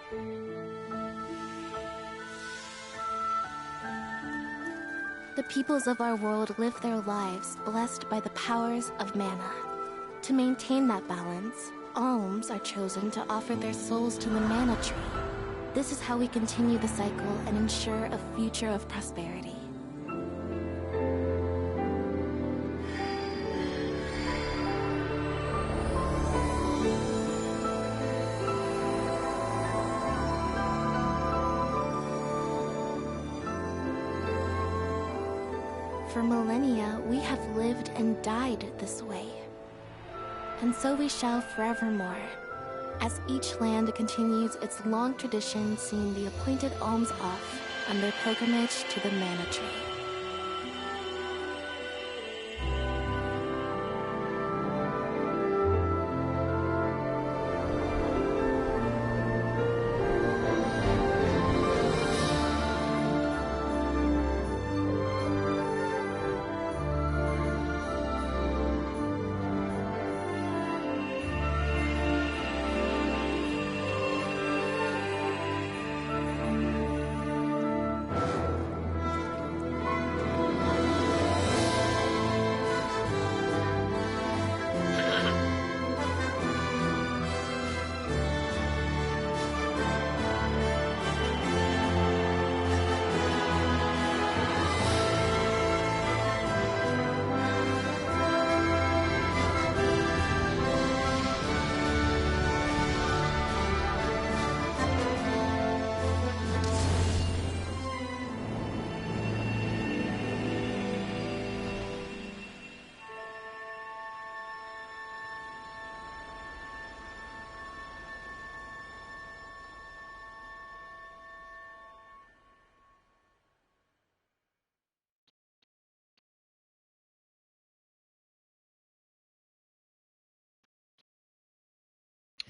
The peoples of our world live their lives blessed by the powers of mana. To maintain that balance, alms are chosen to offer their souls to the mana tree. This is how we continue the cycle and ensure a future of prosperity. For millennia, we have lived and died this way. And so we shall forevermore, as each land continues its long tradition seeing the appointed alms off on their pilgrimage to the mana tree.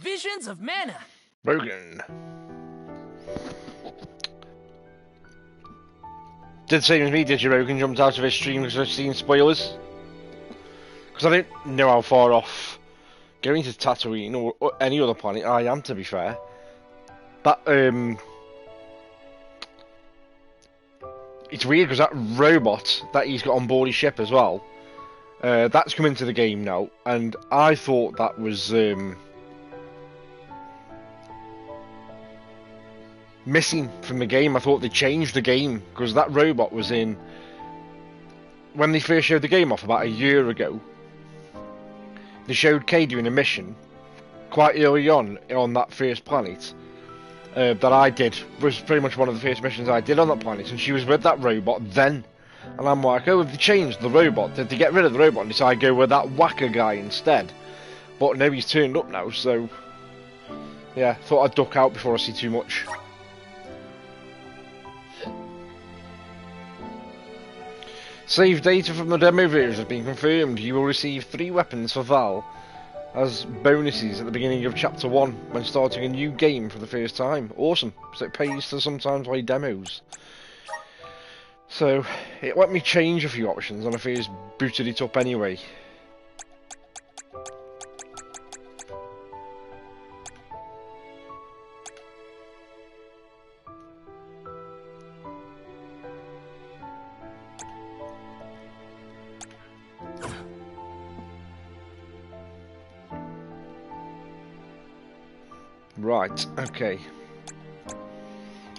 Visions of mana. Broken. Did the same as me, did you, Rogan? Jumped out of his stream because I've seen spoilers. Because I don't know how far off going to Tatooine or any other planet I am, to be fair. That, it's weird because that robot that he's got on board his ship as well, that's come into the game now, and I thought that was, missing from the game. I thought they changed the game because that robot was in when they first showed the game off about a year ago. They showed Kay doing a mission quite early on that first planet that I did. Was pretty much one of the first missions I did on that planet, and she was with that robot then. And I'm like, oh, have they changed the robot? Did they get rid of the robot and decide to go with that whacker guy instead? But no, he's turned up now, so yeah, thought I'd duck out before I see too much. Save data from the demo version has been confirmed. You will receive 3 weapons for Val as bonuses at the beginning of Chapter 1 when starting a new game for the first time. Awesome. So it pays to sometimes play demos. So it let me change a few options when I first booted it up anyway. Right, okay.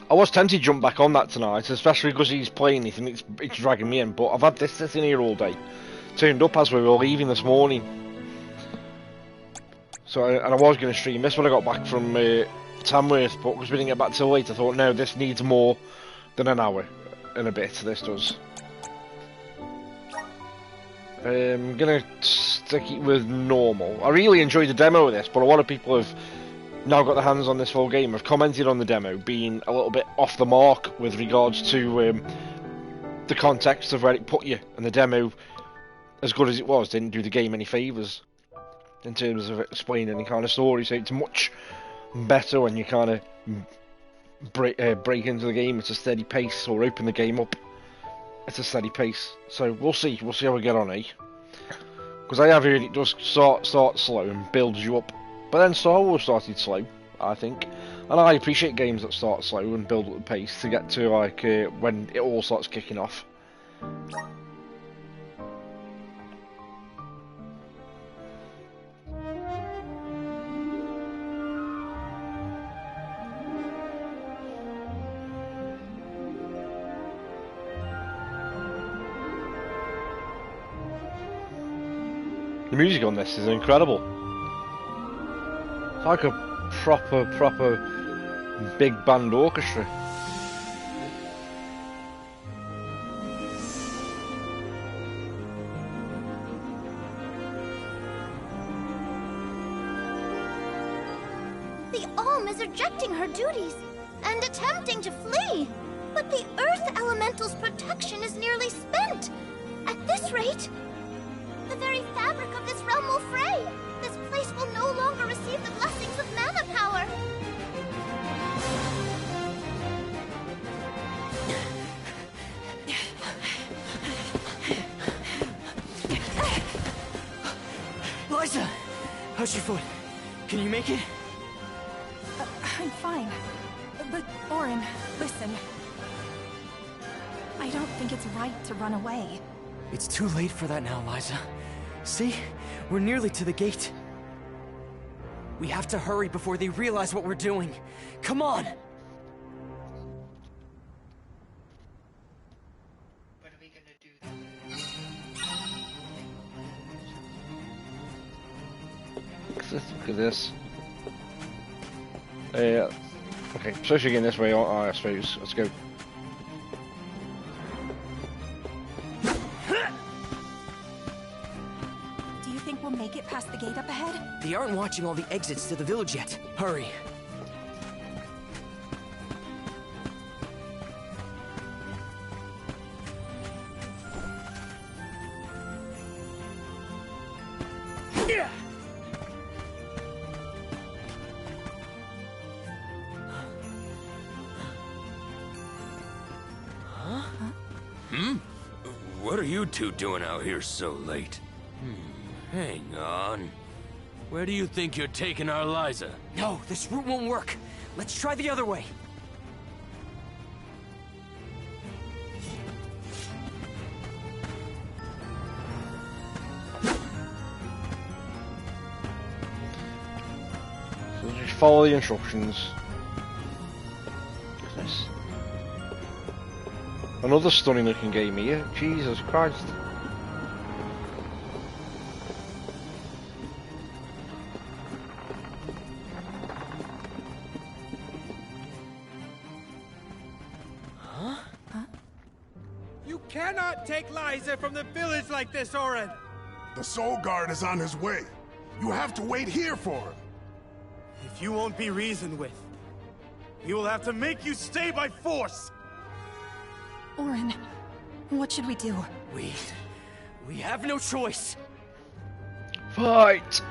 I was tempted to jump back on that tonight, especially because he's playing it and it's dragging me in, but I've had this sitting here all day. Turned up as we were leaving this morning. So, and I was going to stream this when I got back from Tamworth, but because we didn't get back till late, I thought, no, this needs more than an hour and a bit, this does. I'm going to stick it with normal. I really enjoyed the demo of this, but a lot of people have now got their hands on this full game. I've commented on the demo being a little bit off the mark with regards to the context of where it put you, and the demo, as good as it was, didn't do the game any favours in terms of explaining any kind of story. So it's much better when you kind of break into the game at a steady pace, or open the game up at a steady pace. So we'll see how we get on, eh? Because I have heard it does start slow and builds you up. But then Star Wars started slow, I think. And I appreciate games that start slow and build up the pace to get to like when it all starts kicking off. The music on this is incredible. It's like a proper big band orchestra. The Alm is rejecting her duties and attempting to flee. But the Earth Elemental's protection is nearly spent. At this rate, the very fabric of this realm will fray. This place will no longer receive the blessings of mana power. Liza! How's your foot? Can you make it? I'm fine. But, Orin, listen. I don't think it's right to run away. It's too late for that now, Liza. See? We're nearly to the gate. We have to hurry before they realize what we're doing. Come on! What are we gonna do then? Look at this. Okay, especially getting this way, I suppose. Let's go. Do you think we'll make it past the gate up ahead? They aren't watching all the exits to the village yet. Hurry. What are you two doing out here so late? Hang on. Where do you think you're taking our Liza? No, this route won't work. Let's try the other way. So just follow the instructions. Goodness. Another stunning looking game here. Jesus Christ. You cannot take Liza from the village like this, Orin! The Soul Guard is on his way. You have to wait here for him. If you won't be reasoned with, he will have to make you stay by force! Orin, what should we do? We have no choice. Fight!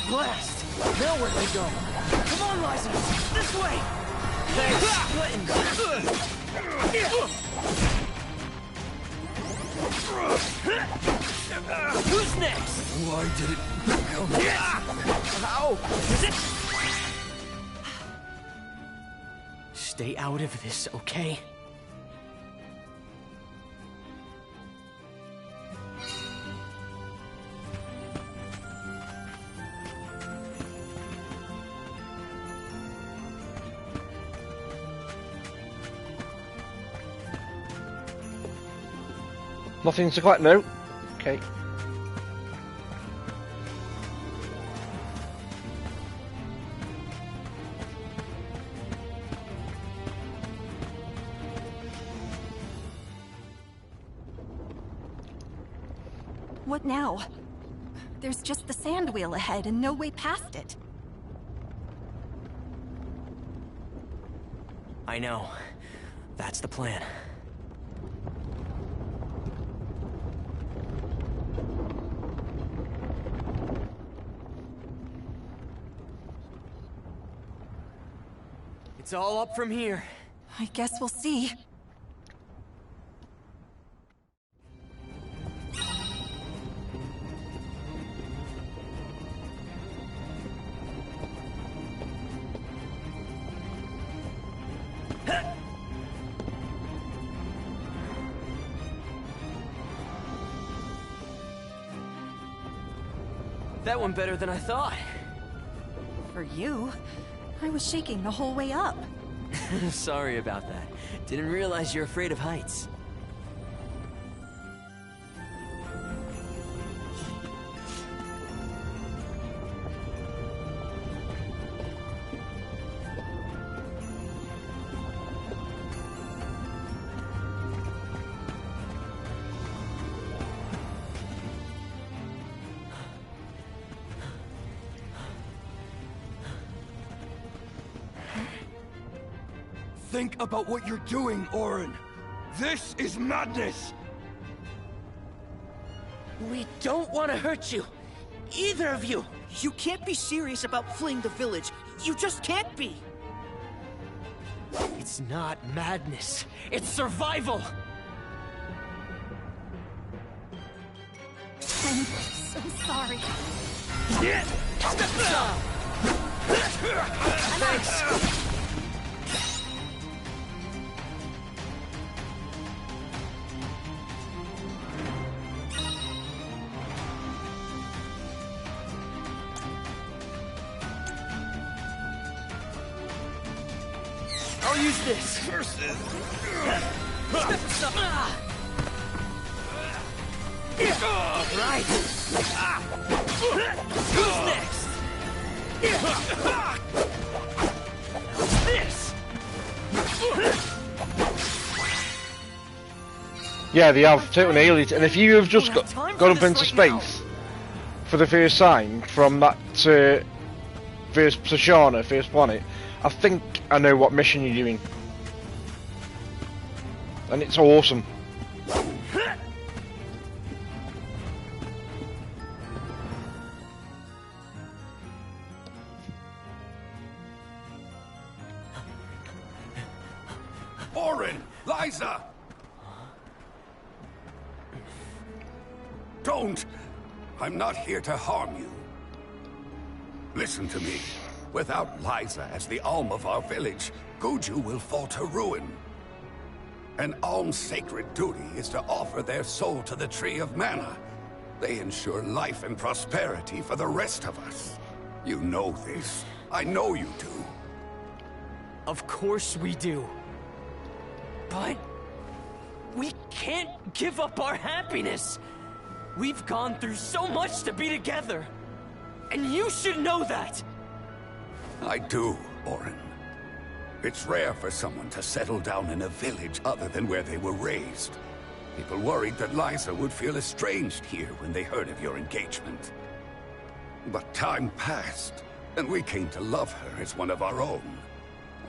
Blast! Now where do we go? Come on, Liza! This way! Thanks, Who's next? Why did it... Ow! Stay out of this, okay? Nothing to collect, no? Okay. What now? There's just the sand wheel ahead and no way past it. I know. That's the plan. It's all up from here. I guess we'll see. That went better than I thought. For you, I was shaking the whole way up. Sorry about that. Didn't realize you're afraid of heights. Think about what you're doing, Orin. This is madness! We don't want to hurt you. Either of you. You can't be serious about fleeing the village. You just can't be. It's not madness. It's survival. I'm so sorry. Thanks. I'll use this. Versus. Right. Who's next? This. Yeah, they have taken aliens, and if you have just got up into space for the first time from that first Shoshana, first planet, I think I know what mission you're doing. And it's awesome. Orin! Liza! Don't! I'm not here to harm you. Listen to me. Without Liza as the Alm of our village, Guju will fall to ruin. An Alm's sacred duty is to offer their soul to the Tree of Mana. They ensure life and prosperity for the rest of us. You know this. I know you do. Of course we do. But we can't give up our happiness. We've gone through so much to be together. And you should know that. I do, Orin. It's rare for someone to settle down in a village other than where they were raised. People worried that Liza would feel estranged here when they heard of your engagement. But time passed, and we came to love her as one of our own.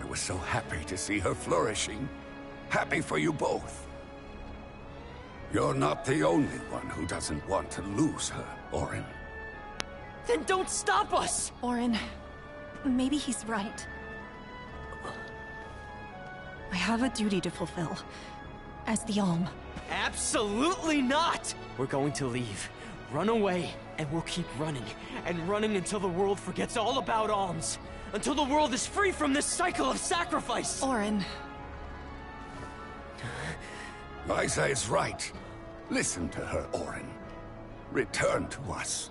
I was so happy to see her flourishing. Happy for you both. You're not the only one who doesn't want to lose her, Orin. Then don't stop us! Orin, maybe he's right. I have a duty to fulfill. As the Alm. Absolutely not! We're going to leave. Run away, and we'll keep running. And running until the world forgets all about alms. Until the world is free from this cycle of sacrifice! Orin. Liza is right. Listen to her, Orin. Return to us.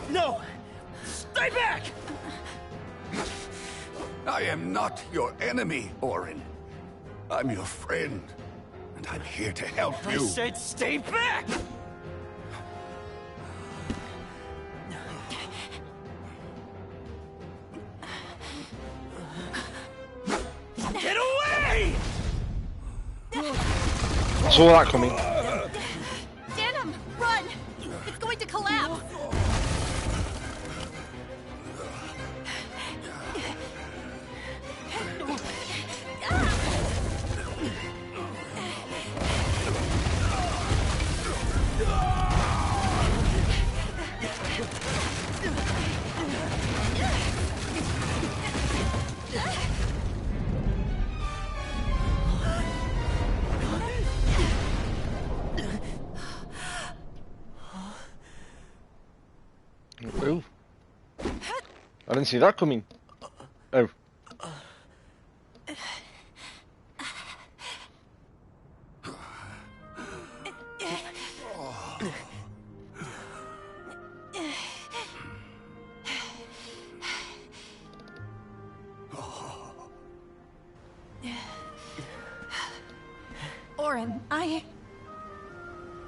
No! Stay back! I am not your enemy, Orin. I'm your friend, and I'm here to help you. I said stay back! Get away! Saw that coming. Denim, run! It's going to collapse! I didn't see that coming. Oh. Orin,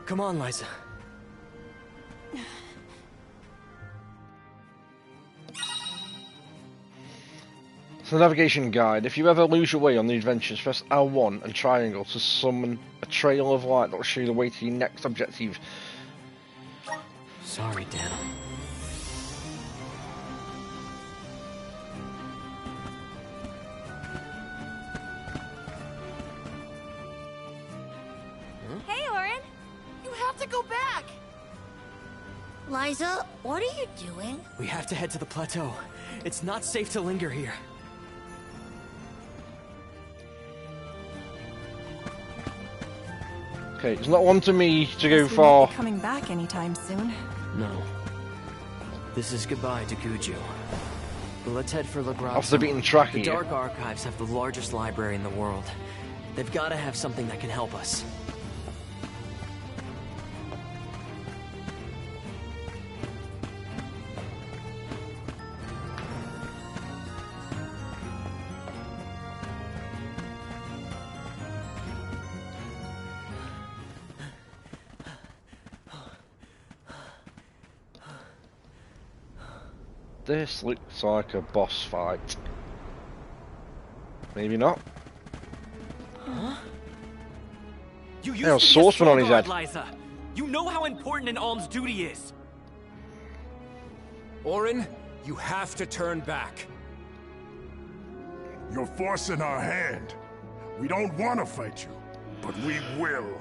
Come on, Liza. So navigation guide. If you ever lose your way on the adventures, press L1 and triangle to summon a trail of light that will show you the way to your next objective. Sorry, Dan. Hey, Orin! You have to go back! Liza, what are you doing? We have to head to the plateau. It's not safe to linger here. Okay, it's not wanting me to go we won't far. be coming back anytime soon. No. This is goodbye to Guju. But let's head for La Grotto. Off the beaten track The here. Dark Archives have the largest library in the world. They've got to have something that can help us. This looks like a boss fight. Maybe not. You used Hell, to be a swordsman on his guard, head. Liza. You know how important an alm's duty is. Orin, you have to turn back. You're forcing our hand. We don't want to fight you, but we will.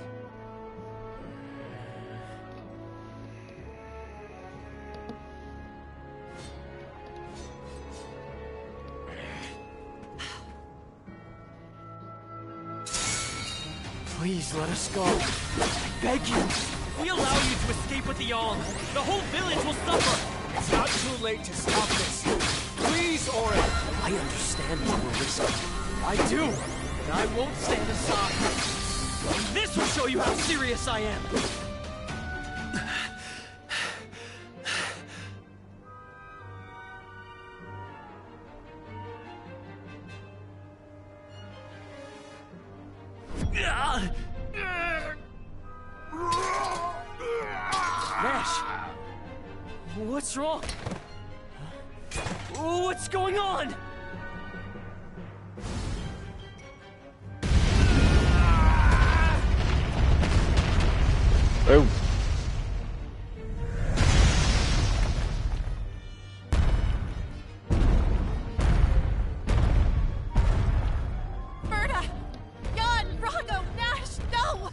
Please let us go. I beg you. If we allow you to escape with the alm, the whole village will suffer. It's not too late to stop this. Please, Orin. I understand what we're risking. I do. And I won't stand aside. This will show you how serious I am. Nash! What's wrong? What's going on? Oh. Berta! Jan! Rago! Nash! No!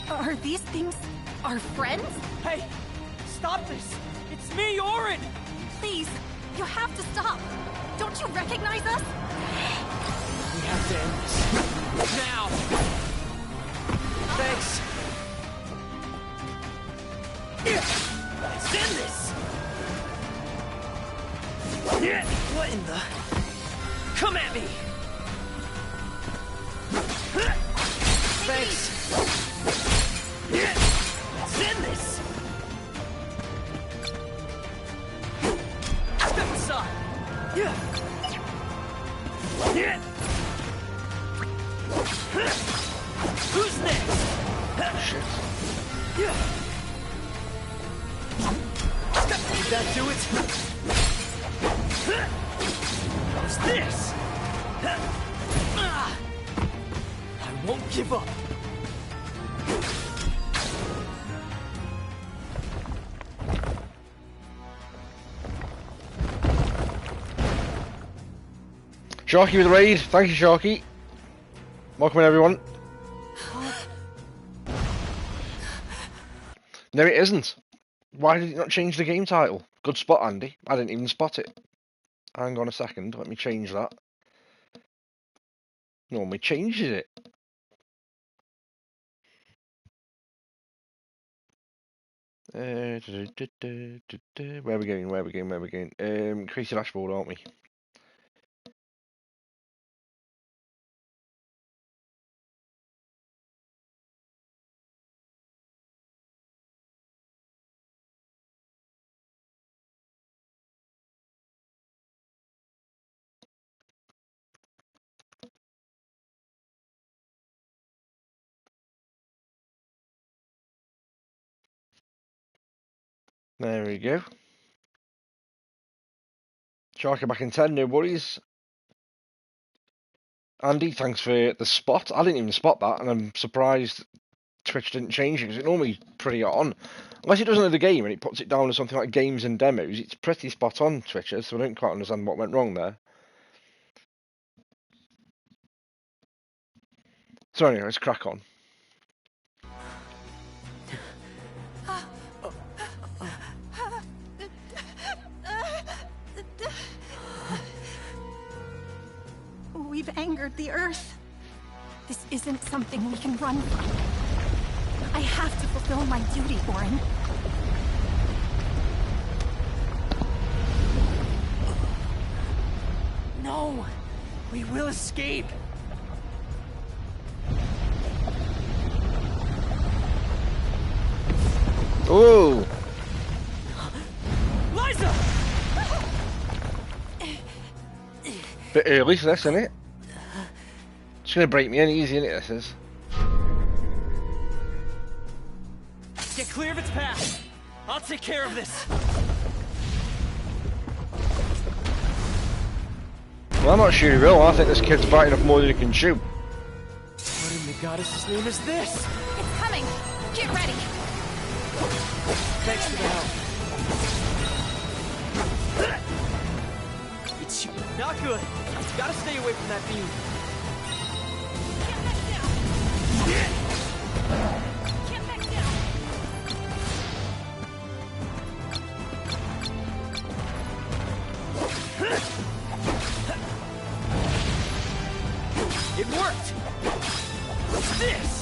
Are these things our friends? Hey, stop this! It's me, Orin! Please, you have to stop. Don't you recognize us? We have to end this. Now! Thanks! Let's end this! What in the... Come at me! Thanks! Let's end this! Step aside! Who's next? Shit. Did that do it? How's this? I won't give up. Sharky with the raid. Thank you, Sharky. Welcome in, everyone. No, it isn't. Why did it not change the game title? Good spot, Andy. I didn't even spot it. Hang on a second. Let me change that. Normally changes it. Where are we going? Where are we going? Where are we going? Crazy dashboard, aren't we? There we go. Sharky back in 10, no worries. Andy, thanks for the spot. I didn't even spot that, and I'm surprised Twitch didn't change it, because it's normally pretty on. Unless it doesn't know the game and it puts it down as something like games and demos, it's pretty spot on, Twitcher, so I don't quite understand what went wrong there. So anyway, let's crack on. We've angered the Earth. This isn't something we can run from. I have to fulfill my duty, Orin. No! We will escape! Oh! Liza! Bit early for this, isn't it? It's gonna break me in easy, isn't it, this is? Get clear of its path! I'll take care of this! Well, I'm not sure he will. I think this kid's biting off more than he can chew. What in the goddess's name is this? It's coming! Get ready! Thanks for the help. It's not good. Gotta stay away from that beam. Get back down! It worked! What's this?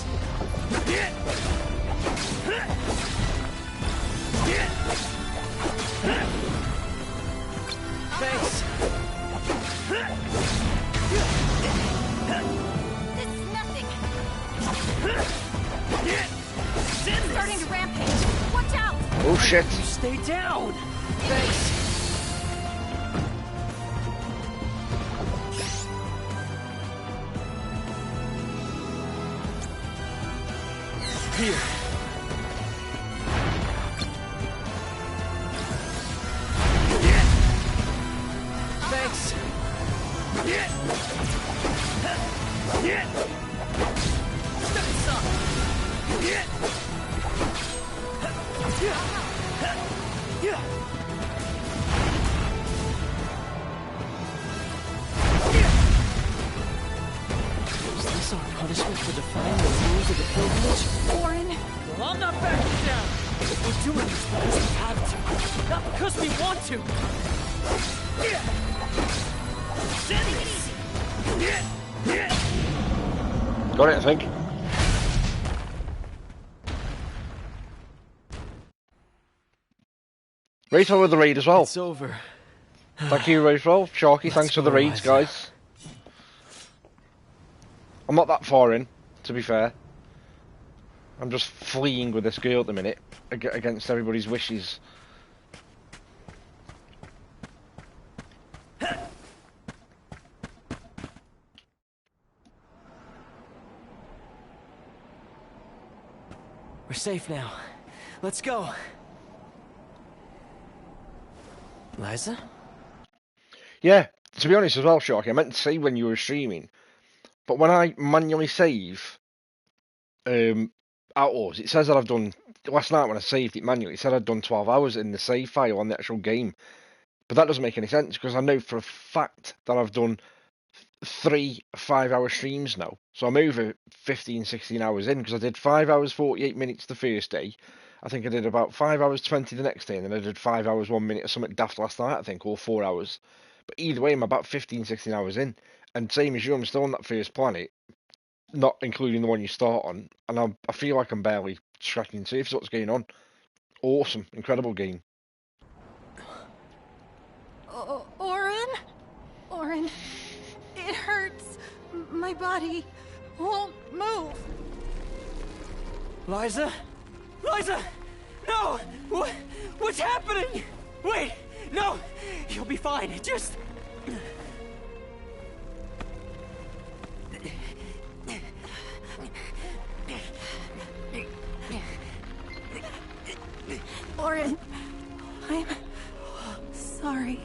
Thanks. This is nothing! It's starting to rampage! Watch out! Oh shit! You stay down! Thanks. Here. Thanks. Step Is this our punishment for defying the rules of the pilgrimage? Orin! Well, I'm not backing down. We're doing this because we have to, not because we want to. Send it easy. Got it, I think. Rayful with the raid as well. It's over. Thank you, Rayful. Sharky, thanks for the raids, guys. I'm not that far in, to be fair. I'm just fleeing with this girl at the minute, against everybody's wishes. We're safe now. Let's go. Liza? Yeah, to be honest as well, Sharky, I meant to say when you were streaming, but when I manually save Outlaws, it says that I've done, last night when I saved it manually, it said I'd done 12 hours in the save file on the actual game. But that doesn't make any sense, because I know for a fact that I've done 3 5-hour streams now. So I'm over 15, 16 hours in, because I did 5 hours, 48 minutes the first day. I think I did about 5 hours, 20 the next day, and then I did 5 hours, 1 minute or something daft last night, I think, or 4 hours. But either way, I'm about 15, 16 hours in. And same as you, I'm still on that first planet, not including the one you start on, and I feel like I'm barely tracking safe, so what's going on. Awesome, incredible game. Orin? Orin, it hurts. My body won't move. Liza? Liza! No! What's happening? Wait! No! You'll be fine. Just... Orin, I'm sorry.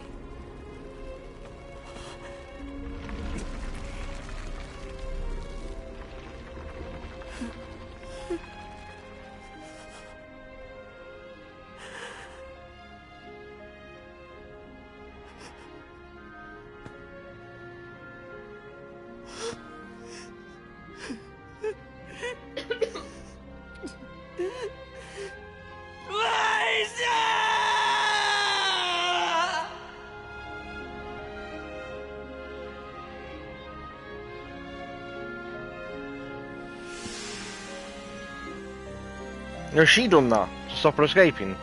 Has she done that to stop her escaping?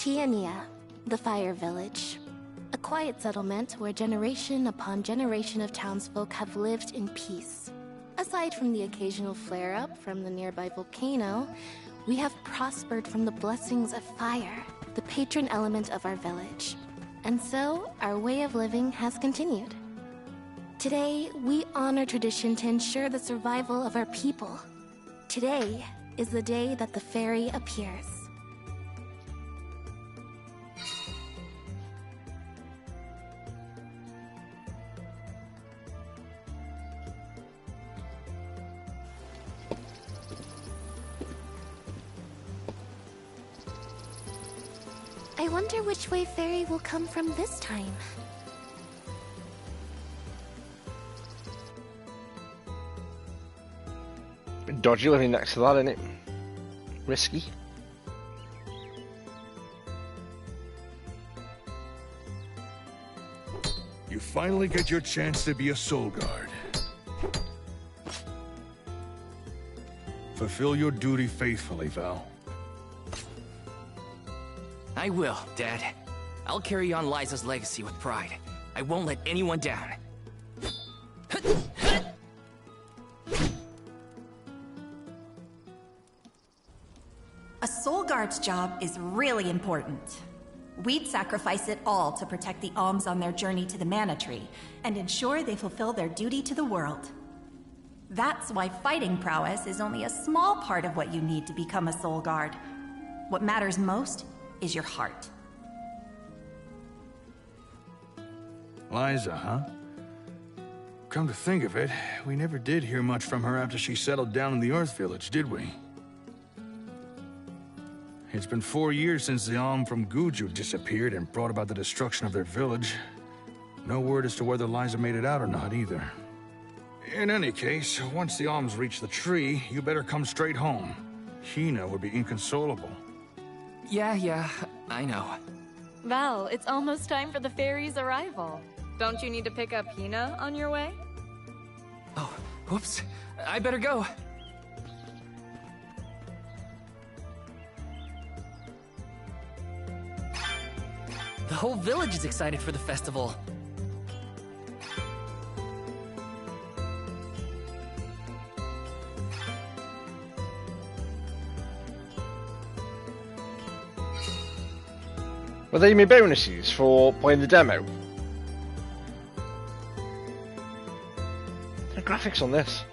Tiania, the Fire Village. A quiet settlement where generation upon generation of townsfolk have lived in peace. Aside from the occasional flare-up from the nearby volcano, we have prospered from the blessings of fire, the patron element of our village. And so, our way of living has continued. Today, we honor tradition to ensure the survival of our people. Today is the day that the fairy appears. I wonder which way Fairy will come from this time. Dodgy living next to that, innit? Risky. You finally get your chance to be a soul guard. Fulfill your duty faithfully, Val. I will, Dad. I'll carry on Liza's legacy with pride. I won't let anyone down. Guard's job is really important. We'd sacrifice it all to protect the alms on their journey to the Mana Tree, and ensure they fulfill their duty to the world. That's why fighting prowess is only a small part of what you need to become a Soul Guard. What matters most is your heart. Liza, huh? Come to think of it, we never did hear much from her after she settled down in the Earth Village, did we? It's been 4 years since the Alm from Guju disappeared and brought about the destruction of their village. No word as to whether Liza made it out or not, either. In any case, once the Alms reach the tree, you better come straight home. Hina would be inconsolable. Yeah, I know. Val, it's almost time for the fairy's arrival. Don't you need to pick up Hina on your way? Oh, whoops. I better go. The whole village is excited for the festival. Were they my bonuses for playing the demo? The graphics on this.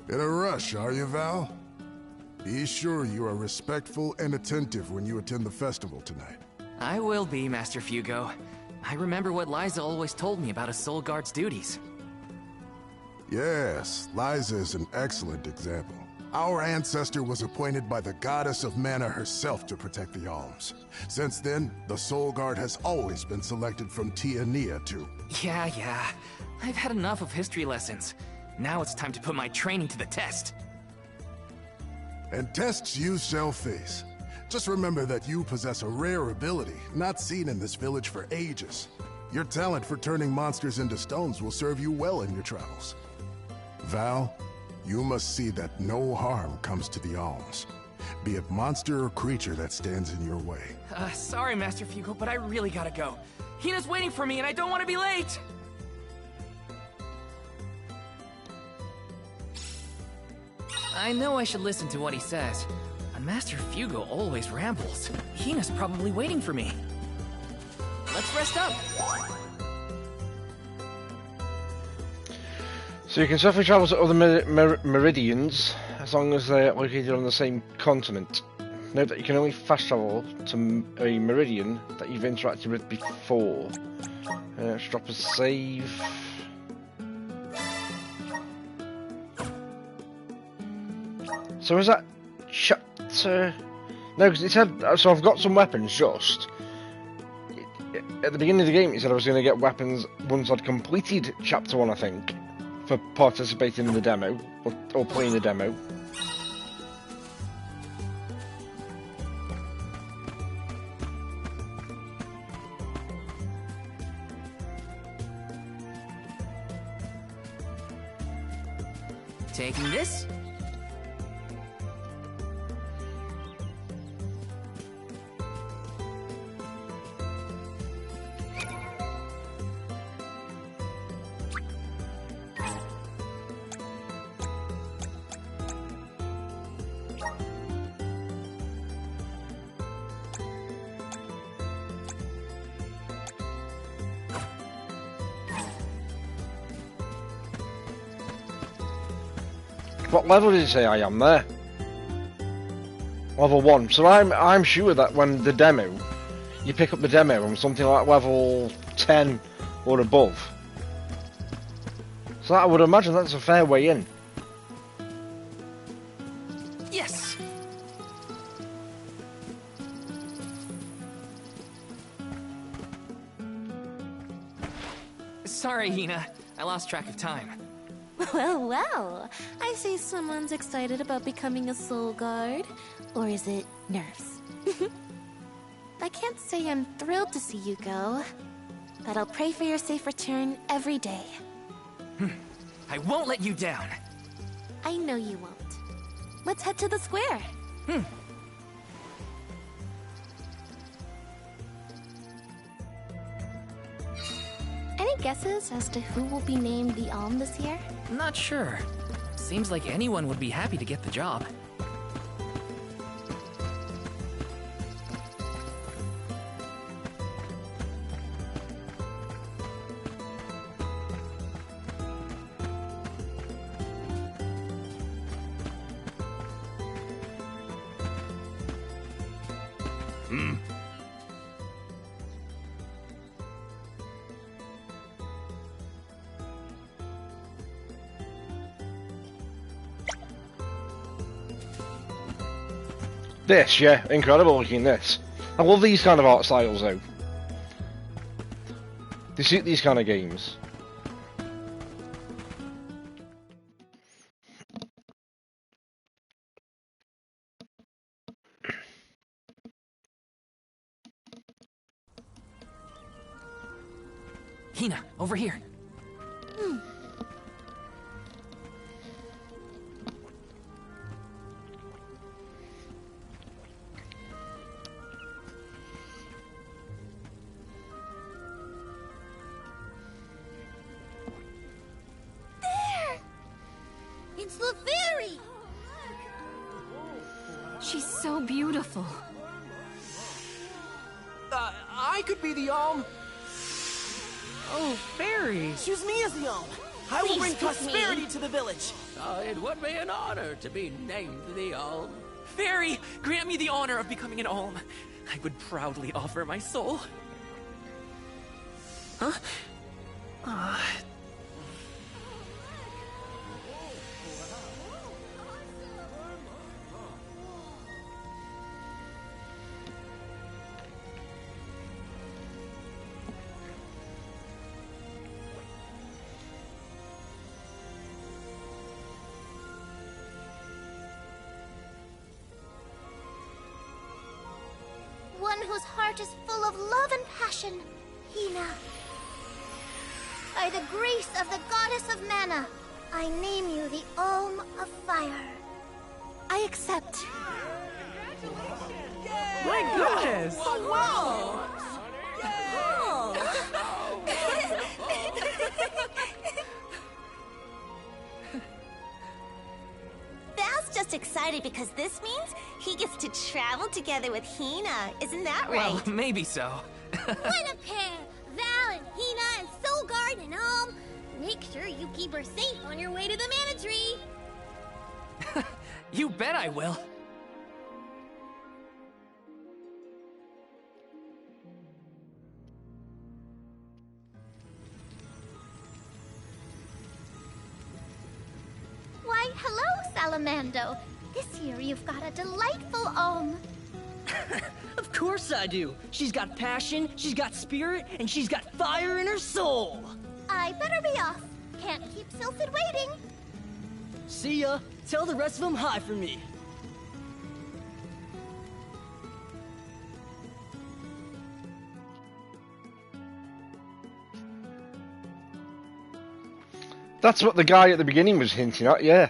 In a rush, are you, Val? Be sure you are respectful and attentive when you attend the festival tonight. I will be, Master Fugo. I remember what Liza always told me about a Soul Guard's duties. Yes, Liza is an excellent example. Our ancestor was appointed by the goddess of mana herself to protect the alms. Since then, the Soul Guard has always been selected from Tiania to... Yeah. I've had enough of history lessons. Now it's time to put my training to the test. And tests you shall face. Just remember that you possess a rare ability, not seen in this village for ages. Your talent for turning monsters into stones will serve you well in your travels. Val, you must see that no harm comes to the alms, be it monster or creature that stands in your way. Sorry, Master Fugo, but I really gotta go. Hina's waiting for me and I don't want to be late! I know I should listen to what he says, but Master Fugo always rambles. Hina's probably waiting for me. Let's rest up! So you can safely travel to other meridians, as long as they're located on the same continent. Note that you can only fast travel to a meridian that you've interacted with before. Let's drop a save. So is that chapter... No, because it said... So I've got some weapons, just. At the beginning of the game it said I was going to get weapons once I'd completed chapter 1, I think. For participating in the demo. Or playing the demo. Taking this? What level did it say I am there? Level 1. So I'm sure that when the demo, you pick up the demo on something like level 10 or above. So I would imagine that's a fair way in. Yes! Sorry, Hina. I lost track of time. Well, I see someone's excited about becoming a Soul Guard. Or is it nerves? I can't say I'm thrilled to see you go, but I'll pray for your safe return every day. I won't let you down. I know you won't. Let's head to the square. Any guesses as to who will be named the Alm this year? Not sure. Seems like anyone would be happy to get the job. This, yeah, incredible looking this. I love these kind of art styles though. They suit these kind of games. Hina, over here. It's the fairy! She's so beautiful. I could be the Alm. Oh, fairy. Choose me as the Alm. I will bring prosperity to the village. It would be an honor to be named the Alm. Fairy, grant me the honor of becoming an Alm. I would proudly offer my soul. Huh? One whose heart is full of love and passion, Hina. By the grace of the goddess of mana, I name you the Alm of Fire. I accept. My goodness! Oh, wow! Val's just excited because this means he gets to travel together with Hina. Isn't that right? Well, maybe so. What a pair! Val and Hina and Soulguard and Alm. Make sure you keep her safe on your way to the Mana Tree. You bet I will. Why, hello, Salamando. This year you've got a delightful Alm. Of course I do. She's got passion, she's got spirit, and she's got fire in her soul. I better be off. Can't keep Sylphid waiting. See ya. Tell the rest of them hi for me. That's what the guy at the beginning was hinting at, yeah.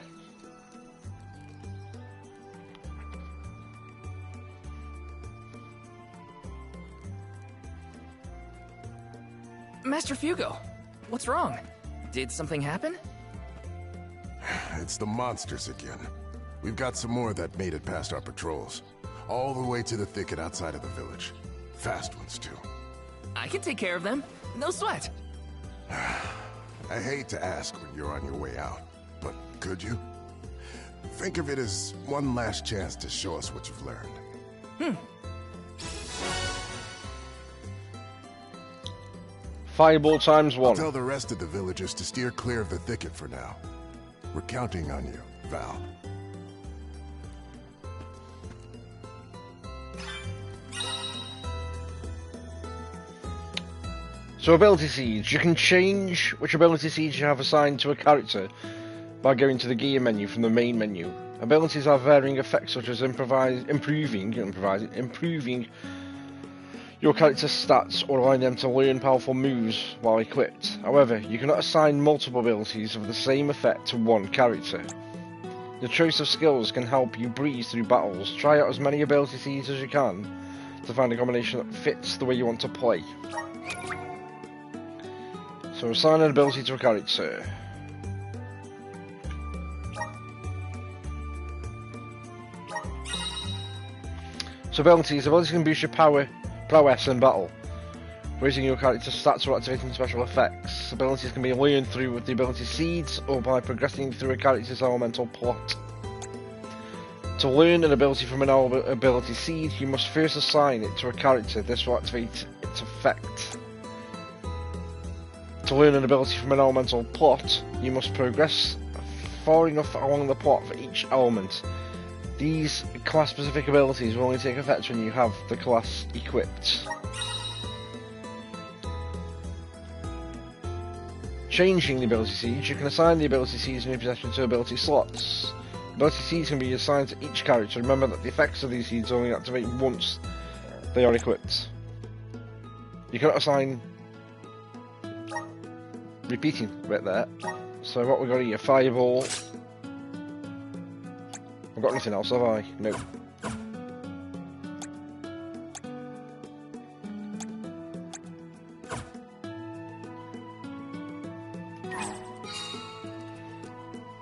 Master Fugo, what's wrong? Did something happen? It's the monsters again. We've got some more that made it past our patrols. All the way to the thicket outside of the village. Fast ones, too. I can take care of them. No sweat. I hate to ask when you're on your way out, but could you? Think of it as one last chance to show us what you've learned. Fireball times one. I'll tell the rest of the villagers to steer clear of the thicket for now. We're counting on you, Val. So ability seeds. You can change which ability seeds you have assigned to a character by going to the gear menu from the main menu. Abilities have varying effects such as improving your character's stats or allowing them to learn powerful moves while equipped. However, you cannot assign multiple abilities of the same effect to one character. Your choice of skills can help you breeze through battles. Try out as many ability seeds as you can to find a combination that fits the way you want to play. So assign an ability to a character. So abilities can boost your prowess in battle. Raising your character's stats or activating special effects. Abilities can be learned through with the ability seeds or by progressing through a character's elemental plot. To learn an ability from an ability seed, you must first assign it to a character. This will activate its effect. To learn an ability from an elemental plot, you must progress far enough along the plot for each element. These class-specific abilities will only take effect when you have the class equipped. Changing the ability seeds, you can assign the ability seeds in your possession to ability slots. Ability seeds can be assigned to each character. Remember that the effects of these seeds only activate once they are equipped. You cannot assign... Repeating a bit there. So what we got here? Fireball. I've got nothing else, have I? Nope.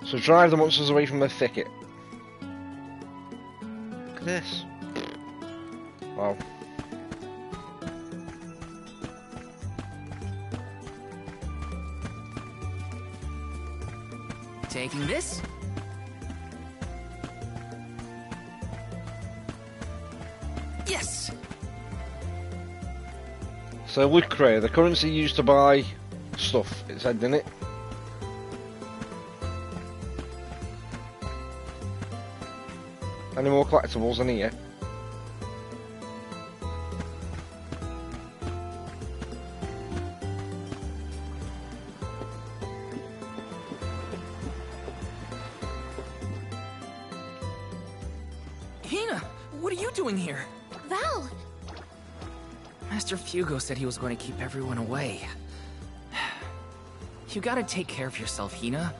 So drive the monsters away from the thicket. Look at this. Wow. Taking this? Yes! So lucre, the currency used to buy stuff, it said, didn't it? Any more collectibles in here? Hina, what are you doing here? Val! Master Fugo said he was going to keep everyone away. You gotta take care of yourself, Hina.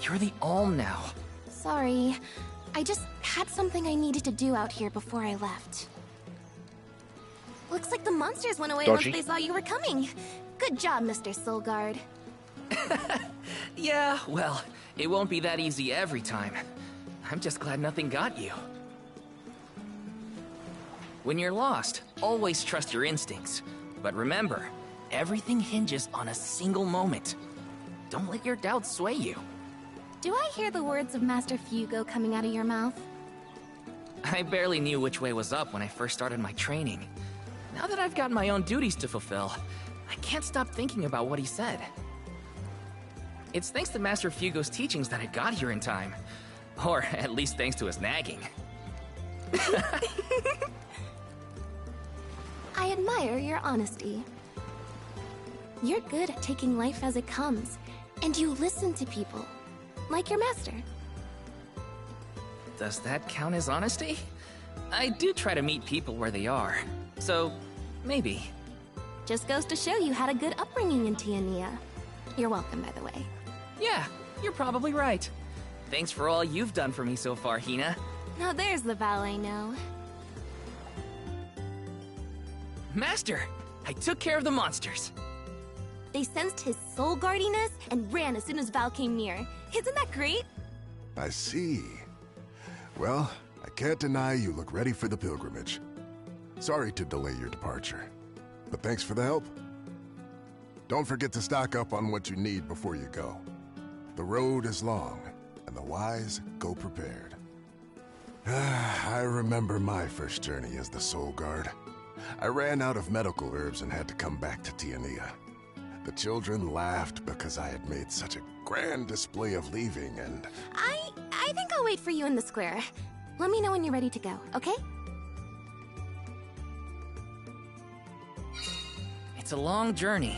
You're the Alm now. Sorry. I just had something I needed to do out here before I left. Looks like the monsters went away Dodgy. once they saw you were coming. Good job, Mr. Soulguard. Yeah, well, it won't be that easy every time. I'm just glad nothing got you. When you're lost, always trust your instincts. But remember, everything hinges on a single moment. Don't let your doubts sway you. Do I hear the words of Master Fugo coming out of your mouth? I barely knew which way was up when I first started my training. Now that I've got my own duties to fulfill, I can't stop thinking about what he said. It's thanks to Master Fugo's teachings that I got here in time. Or at least thanks to his nagging. I admire your honesty. You're good at taking life as it comes, and you listen to people, like your master. Does that count as honesty? I do try to meet people where they are, so maybe. Just goes to show you had a good upbringing in Tiania. You're welcome, by the way. Yeah, you're probably right. Thanks for all you've done for me so far, Hina. Now there's the Val I know. Master, I took care of the monsters. They sensed his soul guardiness and ran as soon as Val came near. Isn't that great? I see. Well, I can't deny you look ready for the pilgrimage. Sorry to delay your departure, but thanks for the help. Don't forget to stock up on what you need before you go. The road is long, and the wise go prepared. I remember my first journey as the Soul Guard. I ran out of medical herbs and had to come back to Tiania. The children laughed because I had made such a grand display of leaving, and... I think I'll wait for you in the square. Let me know when you're ready to go, okay? It's a long journey.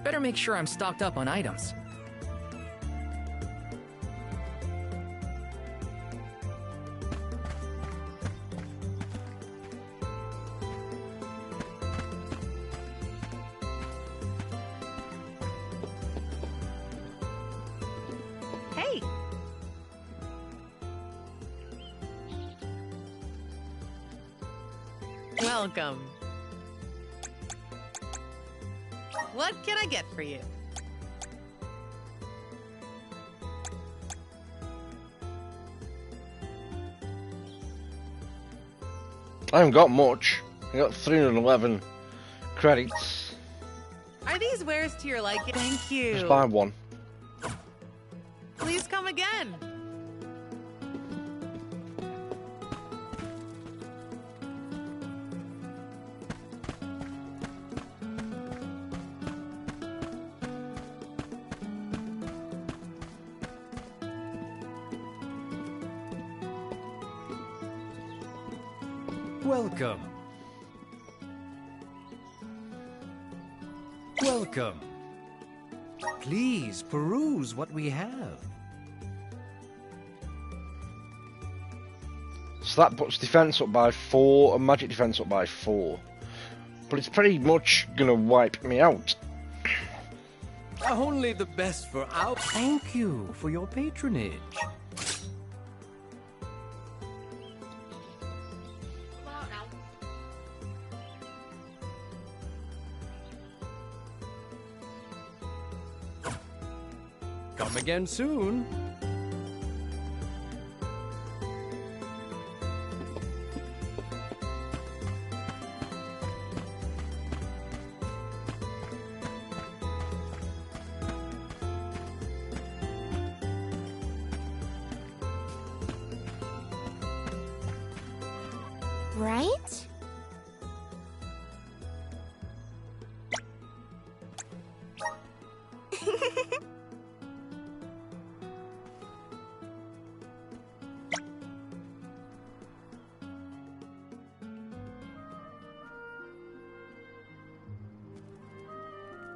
Better make sure I'm stocked up on items. Hey! Welcome. What can I get for you? I haven't got much. I got 311 credits. Are these wares to your liking? Thank you. Just buy one. Please come again. Welcome. Welcome. Please peruse what we have. So that puts defense up by 4 and magic defense up by 4. But it's pretty much gonna wipe me out. Only the best for our... Thank you for your patronage. Come again soon. Right?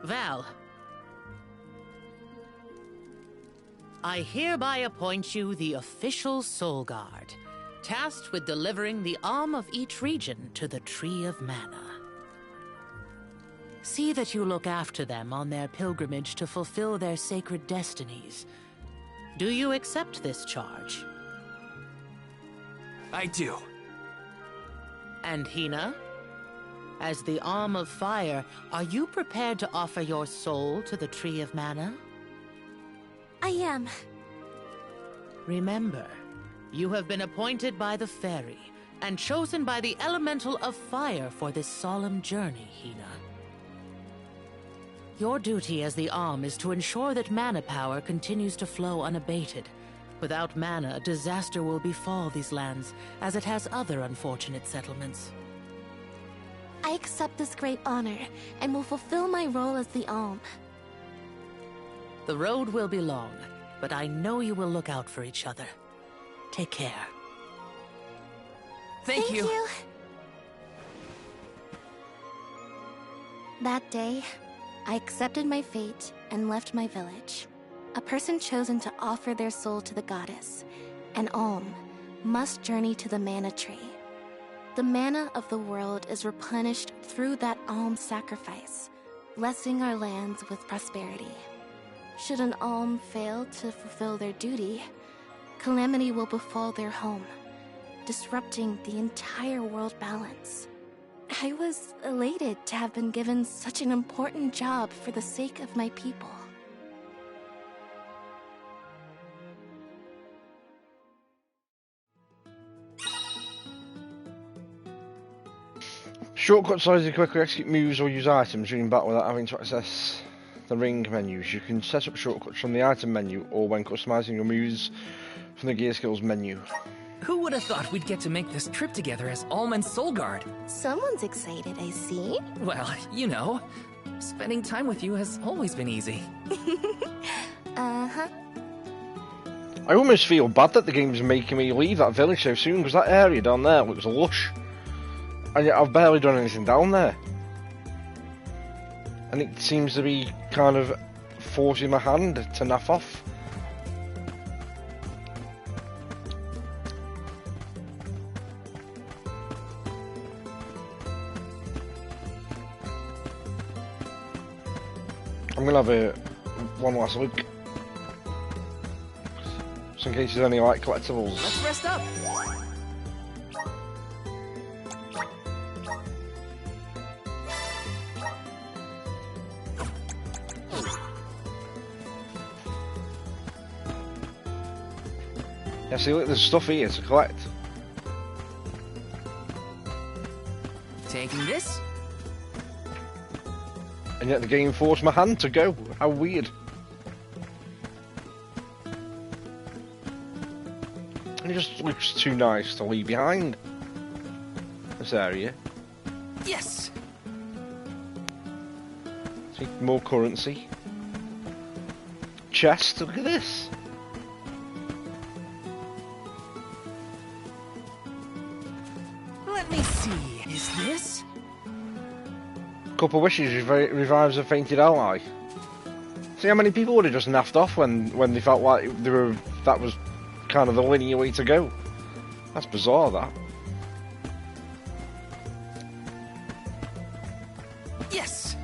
Val, I hereby appoint you the official Soul Guard, tasked with delivering the Alm of each region to the Tree of Mana. See that you look after them on their pilgrimage to fulfill their sacred destinies. Do you accept this charge? I do. And Hina? As the Alm of Fire, are you prepared to offer your soul to the Tree of Mana? I am. Remember, you have been appointed by the Fairy and chosen by the Elemental of Fire for this solemn journey, Hina. Your duty as the Alm is to ensure that mana power continues to flow unabated. Without mana, disaster will befall these lands, as it has other unfortunate settlements. I accept this great honor and will fulfill my role as the Alm. The road will be long, but I know you will look out for each other. Take care. Thank you. That day, I accepted my fate and left my village. A person chosen to offer their soul to the goddess, an Alm, must journey to the Mana Tree. The mana of the world is replenished through that Alm sacrifice, blessing our lands with prosperity. Should an Alm fail to fulfill their duty, calamity will befall their home, disrupting the entire world balance. I was elated to have been given such an important job for the sake of my people. Shortcuts allows you to quickly execute moves or use items during battle without having to access the ring menus. You can set up shortcuts from the item menu or when customizing your moves from the gear skills menu. Who would have thought we'd get to make this trip together as Alm and Soul Guard? Someone's excited, I see. Well, you know, spending time with you has always been easy. Uh-huh. I almost feel bad that the game's making me leave that village so soon, because that area down there looks lush. And yet I've barely done anything down there. And it seems to be kind of forcing my hand to naff off. I'm gonna have one last look. Just in case there's any like collectibles. Let's rest up. Yeah, see, look, there's stuff here to collect. Taking this. And yet the game forced my hand to go. How weird. And it just looks too nice to leave behind. This area. Yes. Take more currency. Chest, look at this. Let me see. Is this? Couple wishes revives a fainted ally. See how many people would have just naffed off when they felt like that was kind of the linear way to go. That's bizarre, that. Yes.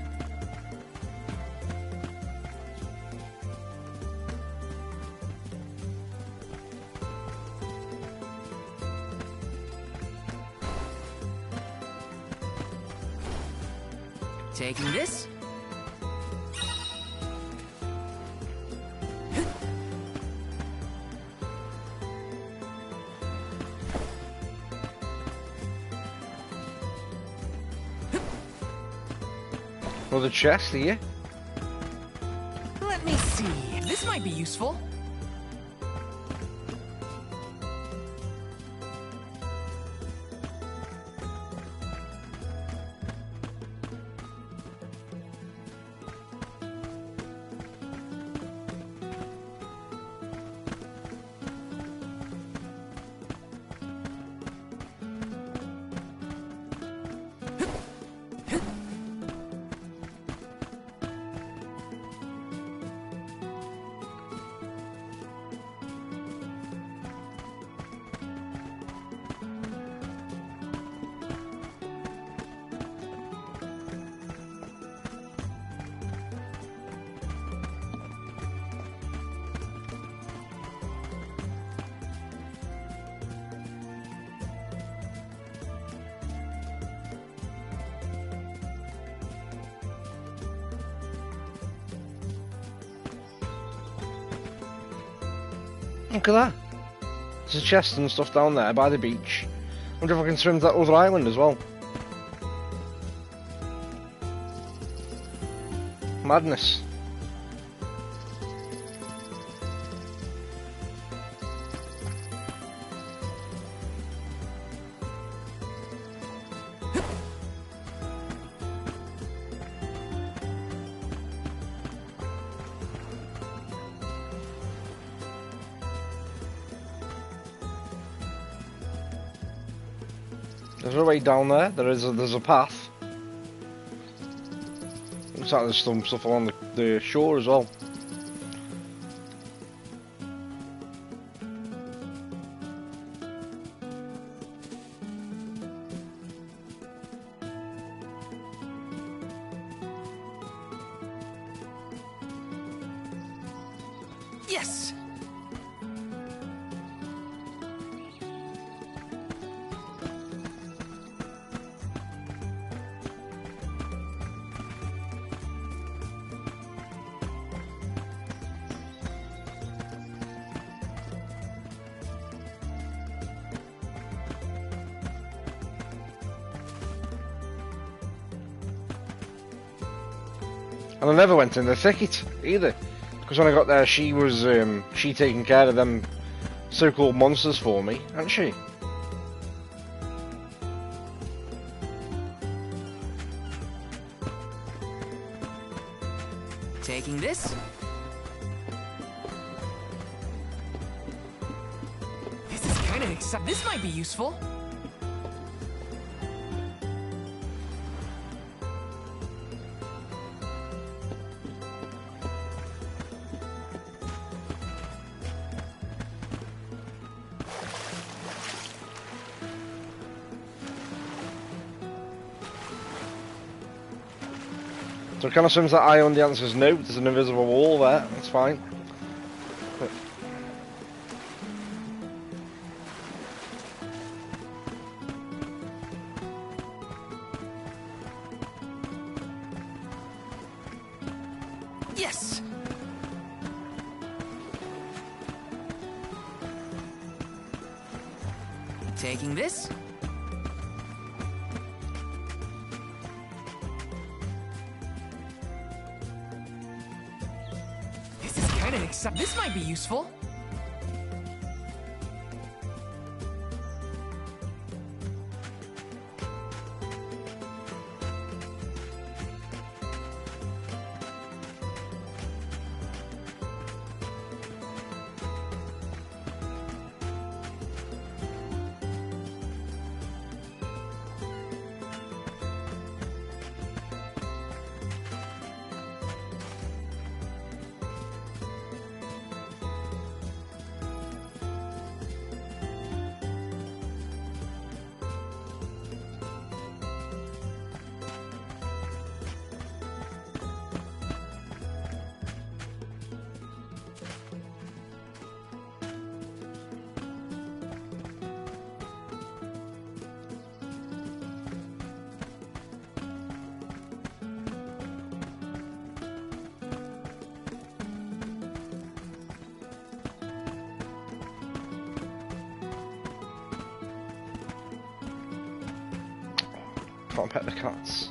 Taking this. Another chest here. Let me see. This might be useful. Look at that. There's a chest and stuff down there by the beach. Wonder if I can swim to that other island as well. Madness. There's a way down there. There's a path. Looks like there's some stuff along the shore as well. Yes. And I never went in the thicket either, because when I got there, she was she taking care of them so-called monsters for me, hadn't she? Taking this. This is kind of exciting. This might be useful. So it kind of swims that island, the answer is no, there's an invisible wall there, that's fine. Yes! Taking this? This is kind of exciting. This might be useful. Can't pet the cats.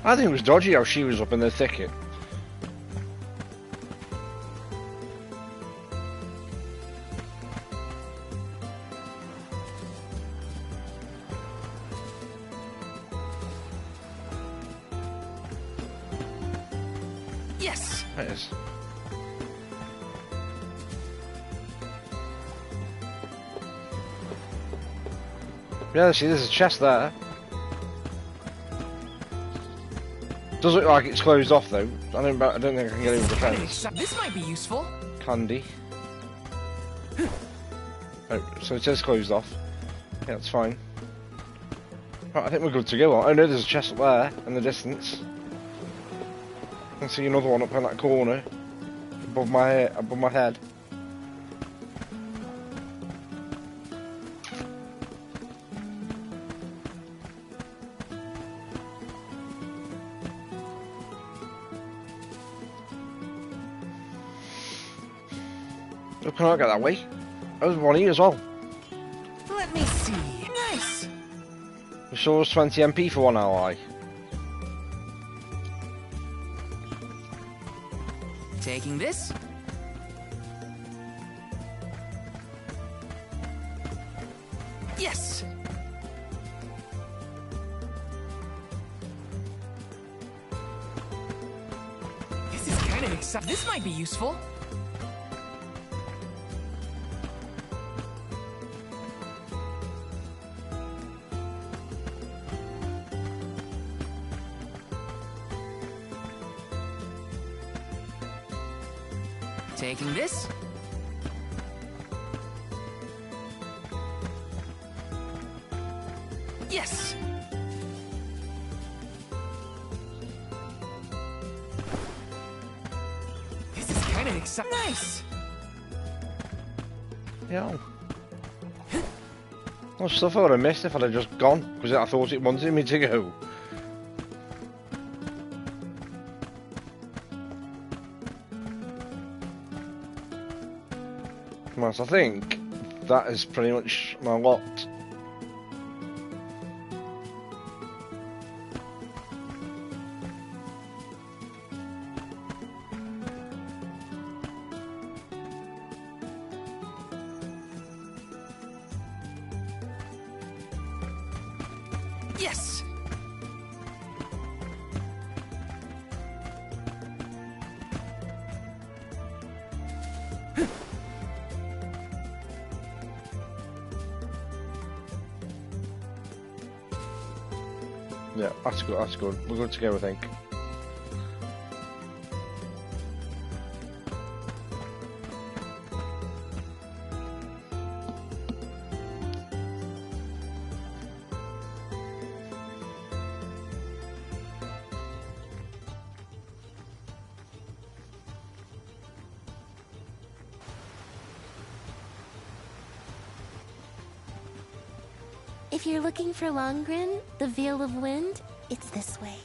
I think it was dodgy how she was up in the thicket. Yes! It is. Yeah, see, there's a chest there. Does look like it's closed off though. I don't think I can get over the fence. This might be useful. Candy. Oh, so it says closed off. Yeah, that's fine. Right, I think we're good to go. Oh no, there's a chest up there in the distance. I can see another one up in that corner, above my head. Oh, can I get that way? Oh, there's one here as well. Let me see. Nice! Restores 20 MP for one ally. Taking this? Yes! This is kind of exciting. This might be useful. Taking this? Yes! This is kind of exciting. Nice! Yeah. Well, stuff I would have missed if I'd have just gone, because I thought it wanted me to go. Well, so I think that is pretty much my lot. Yes! Yeah, that's good, that's good. We're good to go, I think. If you're looking for Longren, the Veil of Wind, it's this way.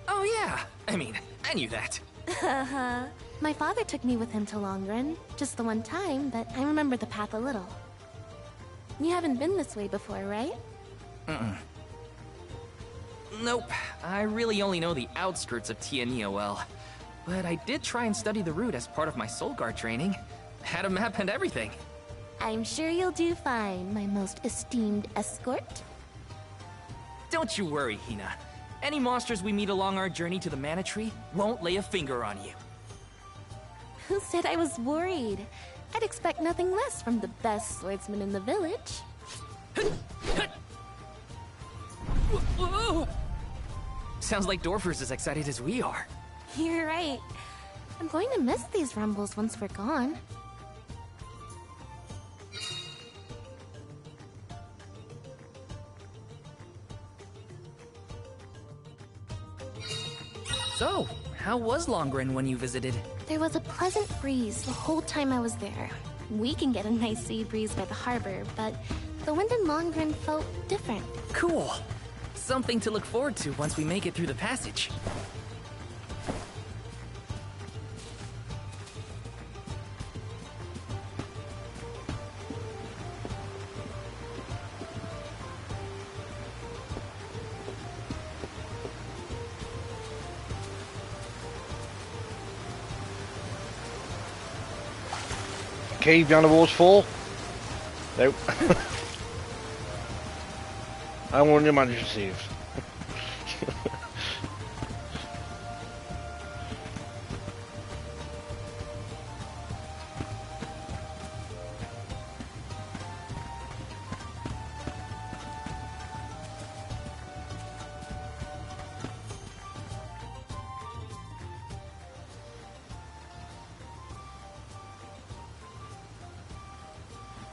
Oh yeah, I mean, I knew that. Haha. My father took me with him to Longren, just the one time, but I remember the path a little. You haven't been this way before, right? Nope, I really only know the outskirts of Tiania well. But I did try and study the route as part of my Soul Guard training. Had a map and everything. I'm sure you'll do fine, my most esteemed escort. Don't you worry, Hina. Any monsters we meet along our journey to the Mana Tree won't lay a finger on you. Who said I was worried? I'd expect nothing less from the best swordsman in the village. Sounds like Dorfer's as excited as we are. You're right. I'm going to miss these rumbles once we're gone. So, how was Longren when you visited? There was a pleasant breeze the whole time I was there. We can get a nice sea breeze by the harbor, but the wind in Longren felt different. Cool. Something to look forward to once we make it through the passage. Cave behind the walls fall? Nope. I want your managed to save.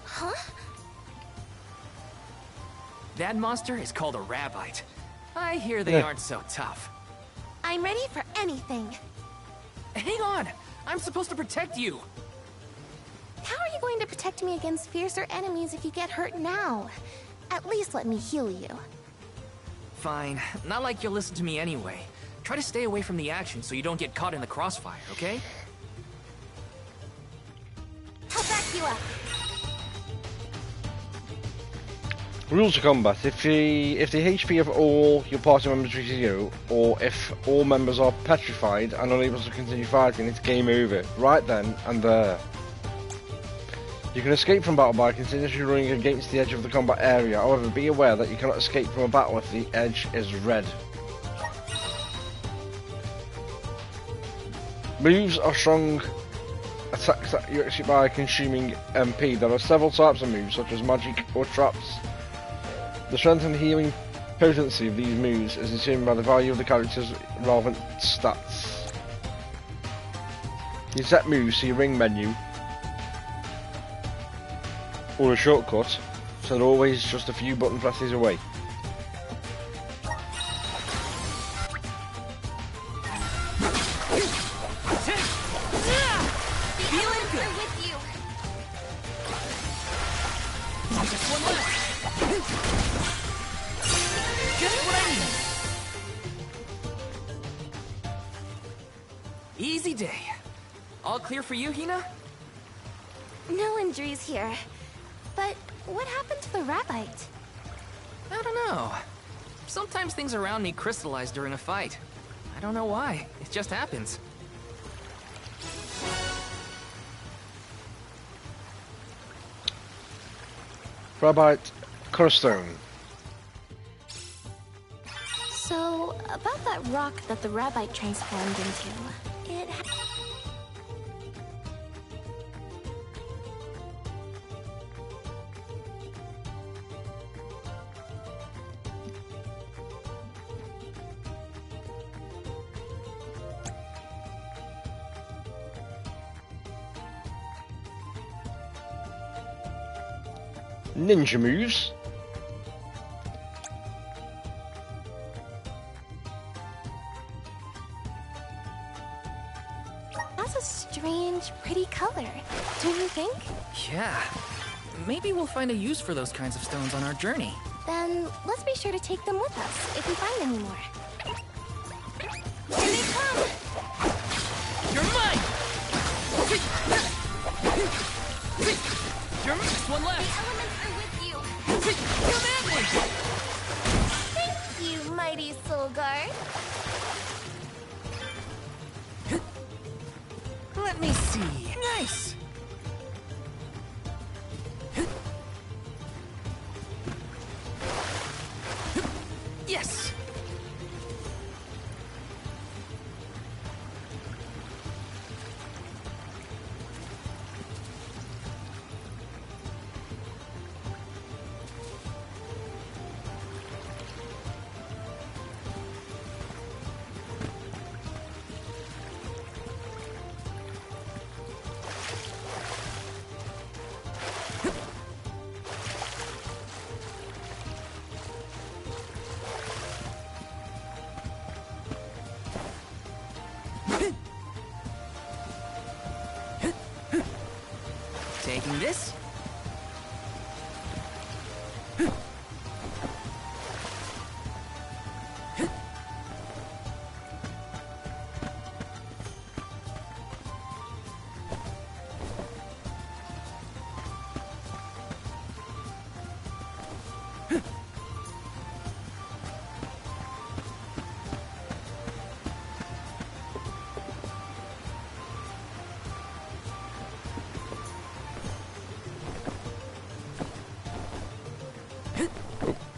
Huh? That monster is called a Rabbite. I hear they Yeah. aren't so tough. I'm ready for anything. Hang on! I'm supposed to protect you! How are you going to protect me against fiercer enemies if you get hurt now? At least let me heal you. Fine. Not like you'll listen to me anyway. Try to stay away from the action so you don't get caught in the crossfire, okay? I'll back you up. Rules of combat. If the HP of all your party members reaches 0, or if all members are petrified and unable to continue fighting, it's game over. Right then and there. You can escape from battle by continuously running against the edge of the combat area. However, be aware that you cannot escape from a battle if the edge is red. Moves are strong attacks that you execute by consuming MP. There are several types of moves, such as magic or traps. The strength and healing potency of these moves is determined by the value of the character's relevant stats. You set moves to your ring menu or a shortcut, so they're always just a few button presses away. Feeling good. With you. Just one left. Just what I need. Easy day. All clear for you, Hina? No injuries here. But what happened to the Rabbite? I don't know. Sometimes things around me crystallize during a fight. I don't know why. It just happens. Rabbite Cornerstone. So, about that rock that the Rabbite transformed into, it Ninja moves. has a strange, pretty color, don't you think? Yeah. Maybe we'll find a use for those kinds of stones on our journey. Then let's be sure to take them with us if we find any more. Here they come! You're mine! You're just one left! The elements are with you! Come at me! Thank you, mighty Soul Guard! Let me see. Nice! Yes! Taking this.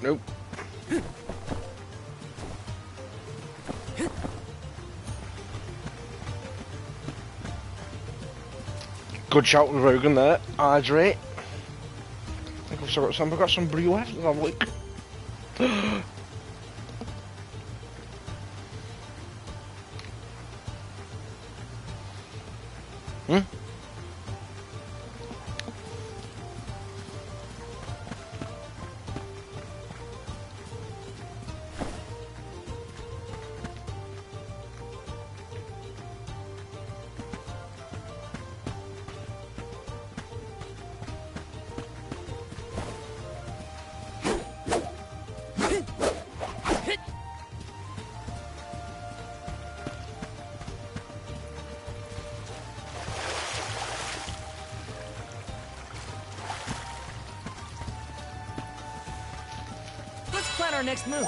Nope. Good shout with Rogan there. Hydrate. I think I've got some brew left. Let's have a look. Plan our next move.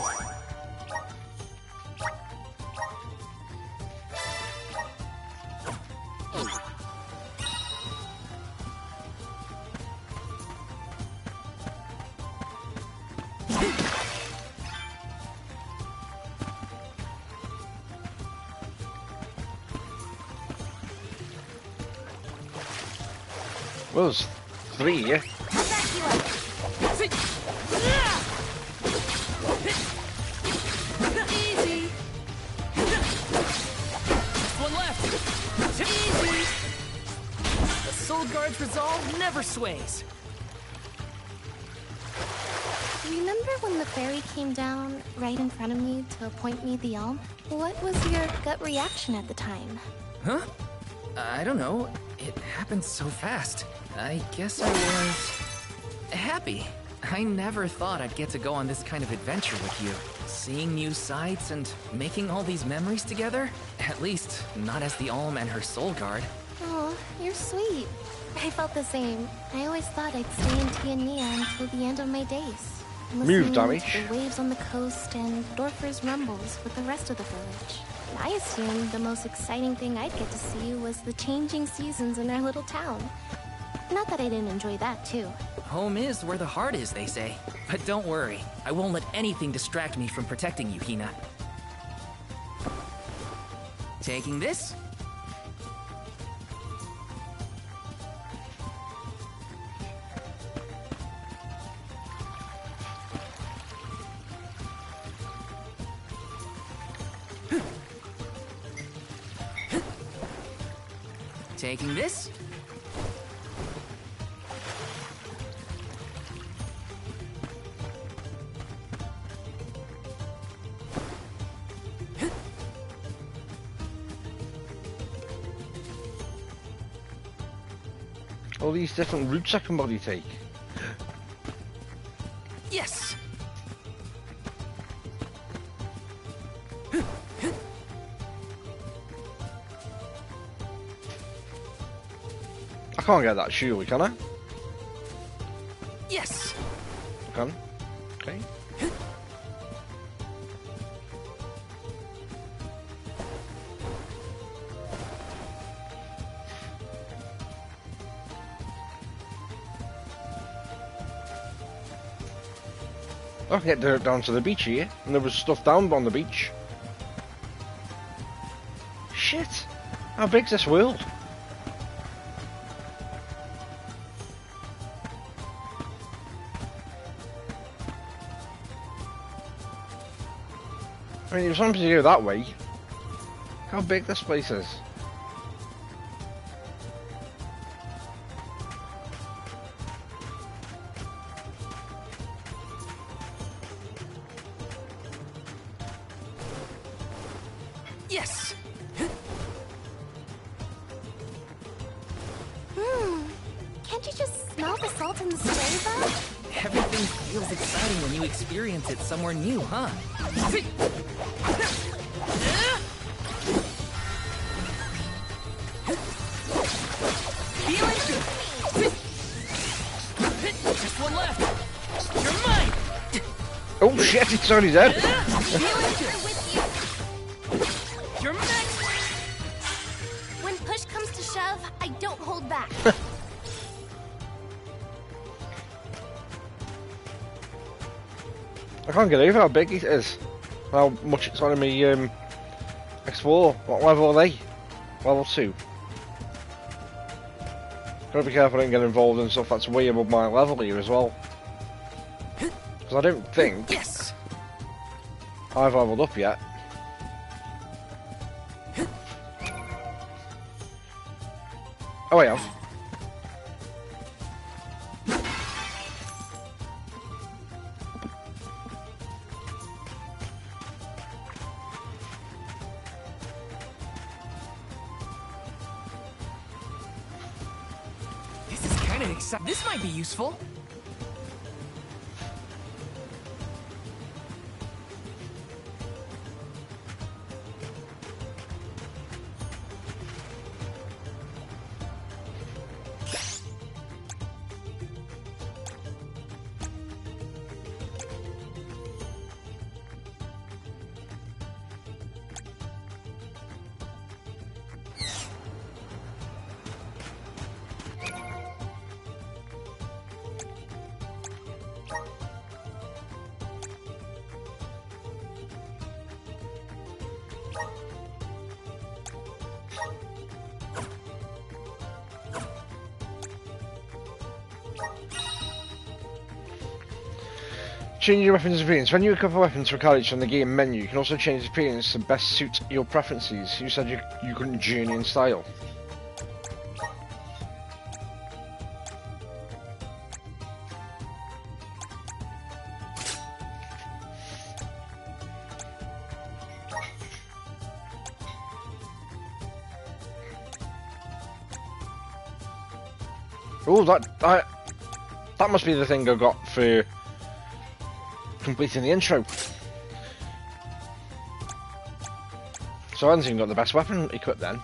Well, there's 3, yeah? Easy. One left. Easy. The Soul Guard's resolve never sways. Remember when the fairy came down right in front of me to appoint me the Alm? What was your gut reaction at the time? Huh? I don't know. It happened so fast. I guess I was happy. I never thought I'd get to go on this kind of adventure with you. Seeing new sights and making all these memories together? At least, not as the Alm and her Soul Guard. Oh, you're sweet. I felt the same. I always thought I'd stay in Tiania until the end of my days. Move, dummy. To the waves on the coast and Dorfer's rumbles with the rest of the village. I assumed the most exciting thing I'd get to see was the changing seasons in our little town. Not that I didn't enjoy that, too. Home is where the heart is, they say. But don't worry, I won't let anything distract me from protecting you, Hina. Taking this? Taking this? All these different routes I can bloody take. Yes! can't get that surely, can I? Yes. I can. Okay. I can get down to the beach here, and there was stuff down on the beach. Shit! How big's this world? I mean, if something to go that way, how big this place is. Yes. Can't you just smell the salt in the spray, though? Everything feels exciting when you experience it somewhere new, huh? Feeling good. Just one left. You're mine. Oh shit, it's already dead. Feeling good. You're next. When push comes to shove, I don't hold back. I can't get over how big it is. How much it's letting me explore. What level are they? Level 2. Gotta be careful I don't get involved in stuff that's way above my level here as well. Because I don't think I've leveled up yet. Oh, I have. This is kind of exciting. This might be useful. Change your weapon's appearance. When you equip a weapon to a carriage from the game menu, you can also change its appearance to best suit your preferences. You said you couldn't journey in style. Oh, that must be the thing I got for completing the intro. So I haven't even got the best weapon equipped then.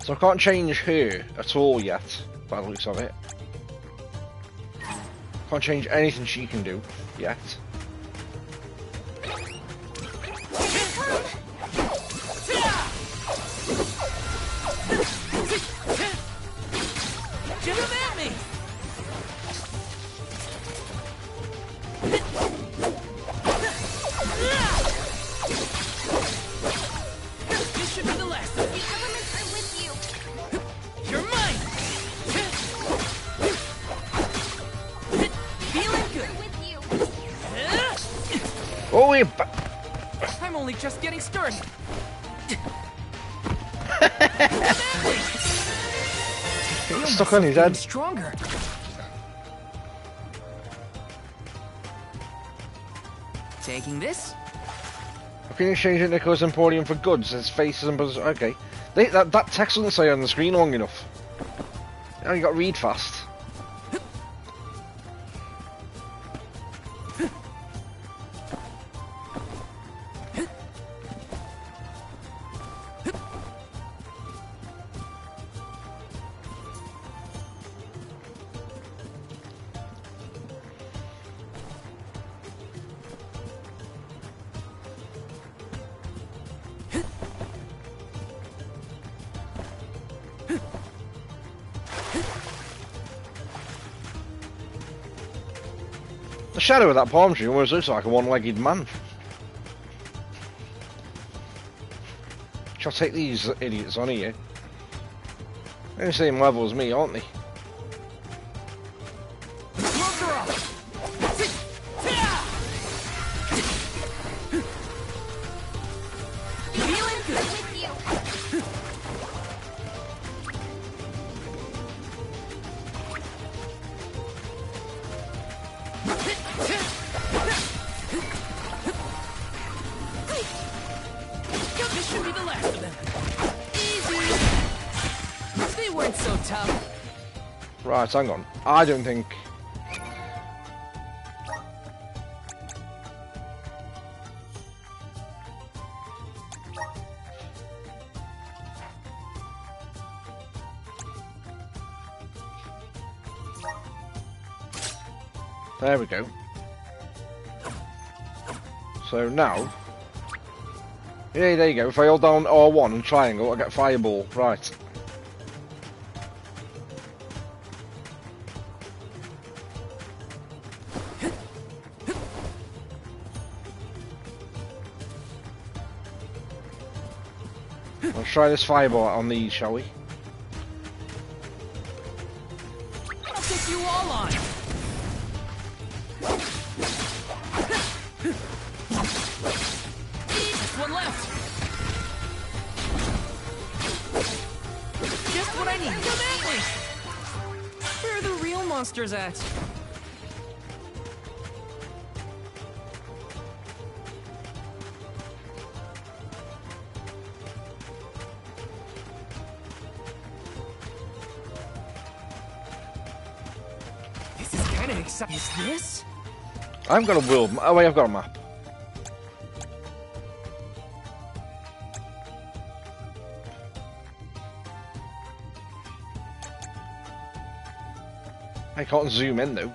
So I can't change her at all yet, by the looks of it. Can't change anything she can do yet. I'm only just getting started. Stuck on his head. Stronger. Taking this. I've been exchanging Nicholas Emporium for goods. His faces and buzzers. Okay, that text doesn't say on the screen long enough. Now you got to read fast. shadow of that palm tree almost looks like a one-legged man. Shall I take these idiots on here? They're the same level as me, aren't they? This should be the last of them. Easy. They weren't so tough. Right, hang on. I don't think... There we go. So now... Yeah, there you go. If I hold down R1 and triangle, I get fireball. Right. Let's try this fireball on these, shall we? I'll take you all on. Just one left. Just what I need. Come at me. Where are the real monsters at? This is kind of exciting. Is this? I've got a world. Oh wait, I've got a map. I can't zoom in though.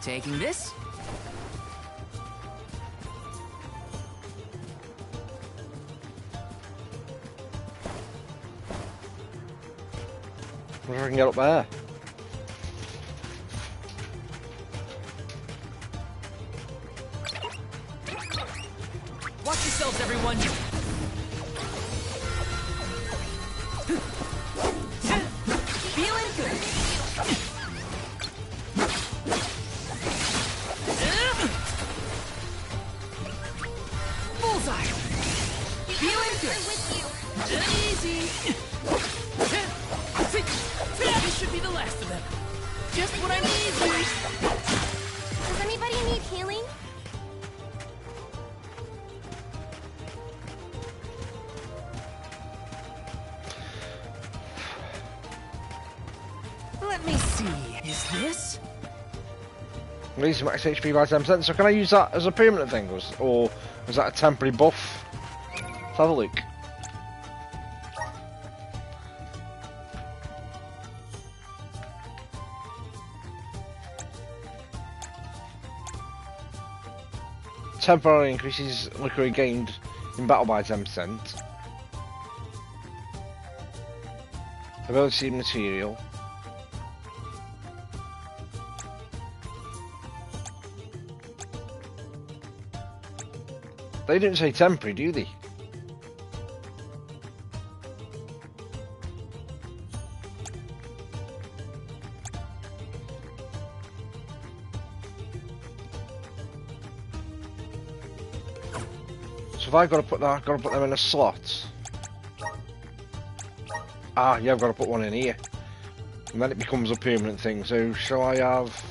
Taking this. I wonder if I can get up there. Watch yourselves, everyone. Feeling good. Bullseye. Feeling good. Easy. This should be the last of them. Just what I need. Does anybody need healing? Let me see. Is this? Release max HP by 10%. So can I use that as a permanent thing, or was that a temporary buff? Let's have a look. Temporarily increases liquor gained in battle by 10%. Ability material. They didn't say temporary, do they? So if I've got to put that, I've got to put them in a slot. Ah, yeah, I've got to put one in here. And then it becomes a permanent thing. So shall I have...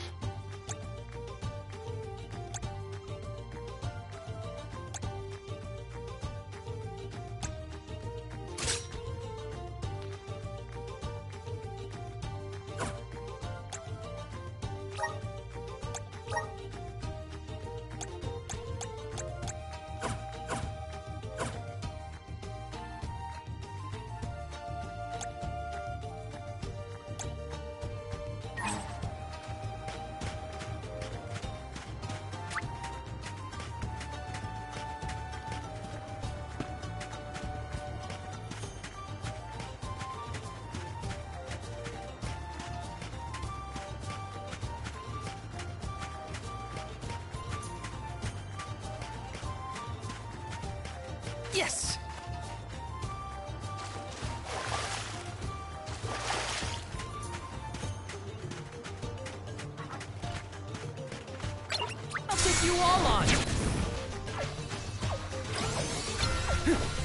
take you all on.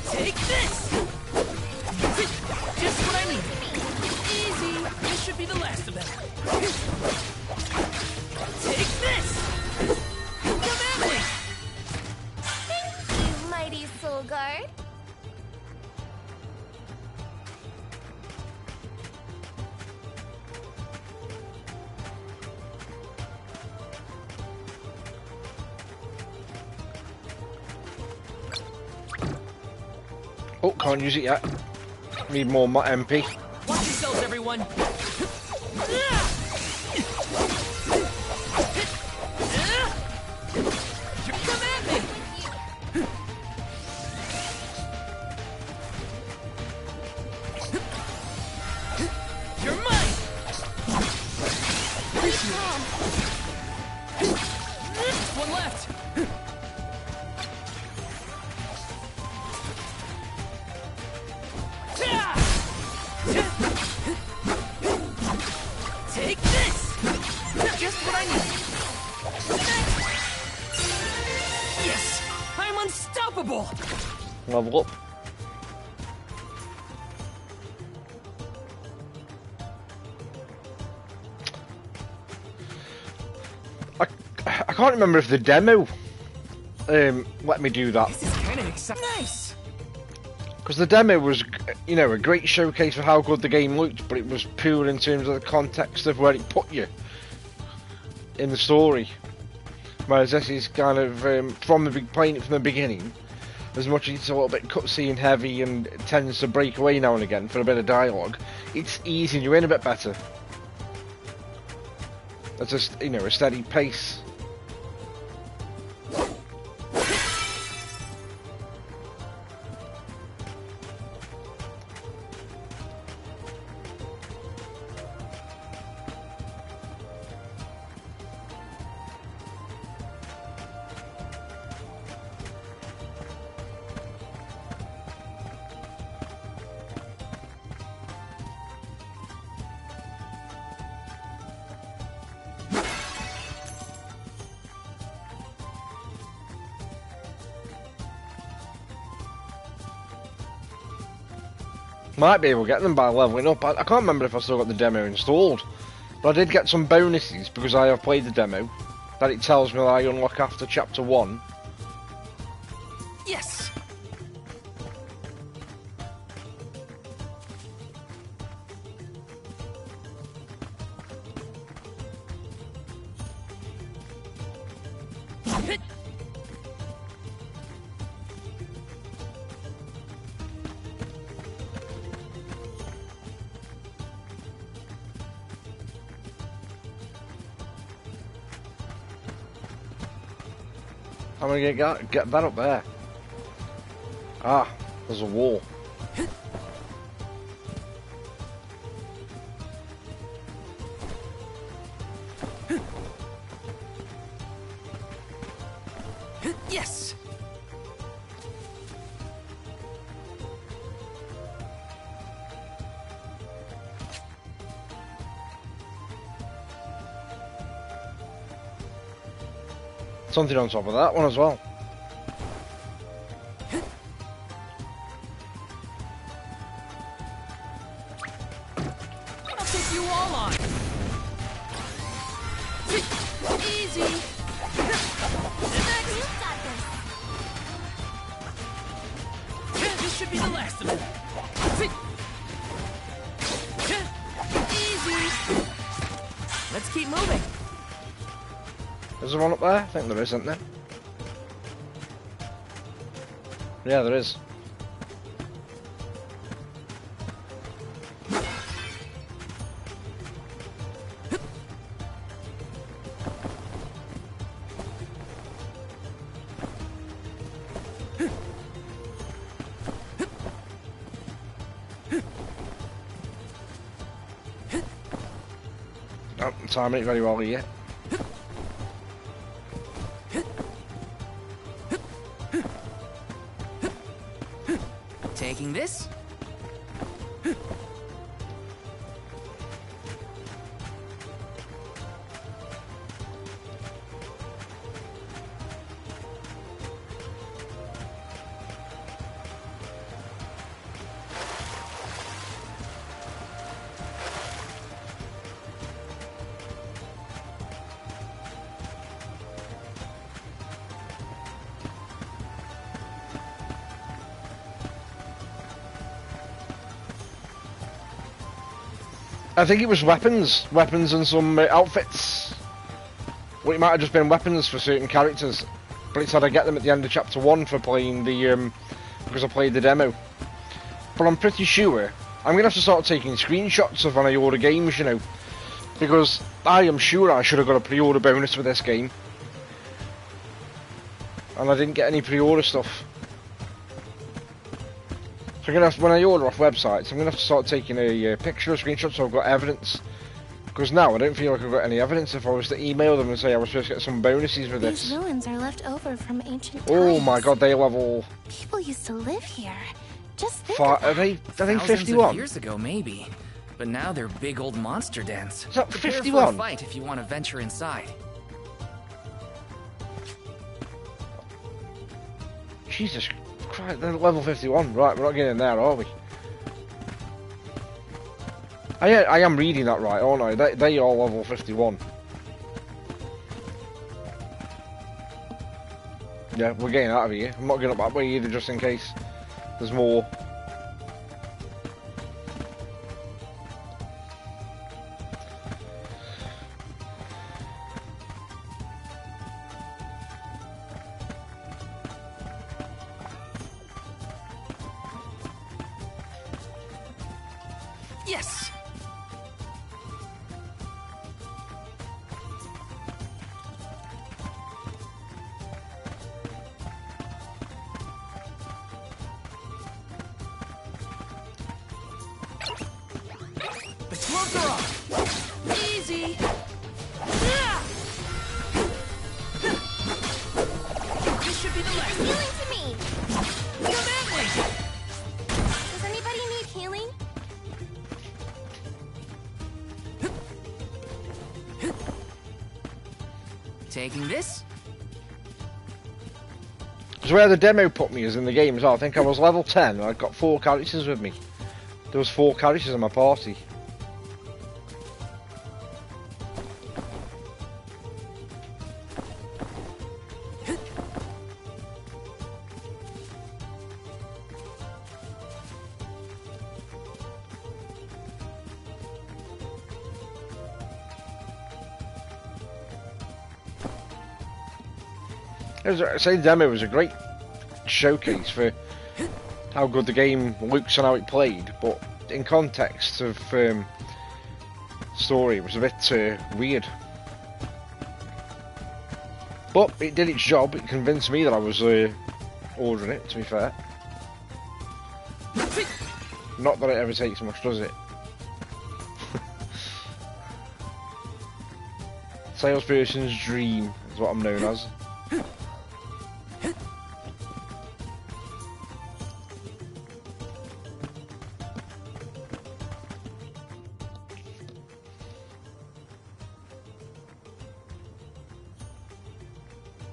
Take this! Just what I need. Easy. This should be the last of them. Take this! Come at me! Thank you, mighty soul guard. Oh, can't use it yet. Need more MP. Watch yourselves, everyone. Come at me! You're mine! One left! Take this! Just what I need. Yes! I'm unstoppable! Level up. I can't remember if the demo let me do that. This is kind of exciting. Nice! Because the demo was, you know, a great showcase for how good the game looked, but it was poor in terms of the context of where it put you in the story. Whereas this is kind of playing it from the beginning. As much as it's a little bit cutscene heavy and it tends to break away now and again for a bit of dialogue, it's easing you in a bit better. It's just, you know, a steady pace. Might be able to get them by leveling up. I can't remember if I still got the demo installed, but I did get some bonuses because I have played the demo that it tells me that I unlock after chapter 1. Yes! I'm gonna get that up there. Ah, there's a wall. Yes! Something on top of that one as well. I'll take you all on. Easy. Next. This should be the last of them. Easy. Let's keep moving. Is there one up there? I think there is, isn't there? Yeah, there is. Oh, I'm timing it very well here. Taking this? I think it was weapons and some outfits. Well, it might have just been weapons for certain characters, but it said I get them at the end of chapter 1 for playing the because I played the demo. But I'm pretty sure I'm gonna have to start taking screenshots of when I order games, you know, because I am sure I should have got a pre-order bonus for this game, and I didn't get any pre-order stuff. So I'm gonna have to, when I order off websites, I'm gonna have to start taking a picture or screenshot so I've got evidence. Because now I don't feel like I've got any evidence. If I was to email them and say I was supposed to get some bonuses with this. These ruins are left over from ancient times. Oh my god, they level. People used to live here. Just think Are they Thousands 51? of years ago, maybe. But now they're big old monster dens. Is that Prepare 51? for a fight if you want to venture inside. Jesus Christ, they're level 51. Right, we're not getting in there, are we? I am reading that right, aren't I? They are level 51. Yeah, we're getting out of here. I'm not going up that way either, just in case there's more. Yes! The gloves are off! Easy! This should be the last. Healing to me! Go that way! Does anybody need healing? Taking this? So where the demo put me is in the game as well. I think I was level 10 and I got 4 characters with me. There was 4 characters in my party. I say the demo was a great showcase for how good the game looks and how it played, but in context of story, it was a bit weird. But it did its job. It convinced me that I was ordering it, to be fair. Not that it ever takes much, does it? Salesperson's dream is what I'm known as.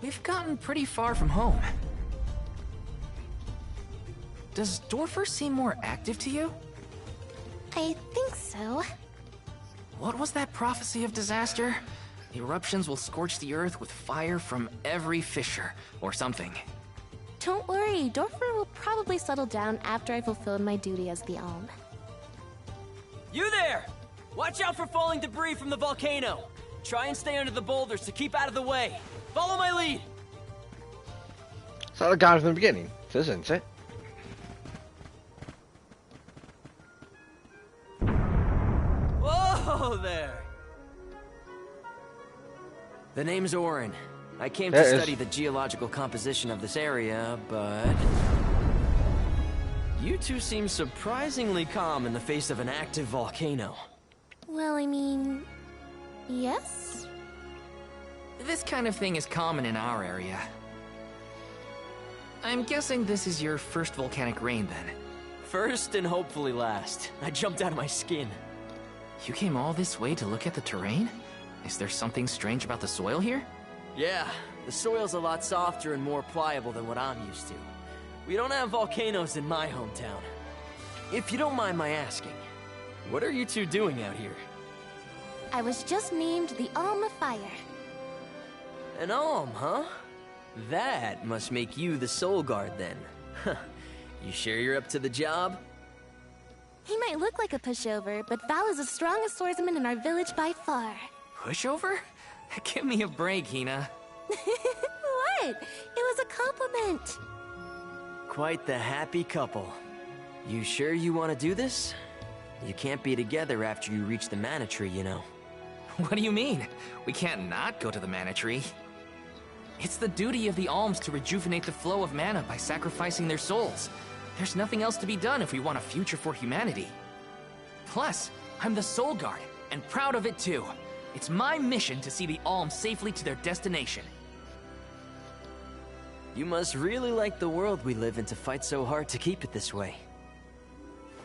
We've gotten pretty far from home. Does Dorfer seem more active to you? I think so. What was that prophecy of disaster? Eruptions will scorch the earth with fire from every fissure, or something. Don't worry, Dorfer will probably settle down after I fulfill my duty as the Alm. You there! Watch out for falling debris from the volcano. Try and stay under the boulders to keep out of the way. Follow my lead! Is that the guy from the beginning? It is, isn't it? Whoa there! The name's Orin. I came to There it is. study the geological composition of this area, but... You two seem surprisingly calm in the face of an active volcano. Well, I mean... yes? This kind of thing is common in our area. I'm guessing this is your first volcanic rain, then. First and hopefully last. I jumped out of my skin. You came all this way to look at the terrain? Is there something strange about the soil here? Yeah, the soil's a lot softer and more pliable than what I'm used to. We don't have volcanoes in my hometown. If you don't mind my asking, what are you two doing out here? I was just named the Alm of Fire. An Alm, huh? That must make you the Soul Guard then. Huh. You sure you're up to the job? He might look like a pushover, but Val is the strongest swordsman in our village by far. Pushover? Give me a break, Hina. What? It was a compliment. Quite the happy couple. You sure you want to do this? You can't be together after you reach the mana tree, you know. What do you mean? We can't not go to the mana tree. It's the duty of the alms to rejuvenate the flow of mana by sacrificing their souls. There's nothing else to be done if we want a future for humanity. Plus, I'm the Soul Guard, and proud of it too. It's my mission to see the alms safely to their destination. You must really like the world we live in to fight so hard to keep it this way.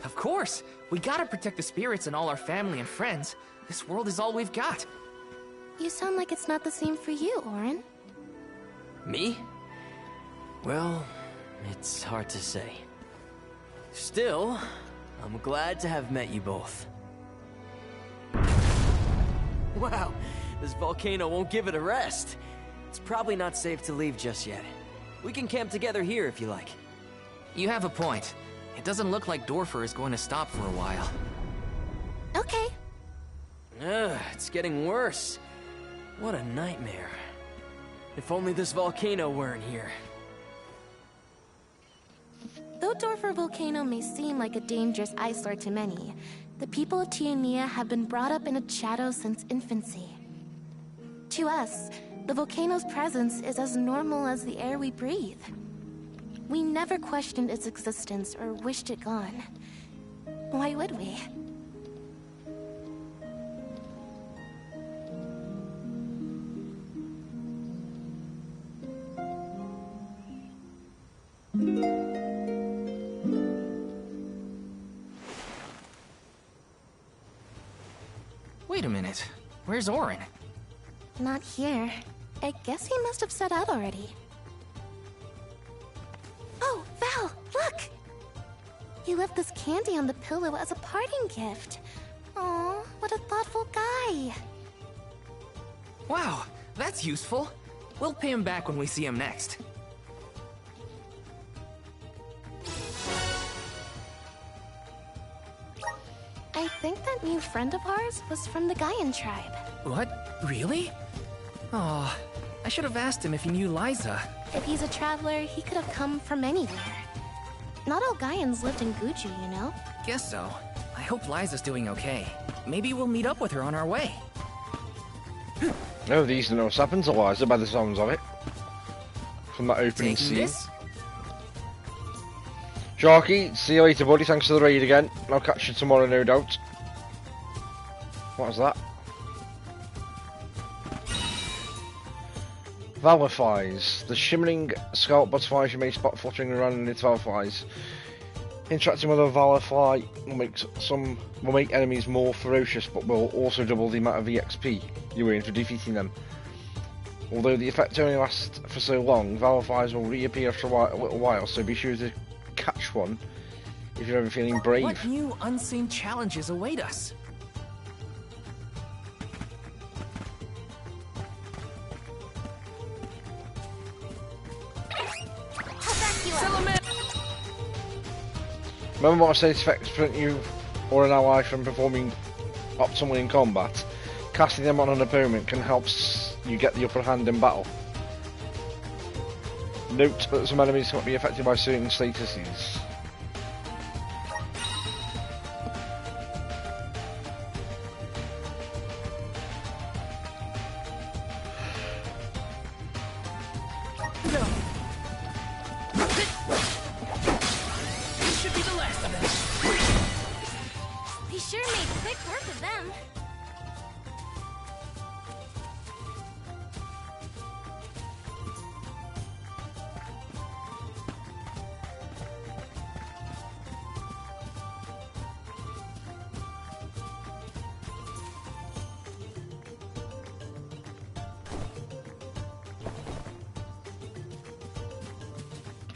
Of course! We gotta protect the spirits and all our family and friends. This world is all we've got. You sound like it's not the same for you, Orin. Me? Well, it's hard to say. Still, I'm glad to have met you both. Wow, this volcano won't give it a rest. It's probably not safe to leave just yet. We can camp together here if you like. You have a point. It doesn't look like Dorfer is going to stop for a while. Okay. Ugh, it's getting worse. What a nightmare. If only this volcano weren't here. Though Dorfer Volcano may seem like a dangerous eyesore to many, the people of Tiania have been brought up in its shadow since infancy. To us, the volcano's presence is as normal as the air we breathe. We never questioned its existence or wished it gone. Why would we? Wait a minute. Where's Orin? Not here. I guess he must have set out already. Oh, Val, look! He left this candy on the pillow as a parting gift. Aw, what a thoughtful guy. Wow, that's useful. We'll pay him back when we see him next. I think that new friend of ours was from the Gaian tribe. What? Really? Oh, I should have asked him if he knew Liza. If he's a traveler, he could have come from anywhere. Not all Gaians lived in Guju, you know? Guess so. I hope Liza's doing okay. Maybe we'll meet up with her on our way. Oh, these know what's happened to Liza by the sounds of it. From that opening Taking scene. this? Sharky, see you later, buddy. Thanks for the raid again. I'll catch you tomorrow, no doubt. What was that? Valorflies. The shimmering scalp butterflies you may spot fluttering around in its valorflies. Interacting with a valorfly will make enemies more ferocious, but will also double the amount of EXP you earn for defeating them. Although the effect only lasts for so long, valorflies will reappear after a little while, so be sure to catch one if you're ever feeling brave. What new unseen challenges await us? Remember what I said to prevent you or an ally from performing optimally in combat? Casting them on an opponent can help you get the upper hand in battle. Note that some enemies cannot be affected by certain statuses. This should be the last of them. He sure made quick work of them.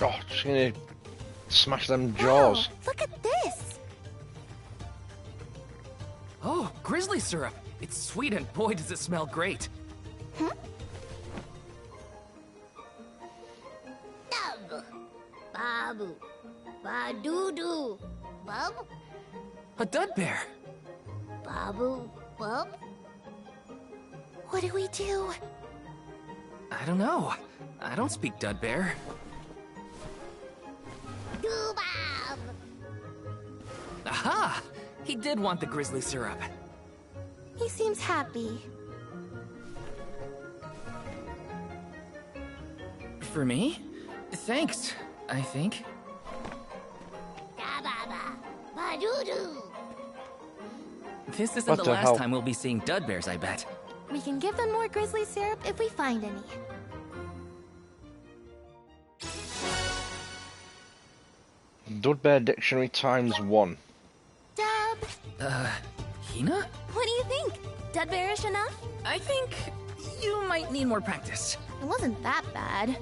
Oh, just gonna smash them jaws. Wow, look at this! Oh, grizzly syrup. It's sweet and boy does it smell great. Dub, Babu, Badudu, Bub. A dud bear. Babu Bub? What do we do? I don't know. I don't speak dud bear. Dubab! Aha! He did want the grizzly syrup. He seems happy. For me? Thanks, I think. Dababa! Badudu! This isn't What the the last hell? time we'll be seeing dud bears, I bet. We can give them more grizzly syrup if we find any. Dud Bear Dictionary ×1. Dab! Hina? What do you think? Dud bearish enough? I think you might need more practice. It wasn't that bad.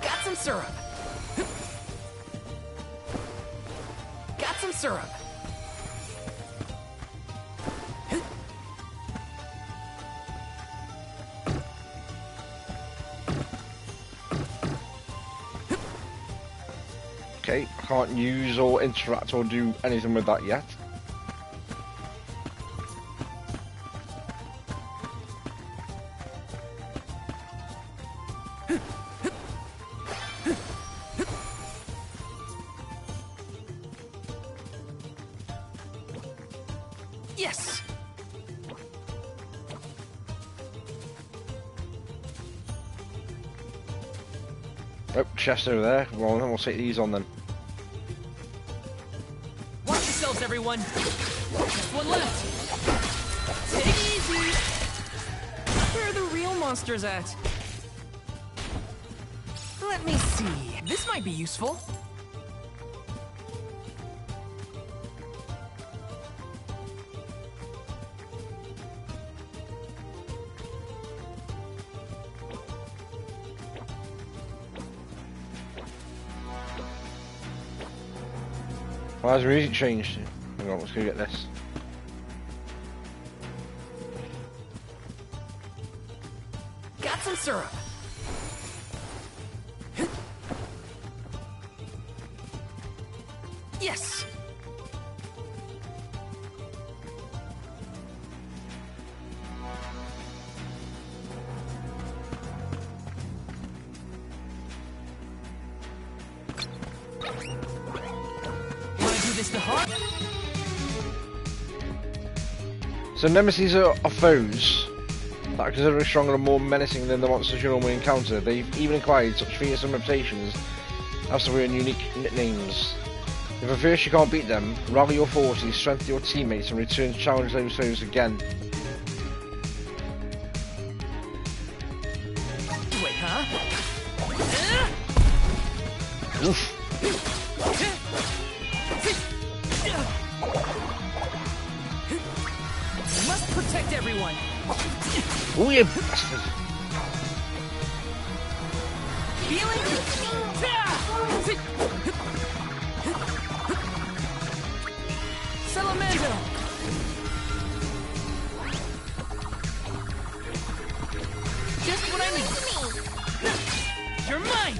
Got some syrup. Got some syrup. Okay, I can't use or interact or do anything with that yet. Yes! Oh, chest over there. Well, then we'll take these on then. Watch yourselves, everyone. Just one left. Take it easy. Where are the real monsters at? Let me see. This might be useful. Why has the music changed? Hang on, let's go get this. Got some syrup. Yes! Wanna do this the hard? So nemesis are foes that are considerably stronger and more menacing than the monsters you normally encounter. They've even acquired such fearsome reputations as to wear unique nicknames. If at first you can't beat them, rally your forces, strengthen your teammates and return to challenge those foes again. Wait, huh? Oof. Must protect everyone. Oh, you bastard! Feeling? Salamando. Just what I need. You're mine.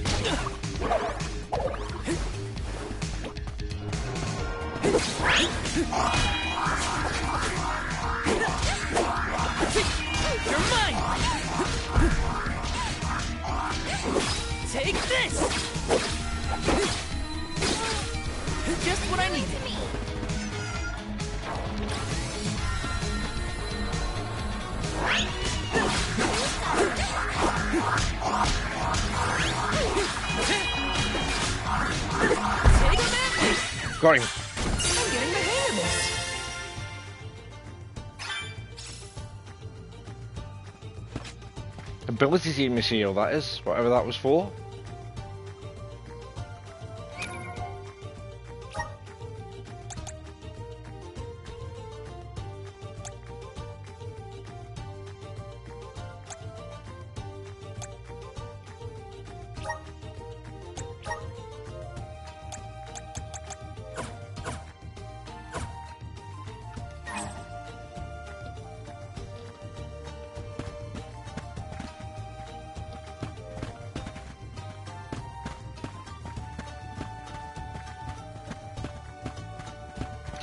You're mine! Take this! Just what I needed. Take that! Got him. I'm getting the hang of this. Ability team seal, that is, whatever that was for.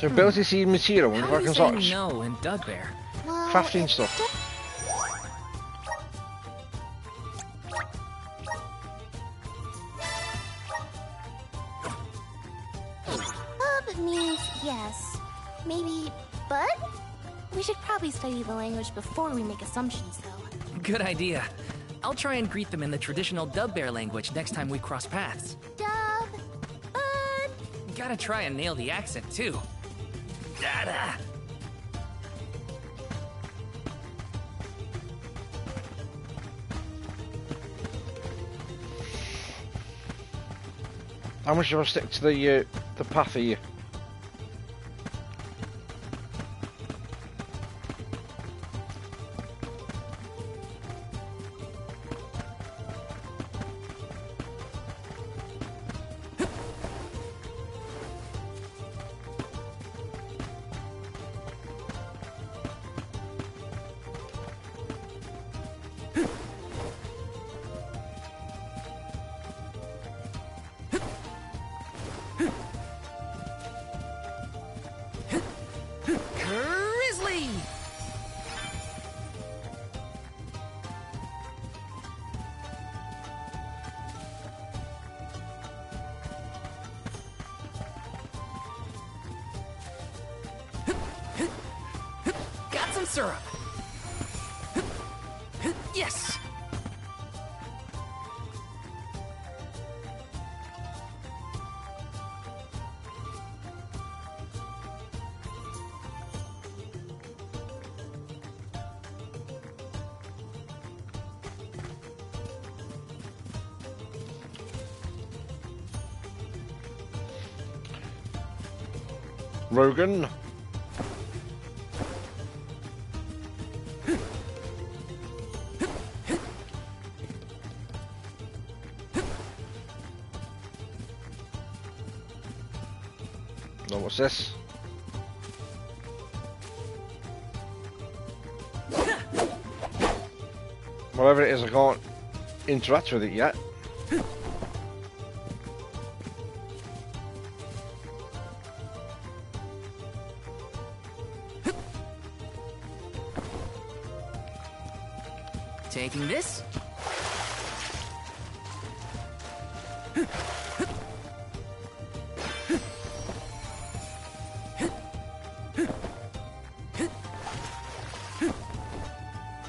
So ability seed material, wonder if I can sort of no in Dugbear? Well, crafting stuff. Bub means yes. Maybe bud? We should probably study the language before we make assumptions, though. Good idea. I'll try and greet them in the traditional Dugbear language next time we cross paths. Dub, bud. Gotta try and nail the accent, too. Dada! How much do I stick to the path here? Grizzly! Got some syrup. Yes! Rogan. No, what's this? Whatever it is, I can't interact with it yet. Taking this.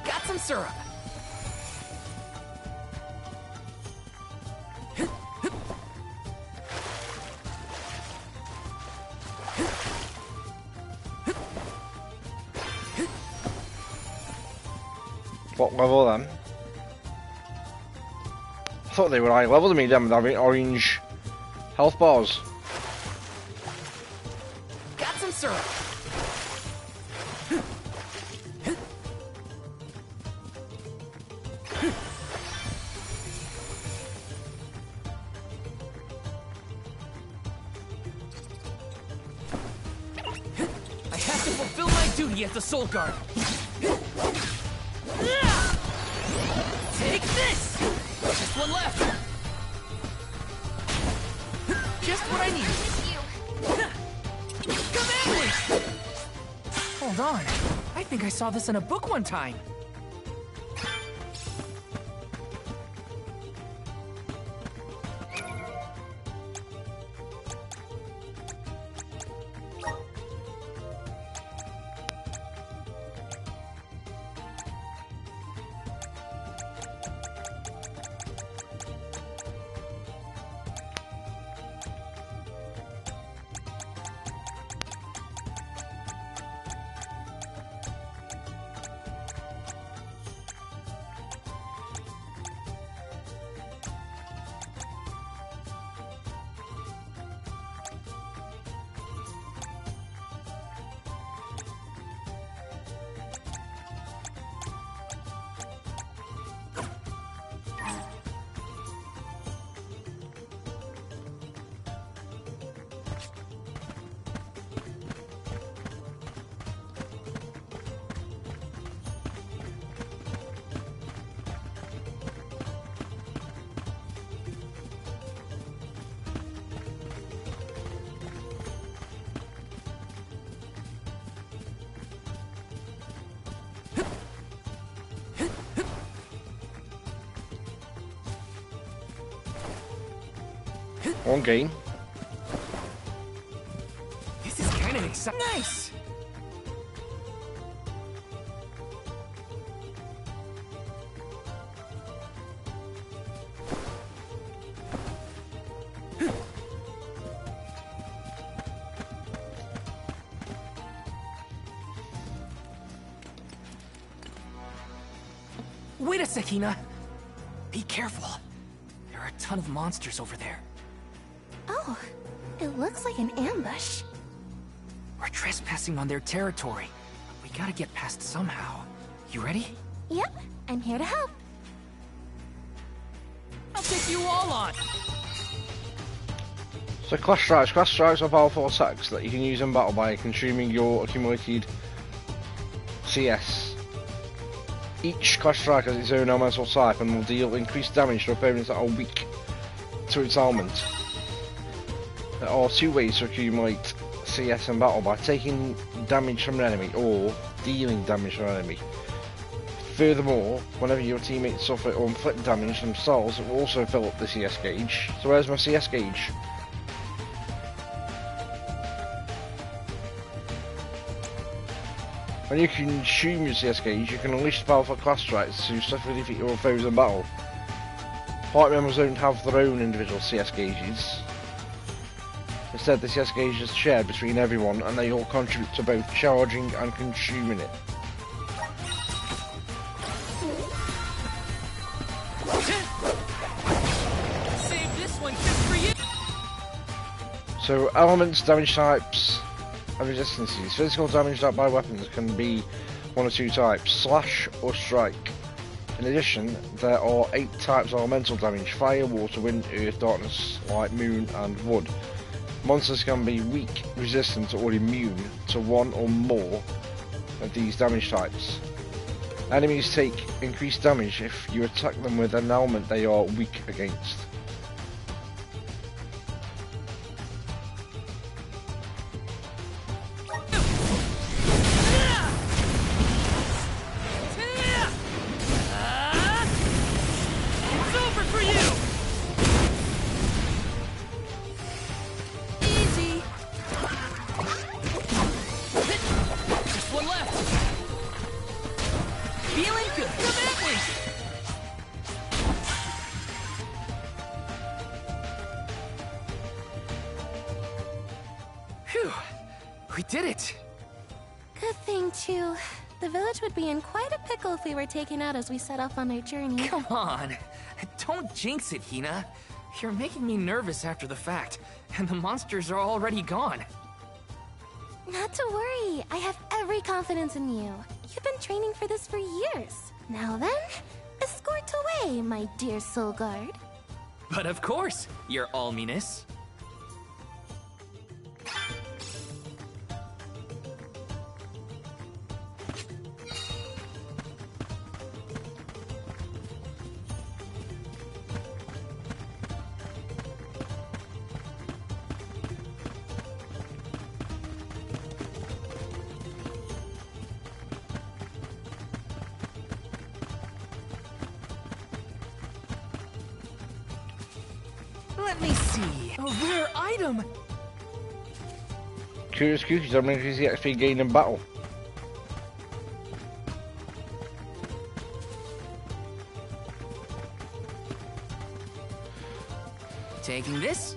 Got some syrup. What level then? I thought they were high level to me, them having orange health bars. Got some syrup. I have to fulfill my duty as the Soul Guard. Take this! Just one left. Just what I need. Come at me! Hold on. I think I saw this in a book one time. One game. This is kind of exciting. Nice! Wait a sec, Hina. Be careful. There are a ton of monsters over there. Oh, it looks like an ambush. We're trespassing on their territory. We gotta get past somehow. You ready? Yep, I'm here to help. I'll take you all on. So Clash Strikes are powerful attacks that you can use in battle by consuming your accumulated CS. Each Clash Strike has its own elemental type and will deal increased damage to opponents that are weak to its element. There are two ways to accumulate CS in battle: by taking damage from an enemy or dealing damage from an enemy. Furthermore, whenever your teammates suffer or inflict damage themselves, it will also fill up the CS gauge. So where's my CS gauge? When you consume your CS gauge, you can unleash powerful Clash Strikes to successfully defeat your foes in battle. Party members don't have their own individual CS gauges. Instead, the CS gauge is shared between everyone, and they all contribute to both charging and consuming it. Save this one just for you. So, elements, damage types, and resistances. Physical damage dealt by weapons can be one of two types: slash or strike. In addition, there are 8 types of elemental damage: fire, water, wind, earth, darkness, light, moon, and wood. Monsters can be weak, resistant, or immune to one or more of these damage types. Enemies take increased damage if you attack them with an element they are weak against. It's over for you. Easy. Just one left. Feeling good. Come at me. Phew! We did it! Good thing, too. The village would be in quite a pickle if we were taken out as we set off on our journey. Come on! Don't jinx it, Hina. You're making me nervous after the fact, and the monsters are already gone. Not to worry. I have every confidence in you. You've been training for this for years. Now then, escort away, my dear soul guard. But of course, your alminess. Let me see. A rare item! Curious Cookies are increase the XP gained in battle. Taking this?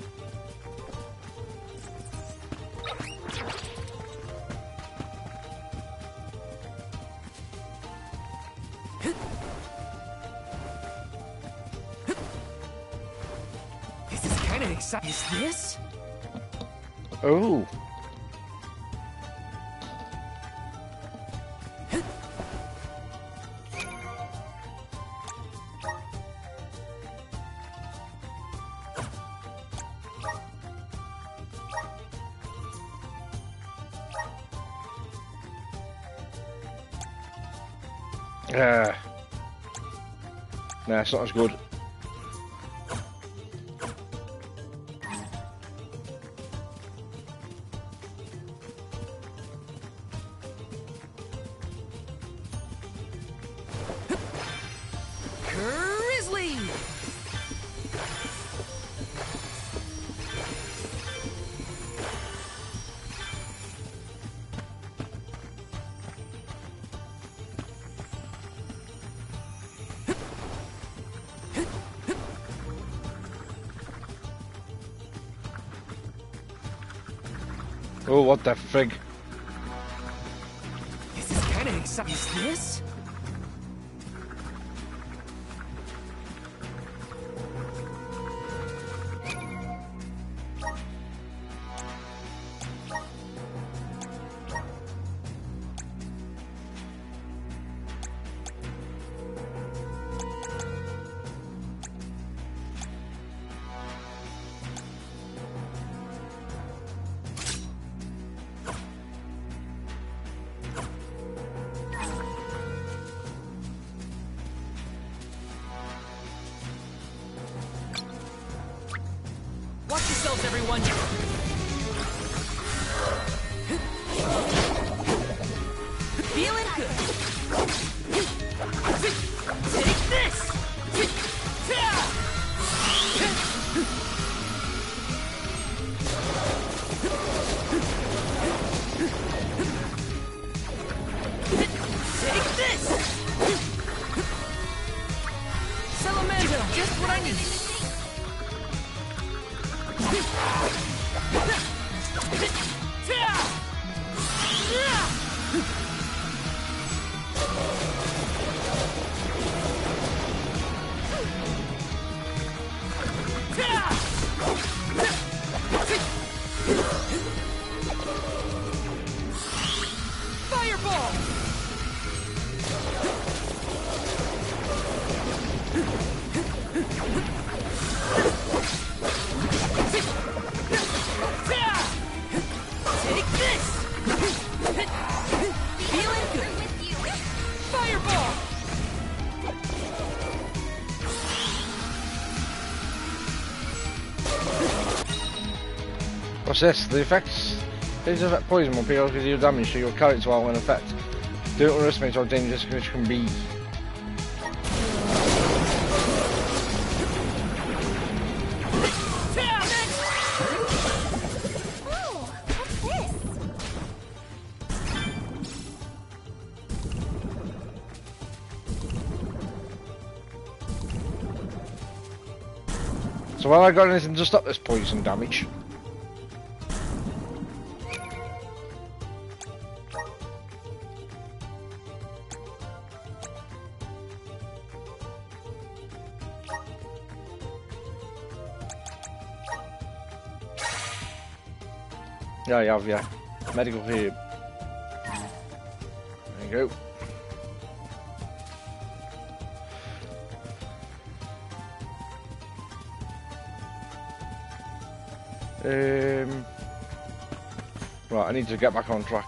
This is kind of exciting. Is this? Oh. Nah, it's not as good. Grizzly! Oh, what the frig? This is kind of exciting. Is this? Watch yourselves, everyone! Feeling good! Take this! Take this! Salamander, just what I need! Fireball! Take this! Feeling good! Fireball! What's this? The effects. These affect poison will periodically deal damage to your character while in effect. Don't underestimate how dangerous it can be. Oh, what's this? So have I got anything to stop this poison damage? Yeah, you have, yeah. Medical herb. There you go. Right, I need to get back on track.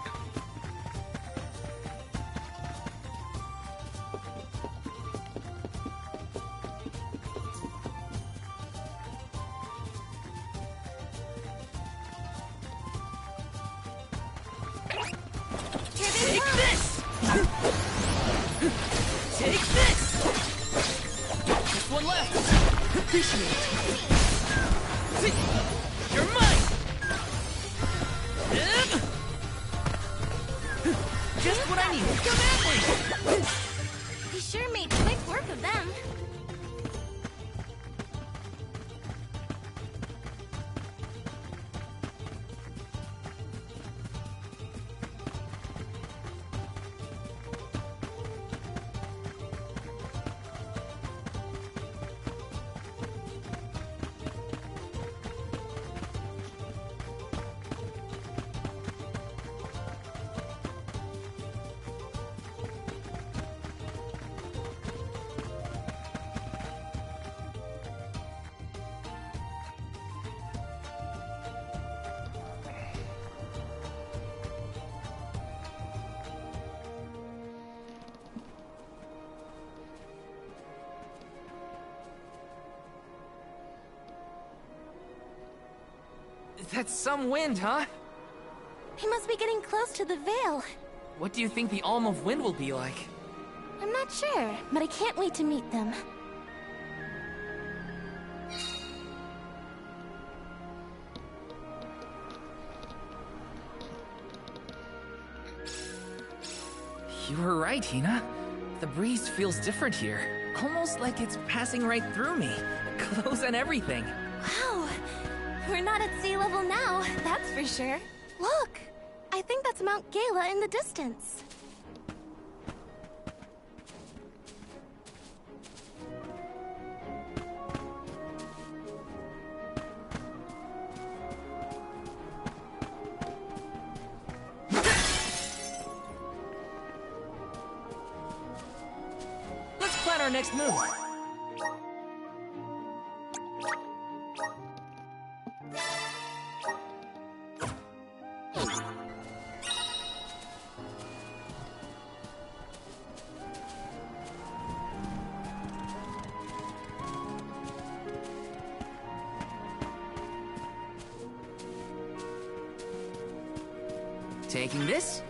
Take this! Take this! Just one left! Appreciate it! You're mine! Just what I need! Come at me! We sure made quick work of them. That's some wind, huh? He must be getting close to the Veil. What do you think the Alm of Wind will be like? I'm not sure, but I can't wait to meet them. You were right, Hina. The breeze feels different here. Almost like it's passing right through me. Clothes and everything. Wow! We're not at sea level now, that's for sure. Look! That's Mount Gala in the distance. Let's plan our next move. Taking this?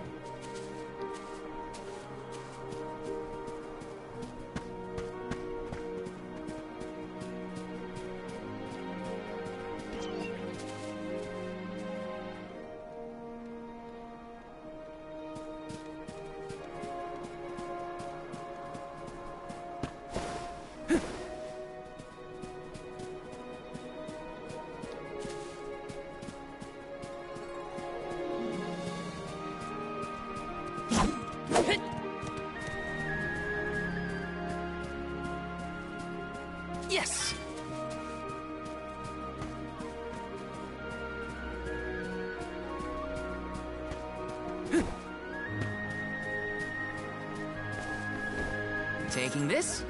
Yes! Taking this?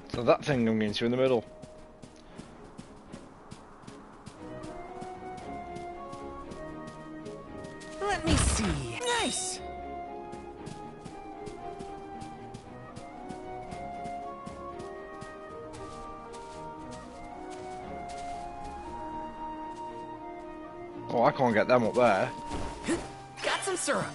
So that thing I'm going to in the middle. Let me see. Nice! Oh, I can't get them up there. Got some syrup.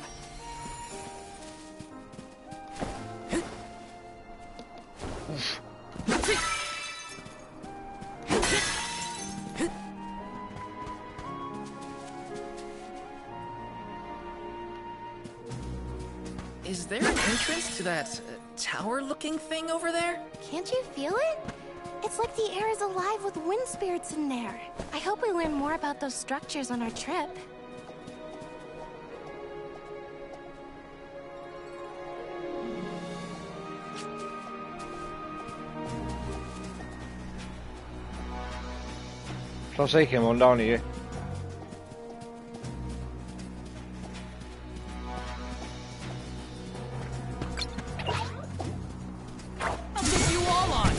Is there an entrance to that tower-looking thing over there? Can't you feel it? It's like the air is alive with wind spirits in there. I hope we learn more about those structures on our trip. Shall I take him on down here? I'll take you all on.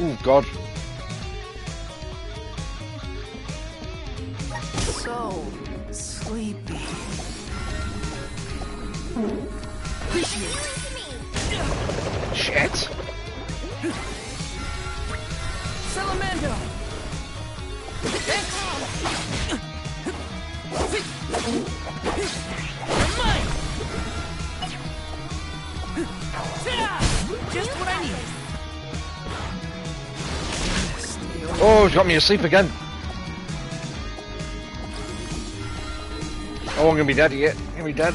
Oh God. So sleepy. Appreciate it. Shit. Salamando. Thanks. You're mine. Just what I need. Oh, he's got me asleep again. Oh, I'm gonna be dead yet. I'm gonna be dead.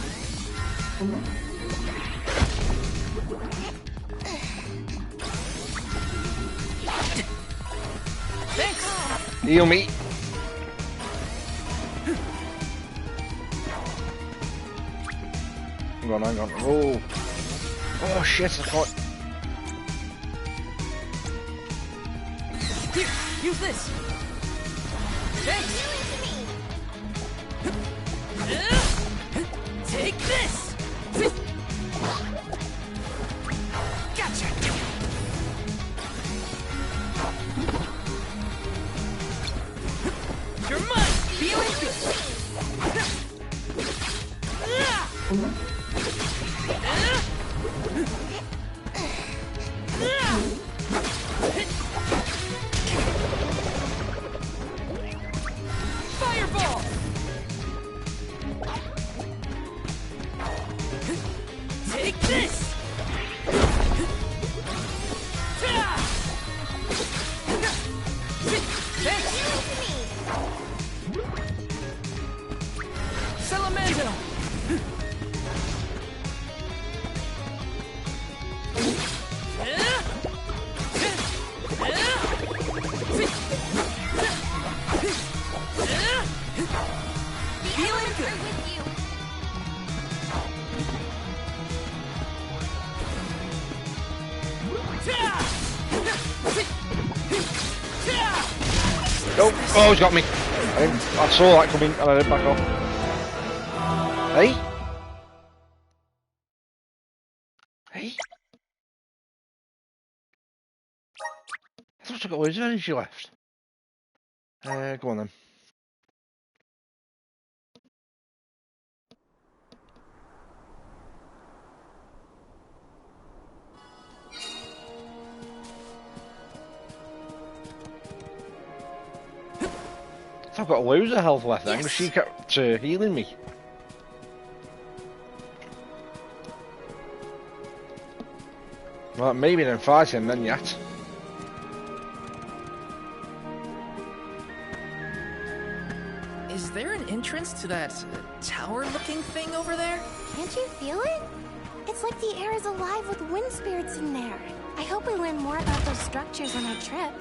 Thanks. Heal me. Hang on, hang on. Oh. Oh shit, I can't. Here, use this. Thanks. Take this. Gotcha. You're mine. Feeling good. Fireball. Take this. Salamando! Feeling good with you. Nope. Oh, he's got me. I saw that coming and I didn't back off. Hey? Hey? I thought I got loads of energy left. Go on then. I've got loads of health left. Yes. She kept healing me. Well, maybe then fighting then yet. Is there an entrance to that tower-looking thing over there? Can't you feel it? It's like the air is alive with wind spirits in there. I hope we learn more about those structures on our trip.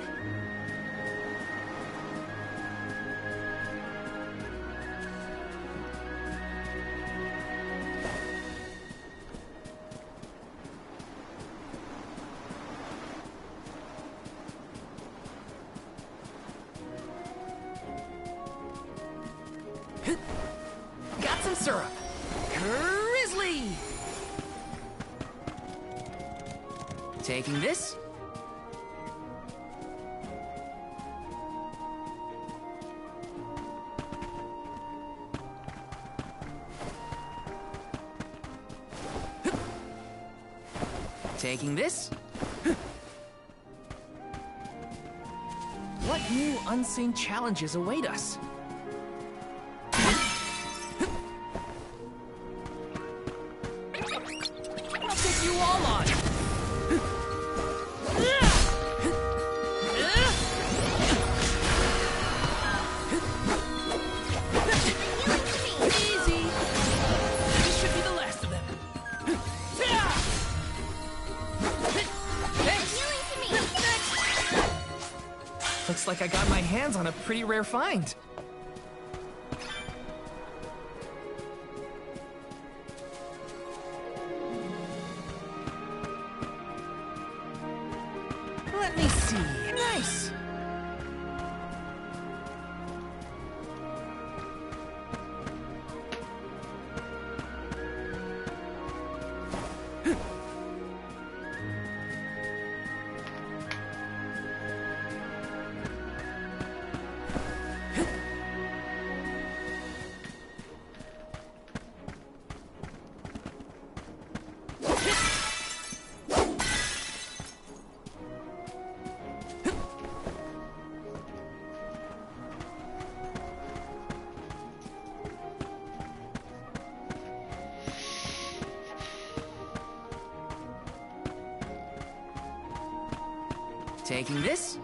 Got some syrup. Grizzly! Taking this. Taking this. What new unseen challenges await us? I'll take you all on. Easy. This should be the last of them. Looks like I got my hands on a pretty rare find. Let me see. Nice. Taking this.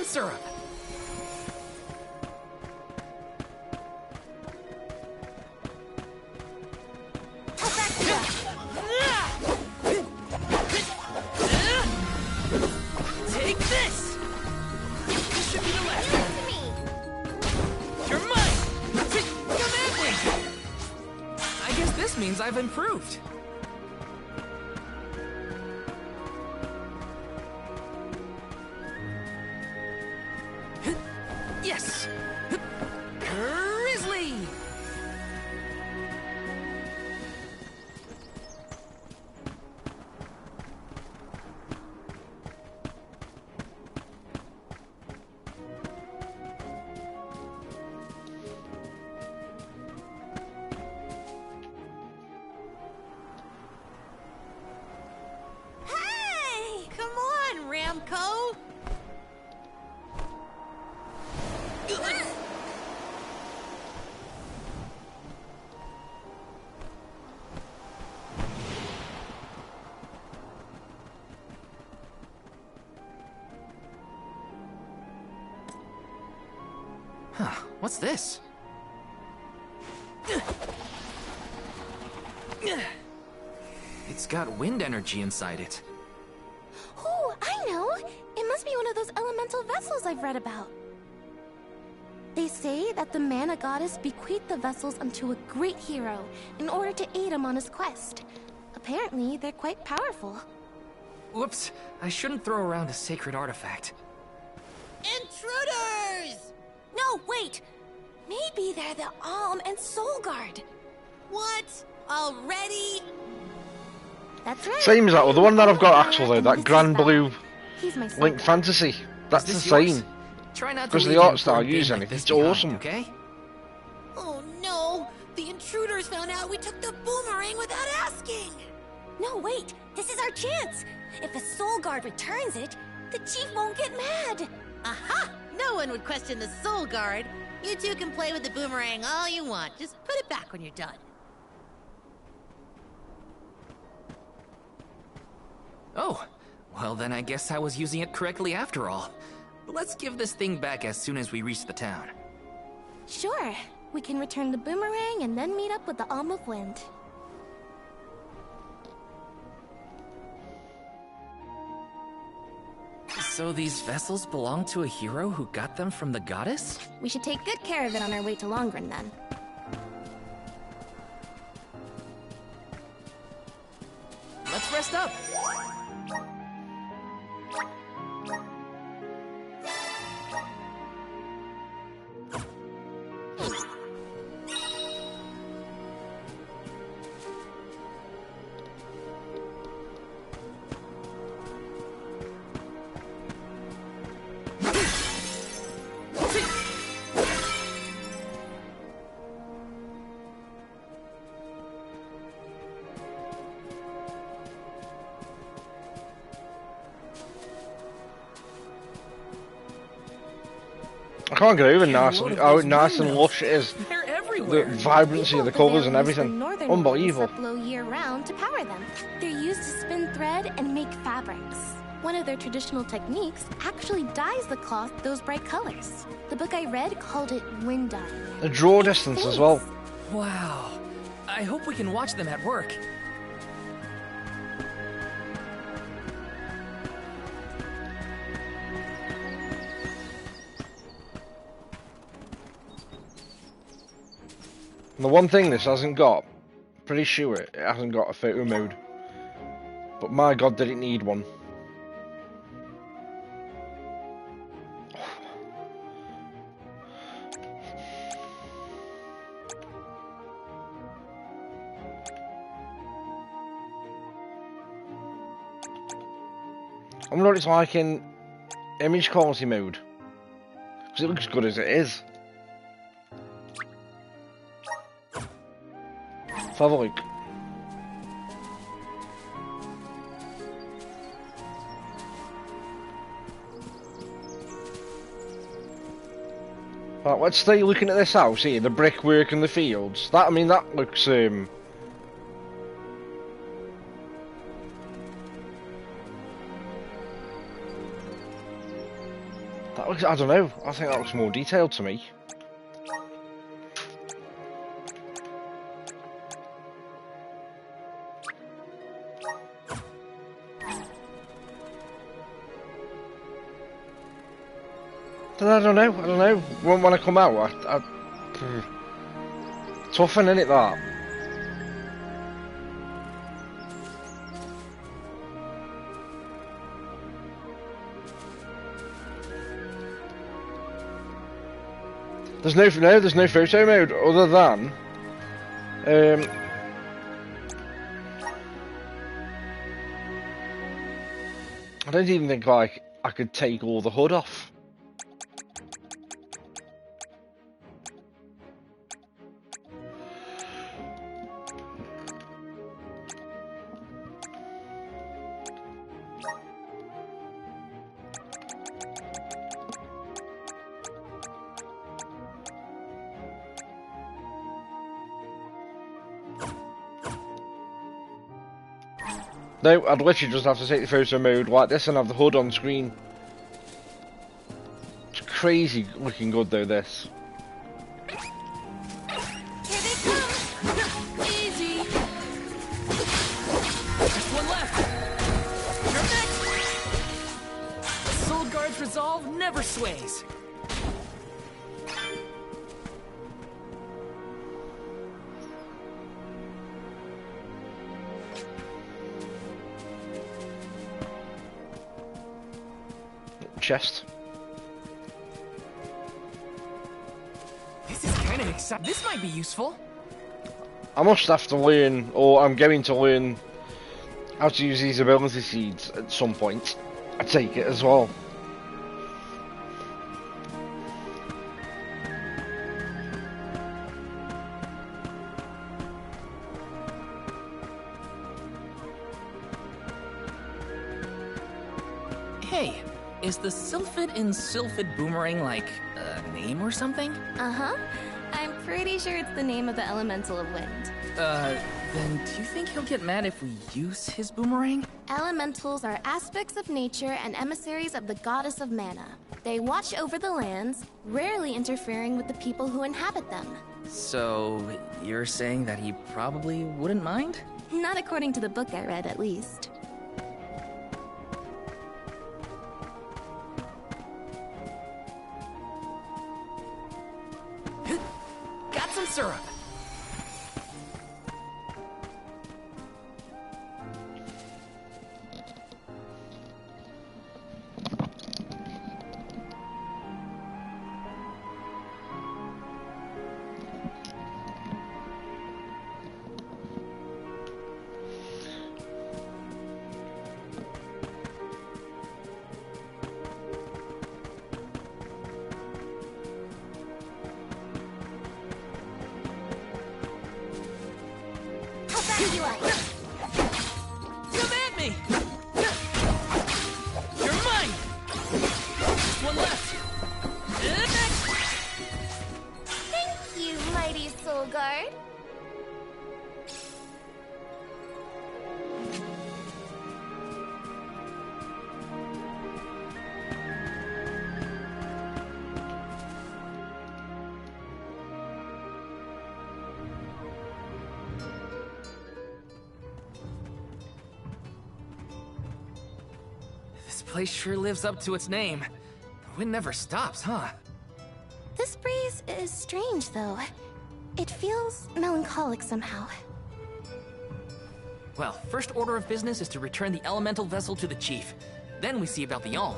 Syrup. Take this. This should be the last one. You're mine. Command me. I guess this means I've improved. Yes! Grizzly! What's this? It's got wind energy inside it. Oh, I know! It must be one of those elemental vessels I've read about. They say that the mana goddess bequeathed the vessels unto a great hero in order to aid him on his quest. Apparently, they're quite powerful. Whoops, I shouldn't throw around a sacred artifact. Intruders! No, wait! Maybe they're the Alm and Soul Guard. What? Already? That's right. Same as that one. The one that I've got, Axel, though, that Grand Blue He's my Link Fantasy. That's the same. Try not to Because of leave the him art style for a used bit in like it. this It's behind, awesome. Okay? Oh no! The intruders found out we took the boomerang without asking! No, wait! This is our chance! If a Soul Guard returns it, the Chief won't get mad! Aha! No one would question the Soul Guard. You two can play with the boomerang all you want. Just put it back when you're done. Oh, well then I guess I was using it correctly after all. Let's give this thing back as soon as we reach the town. Sure. We can return the boomerang and then meet up with the Alm of Wind. So these vessels belong to a hero who got them from the goddess? We should take good care of it on our way to Longren, then. Let's rest up! I can't get over how nice and lush it is. The vibrancy of the colours and everything. Unbelievable. That blow year-round to power them. They're used to spin thread and make fabrics. One of their traditional techniques actually dyes the cloth those bright colors. The book I read called it wind dye. A draw distance as well. Wow. I hope we can watch them at work. And the one thing this hasn't got, pretty sure it hasn't got a photo mode. But my god, did it need one. I wonder what it's like in image quality mode. Because it looks good as it is. Let's have a look. Right, let's stay looking at this house here, the brickwork and the fields. That, I mean, that looks, that looks, I don't know, I think that looks more detailed to me. I don't know. When I come out, toughen, innit, that? There's no photo mode other than I don't even think like I could take all the hood off. No, I'd literally just have to take the photo mode like this and have the hood on screen. It's crazy looking good though, this. resolve never sways. Chest. This is kind of exciting. This might be useful. I must have to learn, or I'm going to learn, how to use these ability seeds at some point. I take it as well. Hey, is the Sylphid in Sylphid Boomerang like a name or something? Uh-huh. I'm pretty sure it's the name of the elemental of wind. Then do you think he'll get mad if we use his boomerang? Elementals are aspects of nature and emissaries of the goddess of mana. They watch over the lands, rarely interfering with the people who inhabit them. So, you're saying that he probably wouldn't mind? Not according to the book I read, at least. Got some syrup. Come at me! You're mine! Just one left. Thank you, mighty Soul Guard. This place sure lives up to its name. The wind never stops, huh? This breeze is strange, though. It feels melancholic somehow. Well, first order of business is to return the elemental vessel to the chief. Then we see about the Alm.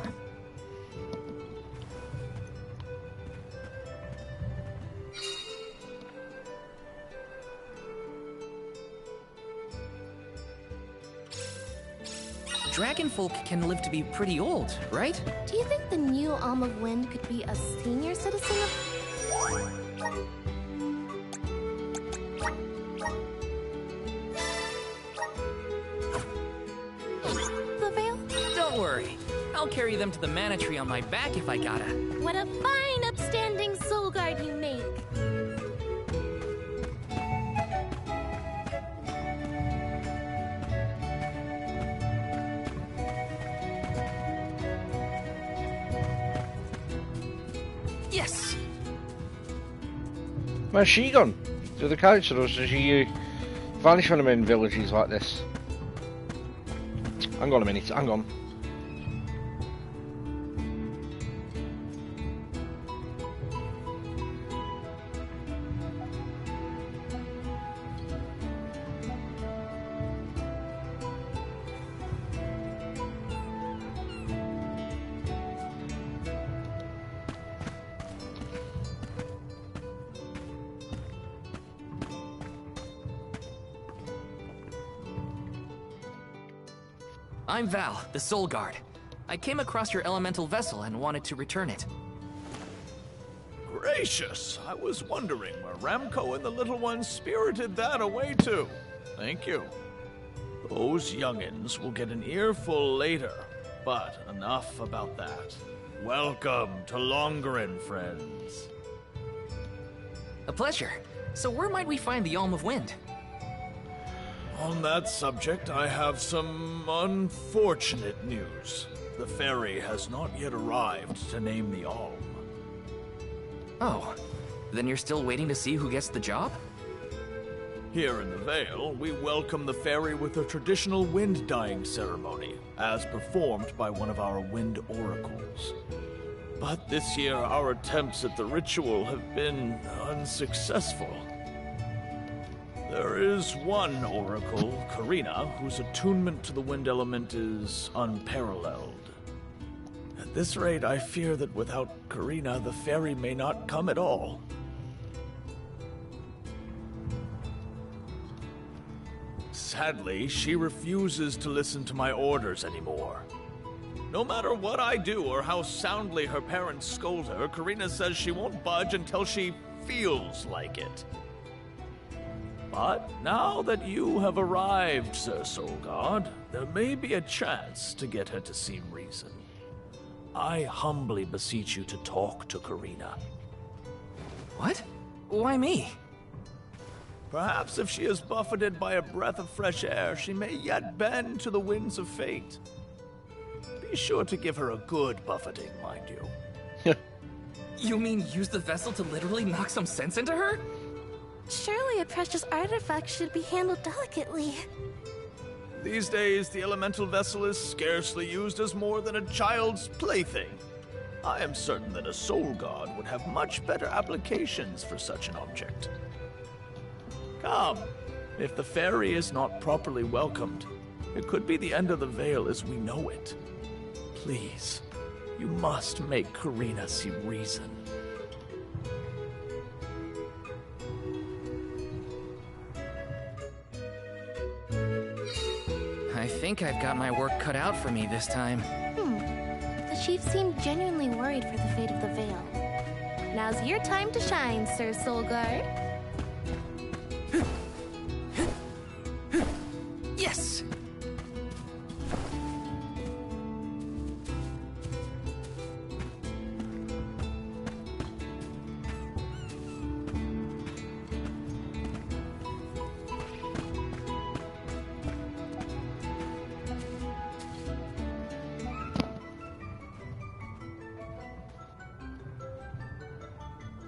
Dragonfolk can live to be pretty old, right? Do you think the new Alm of Wind could be a senior citizen of... The Veil? Don't worry. I'll carry them to the mana tree on my back if I gotta. What a fine, upstanding soul guard you make! Yes! Where's she gone? To the couch, or does she vanish when I'm in villages like this? Hang on a minute, hang on. I'm Val, the Soul Guard. I came across your elemental vessel and wanted to return it. Gracious! I was wondering where Ramco and the little ones spirited that away to. Thank you. Those youngins will get an earful later, but enough about that. Welcome to Longerin, friends. A pleasure. So where might we find the Alm of Wind? On that subject, I have some unfortunate news. The ferry has not yet arrived to name the Alm. Oh, then you're still waiting to see who gets the job? Here in the Vale, we welcome the ferry with a traditional wind-dyeing ceremony, as performed by one of our wind oracles. But this year, our attempts at the ritual have been unsuccessful. There is one oracle, Karina, whose attunement to the wind element is unparalleled. At this rate, I fear that without Karina, the fairy may not come at all. Sadly, she refuses to listen to my orders anymore. No matter what I do or how soundly her parents scold her, Karina says she won't budge until she feels like it. But now that you have arrived, Sir Soul God, there may be a chance to get her to see reason. I humbly beseech you to talk to Karina. What? Why me? Perhaps if she is buffeted by a breath of fresh air, she may yet bend to the winds of fate. Be sure to give her a good buffeting, mind you. You mean use the vessel to literally knock some sense into her? Surely a precious artifact should be handled delicately. These days, the elemental vessel is scarcely used as more than a child's plaything. I am certain that a soul god would have much better applications for such an object. Come, if the fairy is not properly welcomed, it could be the end of the Vale as we know it. Please, you must make Karina see reason. I think I've got my work cut out for me this time. The chief seemed genuinely worried for the fate of the Vale. Now's your time to shine, Sir Soulguard. Yes!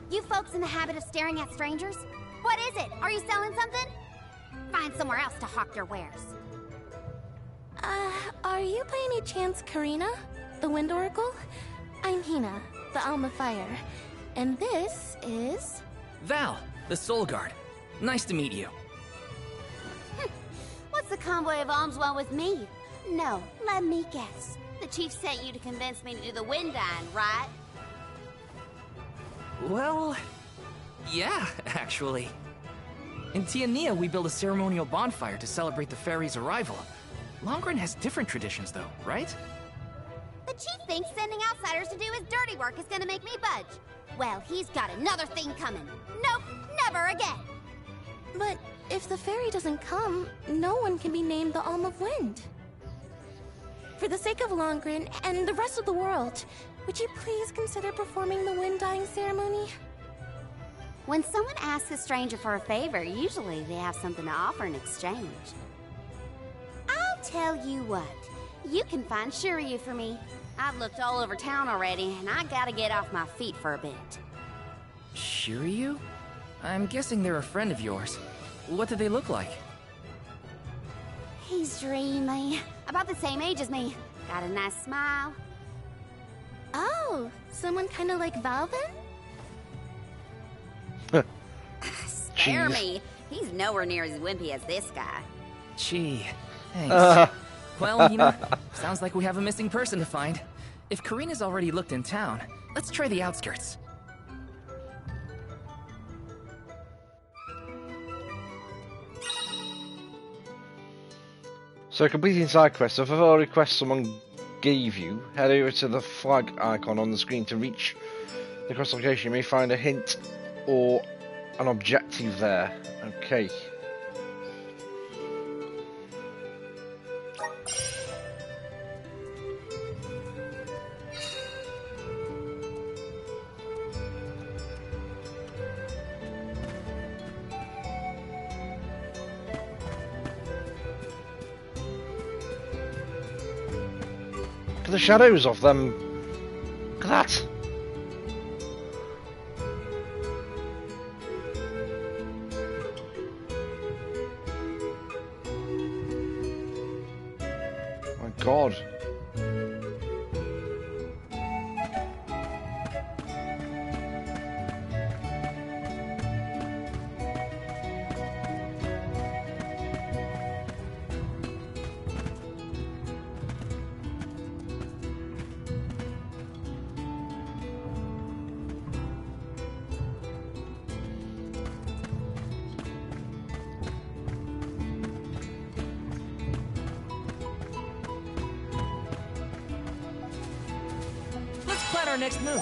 You folks in the habit of staring at strangers? What is it? Are you selling something? Find somewhere else to hawk your wares. Are you by any chance Karina, the Wind Oracle? I'm Hina, the Alm of Fire. And this is... Val, the Soul Guard. Nice to meet you. What's the convoy of alms want with me? No, let me guess. The chief sent you to convince me to do the wind dine, right? Well, yeah, actually. In Tiania, we build a ceremonial bonfire to celebrate the fairy's arrival. Longren has different traditions, though, right? The chief thinks sending outsiders to do his dirty work is gonna make me budge. Well, he's got another thing coming. Nope, never again. But if the fairy doesn't come, no one can be named the Alm of Wind. For the sake of Longren and the rest of the world, would you please consider performing the wind dyeing ceremony? When someone asks a stranger for a favor, usually they have something to offer in exchange. I'll tell you what, you can find Shiryu for me. I've looked all over town already, and I gotta get off my feet for a bit. Shiryu? I'm guessing they're a friend of yours. What do they look like? He's dreamy. About the same age as me. Got a nice smile. Oh, someone kind of like Val then? Spare me. He's nowhere near as wimpy as this guy. Gee, thanks. Well, sounds like we have a missing person to find. If Karina's already looked in town, let's try the outskirts. So completing side quests. If a request someone gave you, head over to the flag icon on the screen to reach the quest location. You may find a hint or an objective there. Okay. Look at the shadows of them. Look at that. My God. our next move?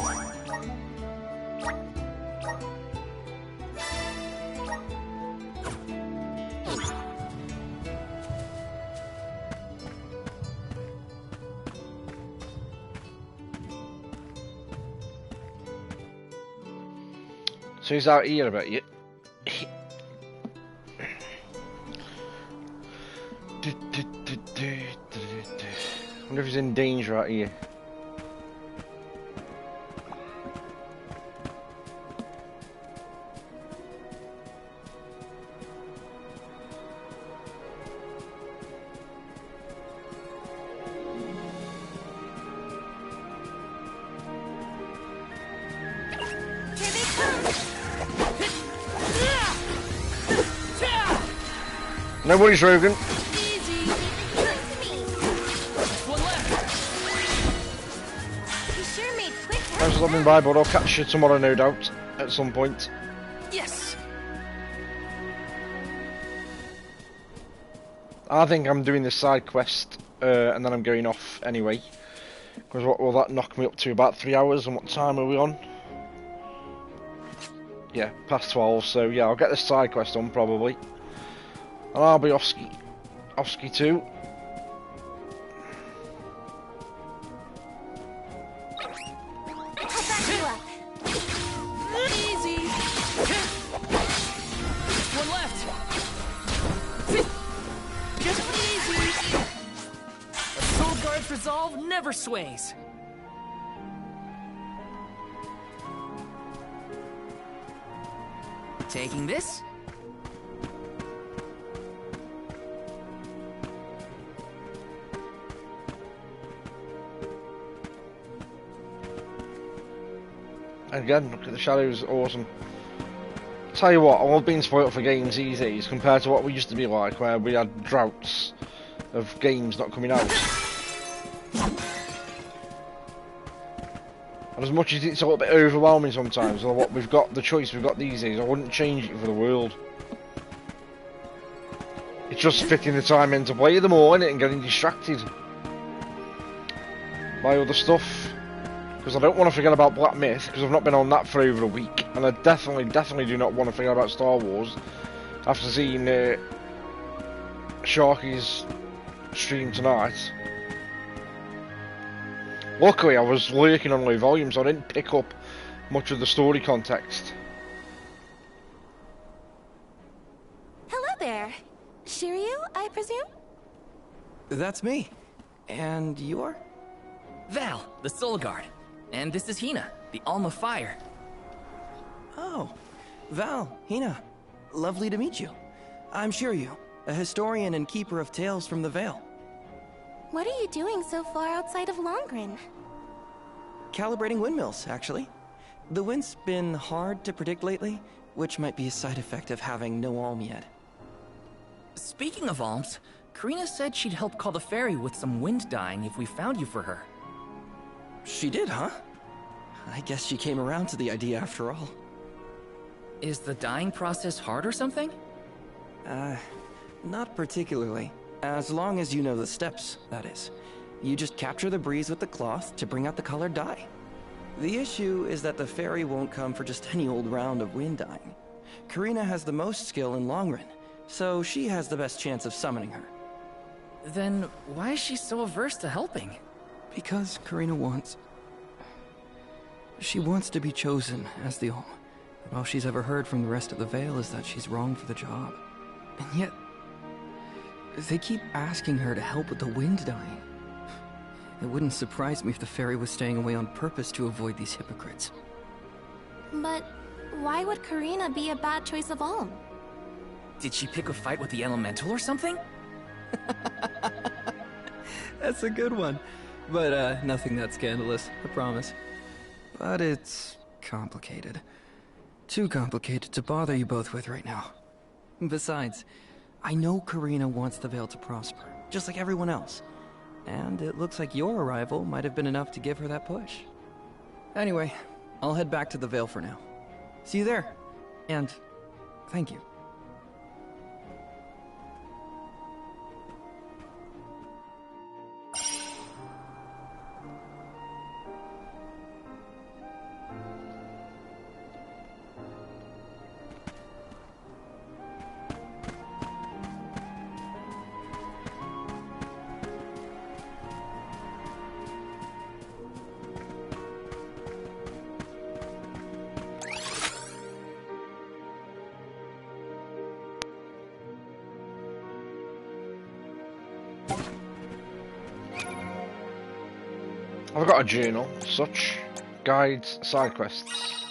So he's out here about you. I wonder if he's in danger out here. No worries, Rogan. Easy. One left. You sure made quick work. Thanks for stopping by, but I'll catch you tomorrow, no doubt, at some point. Yes. I think I'm doing this side quest, and then I'm going off anyway. Because what will that knock me up to? About 3 hours, and what time are we on? Yeah, past 12, so yeah, I'll get this side quest done, probably. And I'll be off ski too. Easy. One left. Just easy. A soul guard's resolve never sways. Taking this. Again, look at the shadows, awesome. Tell you what, I've been spoiled for games these days compared to what we used to be like, where we had droughts of games not coming out. And as much as it's a little bit overwhelming sometimes, or what we've got, the choice we've got these days, I wouldn't change it for the world. It's just fitting the time in to play them all, innit, and getting distracted by other stuff. Because I don't want to forget about Black Myth, because I've not been on that for over a week. And I definitely do not want to forget about Star Wars. After seeing Sharky's stream tonight. Luckily I was lurking on low volume, so I didn't pick up much of the story context. Hello there. Shiryu, I presume? That's me. And you are? Val, the Soul Guard. And this is Hina, the Alm of Fire. Oh, Val, Hina. Lovely to meet you. I'm Shiryu, a historian and keeper of tales from the Vale. What are you doing so far outside of Longren? Calibrating windmills, actually. The wind's been hard to predict lately, which might be a side effect of having no alm yet. Speaking of alms, Karina said she'd help call the fairy with some wind dyeing if we found you for her. She did, huh? I guess she came around to the idea after all. Is the dyeing process hard or something? Not particularly. As long as you know the steps, that is. You just capture the breeze with the cloth to bring out the colored dye. The issue is that the fairy won't come for just any old round of wind dyeing. Karina has the most skill in Longren, so she has the best chance of summoning her. Then why is she so averse to helping? Because Karina wants... She wants to be chosen as the Alm. All she's ever heard from the rest of the Vale is that she's wrong for the job. And yet... they keep asking her to help with the wind dyeing. It wouldn't surprise me if the fairy was staying away on purpose to avoid these hypocrites. But why would Karina be a bad choice of Alm? Did she pick a fight with the elemental or something? That's a good one. But, nothing that scandalous, I promise. But it's complicated. Too complicated to bother you both with right now. Besides, I know Karina wants the Vale to prosper, just like everyone else. And it looks like your arrival might have been enough to give her that push. Anyway, I'll head back to the Vale for now. See you there. And thank you. I've got a journal. Such. Guides. Side quests.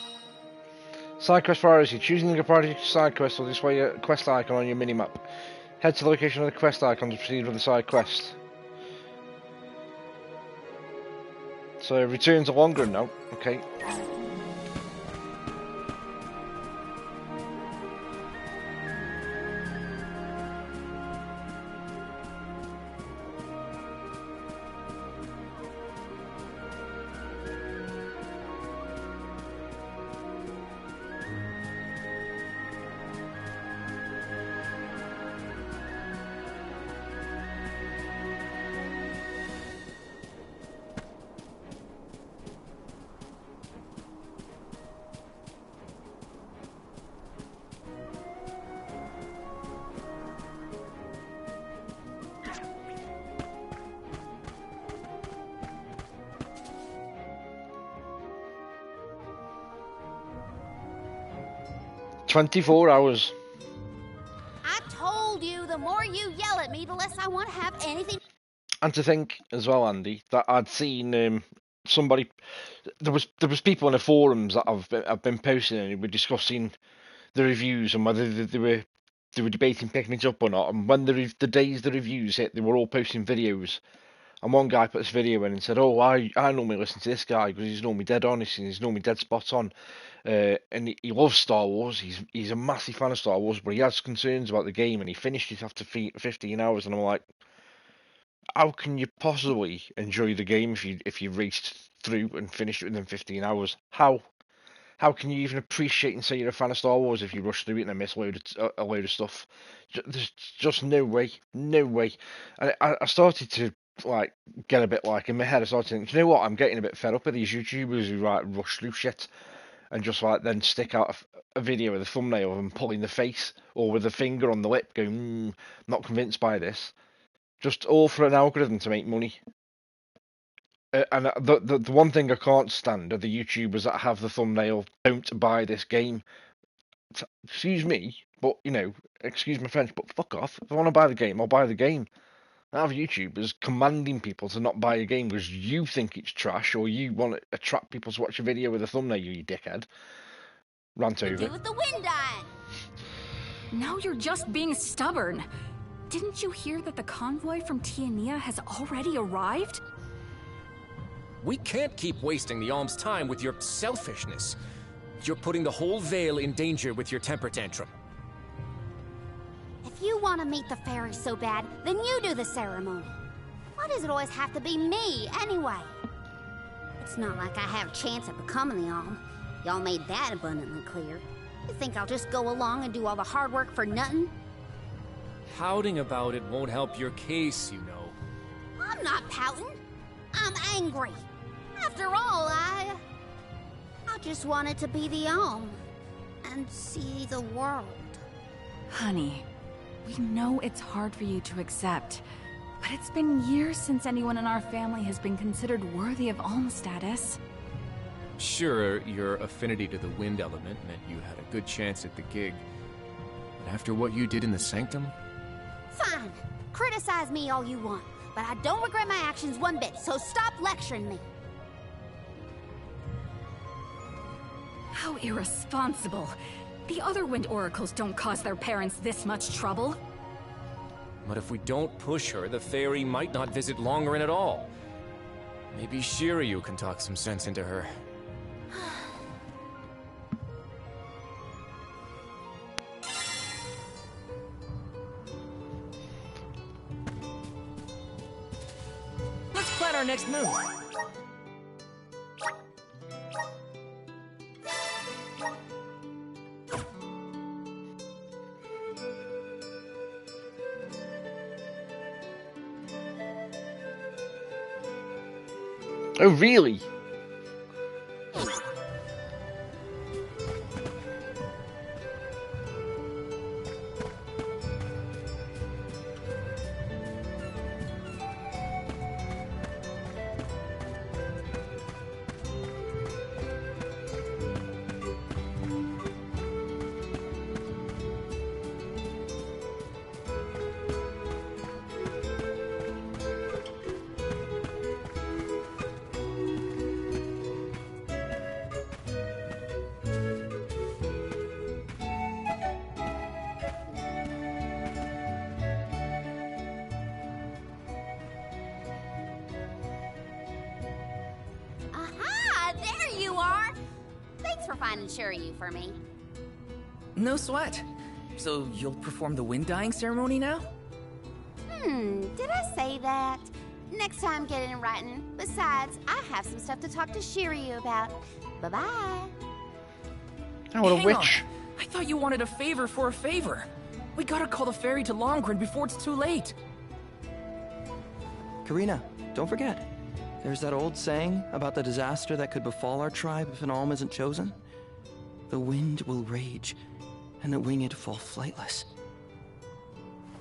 Side quest priority. Choosing the priority side quest will display a quest icon on your minimap. Head to the location of the quest icon to proceed with the side quest. So return to Longren now. Okay. "24 hours. I told you, the more you yell at me, the less I want to have anything. And to think as well, Andy, that I'd seen somebody. There was people in the forums that I've been posting and were discussing the reviews and whether they were debating picking it up or not. And when the days the reviews hit, they were all posting videos. And one guy put this video in and said, "Oh, I normally listen to this guy because he's normally dead honest and he's normally dead spot on. And he loves Star Wars. He's a massive fan of Star Wars, but he has concerns about the game and he finished it after 15 hours." And I'm like, how can you possibly enjoy the game if you raced through and finished it within 15 hours? How can you even appreciate and say you're a fan of Star Wars if you rush through it and miss a load of stuff? There's just no way, no way. And I started to like get a bit like in my head. I started thinking, you know what? I'm getting a bit fed up with these YouTubers who like rush through shit and just like then stick out a video with a thumbnail of them pulling the face or with a finger on the lip, going, "Not convinced by this." Just all for an algorithm to make money. And the one thing I can't stand are the YouTubers that have the thumbnail, "Don't buy this game." Excuse me, but excuse my French, but fuck off. If I want to buy the game, I'll buy the game. I have YouTubers commanding people to not buy a game because you think it's trash or you want to attract people to watch a video with a thumbnail, you dickhead. Rant over. With the wind dying. Now you're just being stubborn. Didn't you hear that the convoy from Tiania has already arrived? We can't keep wasting the Alm's time with your selfishness. You're putting the whole Vale in danger with your temper tantrum. If you want to meet the fairies so bad, then you do the ceremony. Why does it always have to be me, anyway? It's not like I have a chance at becoming the Alm. Y'all made that abundantly clear. You think I'll just go along and do all the hard work for nothing? Pouting about it won't help your case, you know. I'm not pouting. I'm angry. After all, I just wanted to be the Alm and see the world. Honey, we know it's hard for you to accept, but it's been years since anyone in our family has been considered worthy of Alm status. Sure, your affinity to the wind element meant you had a good chance at the gig. But after what you did in the Sanctum? Fine. Criticize me all you want, but I don't regret my actions one bit, so stop lecturing me. How irresponsible. The other Wind Oracles don't cause their parents this much trouble. But if we don't push her, the fairy might not visit Longren at all. Maybe Shiryu can talk some sense into her. Let's plan our next move. Oh, really? Thanks for finding Shiryu for me. No sweat. So you'll perform the wind dyeing ceremony now? Did I say that? Next time, get it in writing. Besides, I have some stuff to talk to Shiryu about. Bye-bye. Oh, what a Hang witch. on. I thought you wanted a favor for a favor. We gotta call the ferry to Longren before it's too late. Karina, don't forget. There's that old saying about the disaster that could befall our tribe if an alm isn't chosen. The wind will rage, and the winged fall flightless.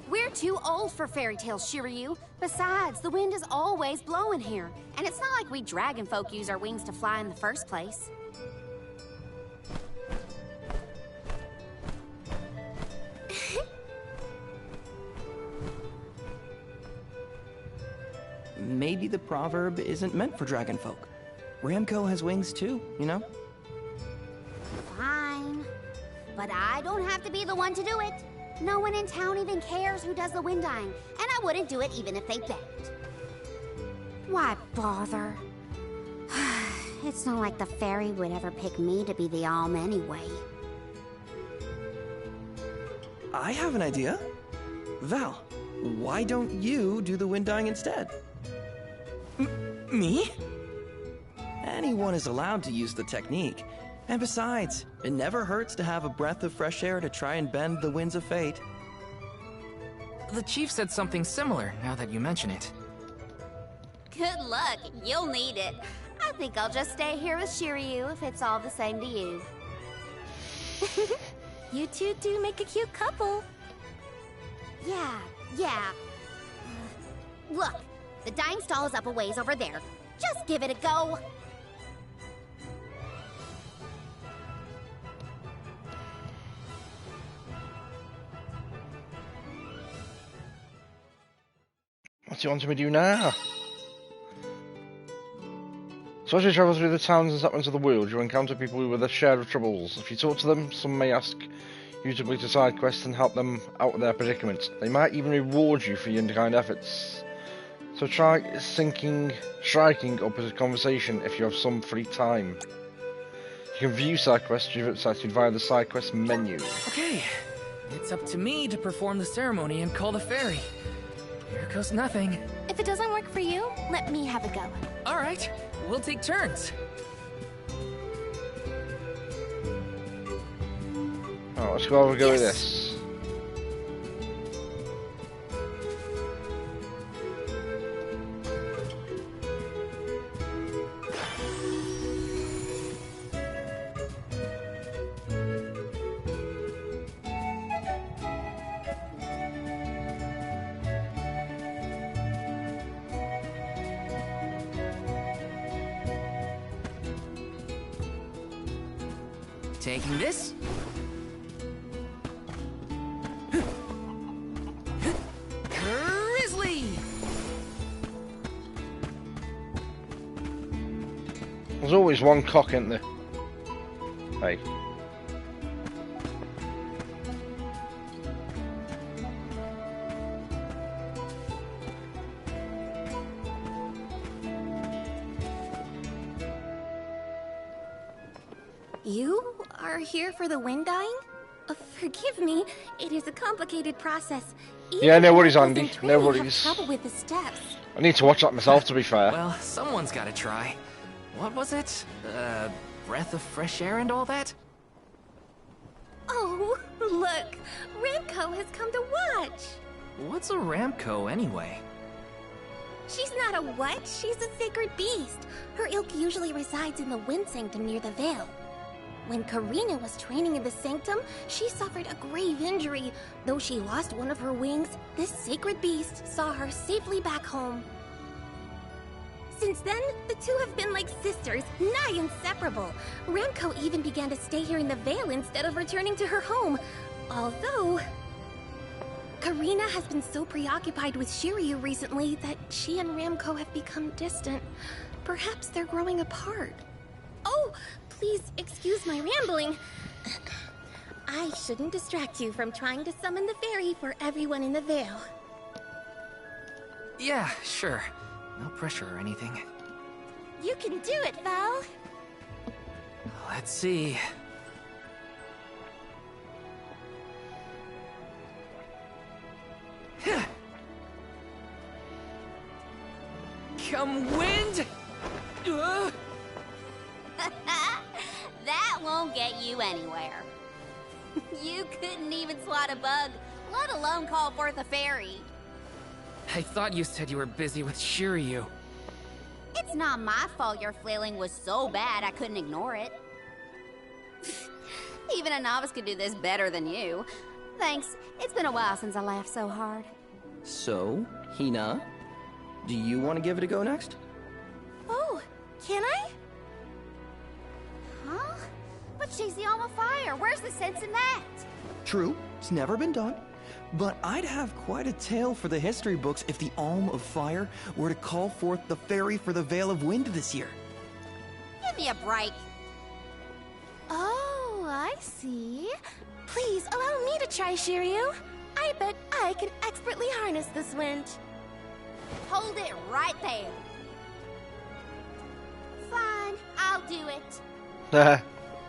We're too old for fairy tales, Shiryu. Besides, the wind is always blowing here. And it's not like we dragon folk use our wings to fly in the first place. Maybe the proverb isn't meant for dragon folk. Ramco has wings too, you know? Fine. But I don't have to be the one to do it. No one in town even cares who does the wind dyeing, and I wouldn't do it even if they begged. Why bother? It's not like the fairy would ever pick me to be the alm anyway. I have an idea. Val, why don't you do the wind dyeing instead? Me? Anyone is allowed to use the technique. And besides, it never hurts to have a breath of fresh air to try and bend the winds of fate. The chief said something similar, now that you mention it. Good luck. You'll need it. I think I'll just stay here with Shiryu if it's all the same to you. You two do make a cute couple. Yeah. Look, the dyeing stall is up a ways over there. Just give it a go. What do you want me to do now? So as you travel through the towns and settlements of the world, you encounter people with a share of troubles. If you talk to them, some may ask you to complete a side quest and help them out of their predicament. They might even reward you for your kind efforts. So try striking up a conversation if you have some free time. You can view side quests via the side quest menu. Okay, it's up to me to perform the ceremony and call the ferry. Here goes nothing. If it doesn't work for you, let me have a go. All right, we'll take turns. Oh, let's go have a go with this. Taking this. Grizzly! There's always one cock, isn't there? Hey. You are here for the wind dyeing? Forgive me, it is a complicated process. Yeah, no worries, Andy. No worries. Trouble with the steps. I need to watch that myself, to be fair. Well, someone's gotta try. What was it? Breath of fresh air and all that? Oh, look! Ramco has come to watch! What's a Ramco, anyway? She's not a what? She's a sacred beast. Her ilk usually resides in the Wind Sanctum near the Veil. When Karina was training in the Sanctum, she suffered a grave injury. Though she lost one of her wings, this sacred beast saw her safely back home. Since then, the two have been like sisters, nigh inseparable. Ramco even began to stay here in the Veil instead of returning to her home. Although... Karina has been so preoccupied with Shiryu recently that she and Ramco have become distant. Perhaps they're growing apart. Oh, please excuse my rambling. I shouldn't distract you from trying to summon the fairy for everyone in the Veil. Yeah, sure. No pressure or anything. You can do it, Val. Let's see. Come wind! That won't get you anywhere. You couldn't even swat a bug, let alone call forth a fairy. I thought you said you were busy with Shiryu. It's not my fault your flailing was so bad I couldn't ignore it. Even a novice could do this better than you. Thanks. It's been a while since I laughed so hard. So, Hina, do you want to give it a go next? Oh, can I? Huh? But she's the Alm of Fire. Where's the sense in that? True, it's never been done. But I'd have quite a tale for the history books if the Alm of Fire were to call forth the Fairy for the Veil of Wind this year. Give me a break. Oh, I see. Please, allow me to try, Shiryu. I bet I can expertly harness this wind. Hold it right there. Fine, I'll do it.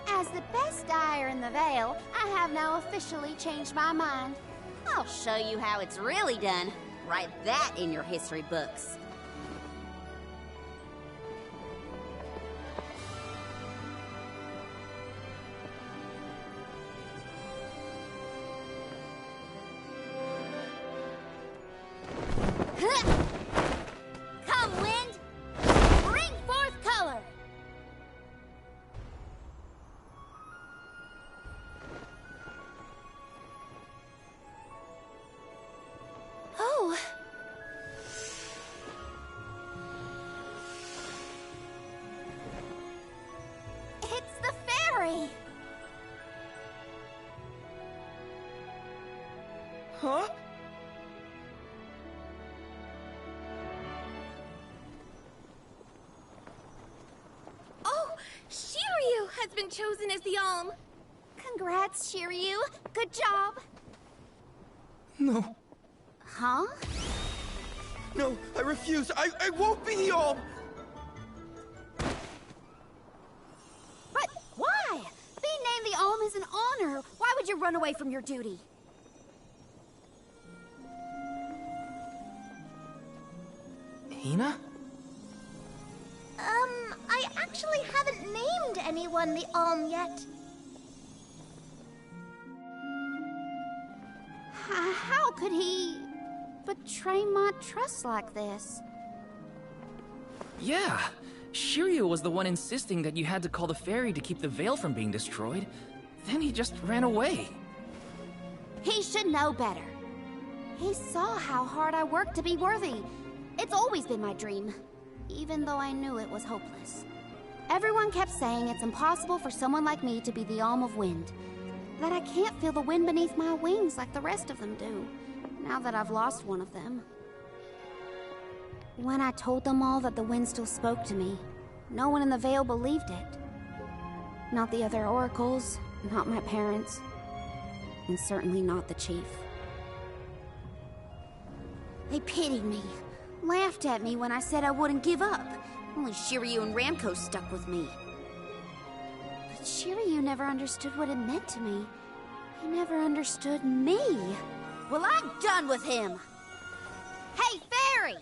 As the best dyer in the Vale, I have now officially changed my mind. I'll show you how it's really done. Write that in your history books. Come, wind! Bring forth color! Oh. It's the fairy! Huh? Oh, Shiryu has been chosen as the Alm. Congrats, Shiryu. Good job. No. Huh? No, I refuse. I won't be the Alm! But why? Being named the Alm is an honor. Why would you run away from your duty? Hina? I actually haven't named anyone the Alm yet. How could he betray my trust like this? Yeah. Shiryu was the one insisting that you had to call the fairy to keep the veil from being destroyed. Then he just ran away. He should know better. He saw how hard I worked to be worthy. It's always been my dream, even though I knew it was hopeless. Everyone kept saying it's impossible for someone like me to be the Alm of Wind. That I can't feel the wind beneath my wings like the rest of them do, now that I've lost one of them. When I told them all that the wind still spoke to me, no one in the Vale believed it. Not the other oracles, not my parents, and certainly not the chief. They pitied me, laughed at me when I said I wouldn't give up. Only Shiryu and Ramco stuck with me. But Shiryu never understood what it meant to me. He never understood me. Well, I'm done with him. Hey, Fairy!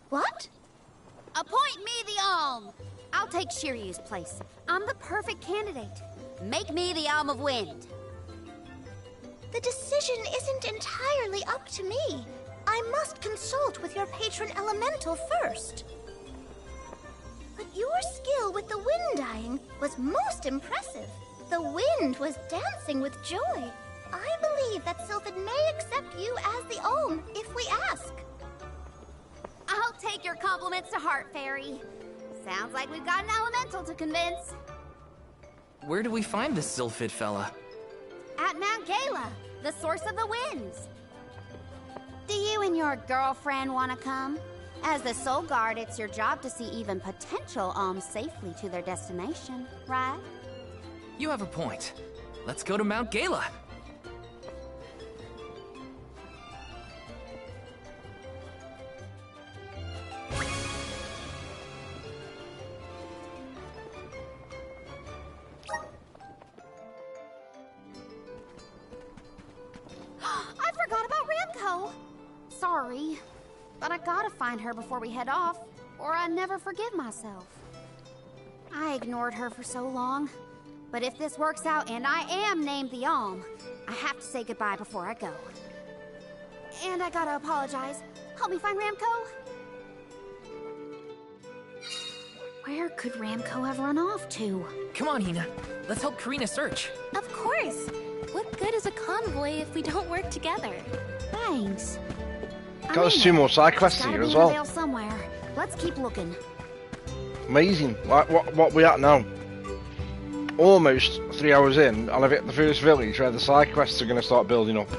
What? Appoint me the Alm. I'll take Shiryu's place. I'm the perfect candidate. Make me the Alm of Wind. The decision isn't entirely up to me. I must consult with your patron elemental first. But your skill with the wind dyeing was most impressive. The wind was dancing with joy. I believe that Sylphid may accept you as the Alm if we ask. I'll take your compliments to heart, Fairy. Sounds like we've got an elemental to convince. Where do we find this Sylphid fella? At Mount Gala, the source of the winds. Do you and your girlfriend want to come? As the Soul Guard, it's your job to see even potential alms safely to their destination, right? You have a point. Let's go to Mount Gala. sorry, but I gotta find her before we head off, or I never forgive myself. I ignored her for so long, but if this works out and I am named the Alm, I have to say goodbye before I go. And I gotta apologize. Help me find Ramco? Where could Ramco have run off to? Come on, Hina. Let's help Karina search. Of course. What good is a convoy if we don't work together? Thanks. Got us 2 more side quests Gotta here be as in the well. Vale somewhere. Let's keep looking. Amazing. Like, what we at now? Almost 3 hours in, and I've hit the first village where the side quests are going to start building up.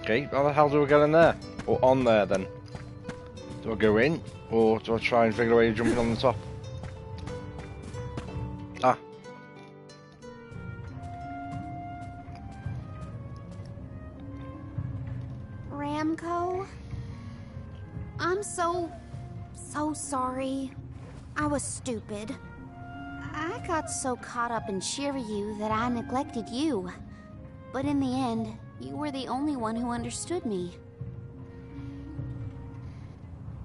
Okay, how the hell do I get in there? Or on there then? Do I go in? Or do I try and figure a way of jumping on the top? Ah. Ramco? I'm so sorry. I was stupid. I got so caught up in Shiryu that I neglected you. But in the end, you were the only one who understood me.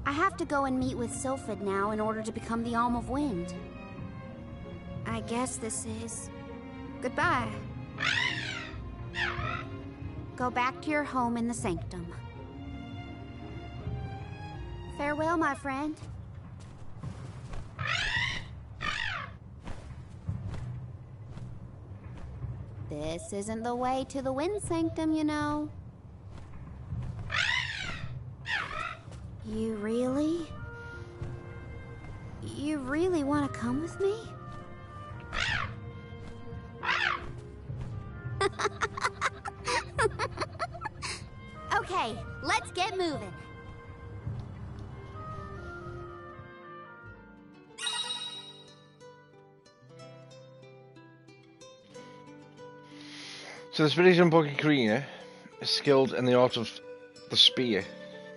I have to go and meet with Sylphid now in order to become the Alm of Wind. I guess this is... goodbye. Go back to your home in the Sanctum. Farewell, my friend. This isn't the way to the Wind Sanctum, you know. You really want to come with me? Okay, let's get moving. So the Spirit Unbuggy Karina is skilled in the art of the spear,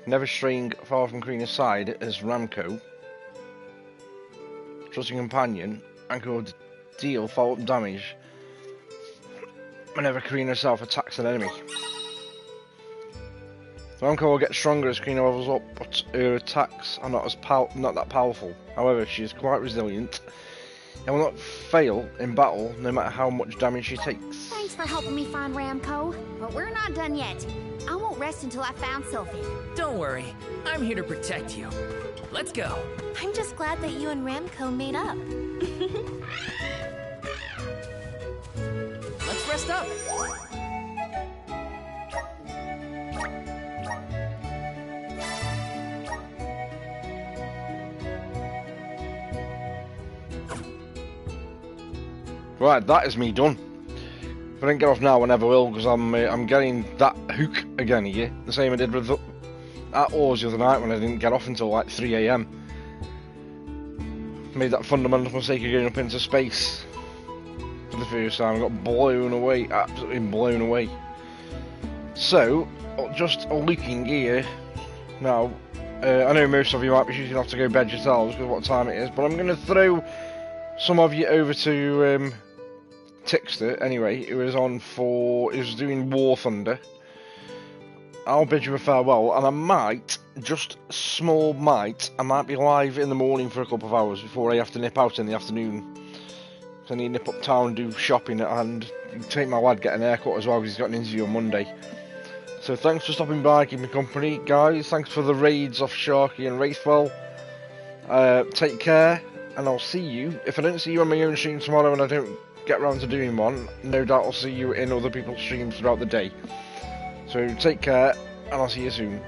never straying far from Karina's side as Ramco, trusting companion, and could deal follow-up damage whenever Karina herself attacks an enemy. Ramco will get stronger as Karina levels up, but her attacks are not that powerful. However, she is quite resilient and will not fail in battle no matter how much damage she takes. Thanks for helping me find Ramco, but we're not done yet. I won't rest until I found Sylphid. Don't worry, I'm here to protect you. Let's go. I'm just glad that you and Ramco made up. Let's rest up. Right, that is me done. If I don't get off now, I never will, because I'm getting that hook again here. The same I did with at Oars the other night when I didn't get off until like 3 AM. Made that fundamental mistake of going up into space for the first time. I got blown away, absolutely blown away. So, just looking here now. I know most of you might be shooting off to go bed yourselves because what time it is, but I'm going to throw some of you over to Tixter anyway. It was doing War Thunder. I'll bid you a farewell, and I might, just small might, I might be live in the morning for a couple of hours before I have to nip out in the afternoon. So I need to nip up town, do shopping, and take my lad get an haircut as well because he's got an interview on Monday. So thanks for stopping by, keeping me company, guys. Thanks for the raids off Sharky and Wraithwell. Take care, and I'll see you. If I don't see you on my own stream tomorrow and I don't get around to doing one, no doubt I'll see you in other people's streams throughout the day. So take care, and I'll see you soon.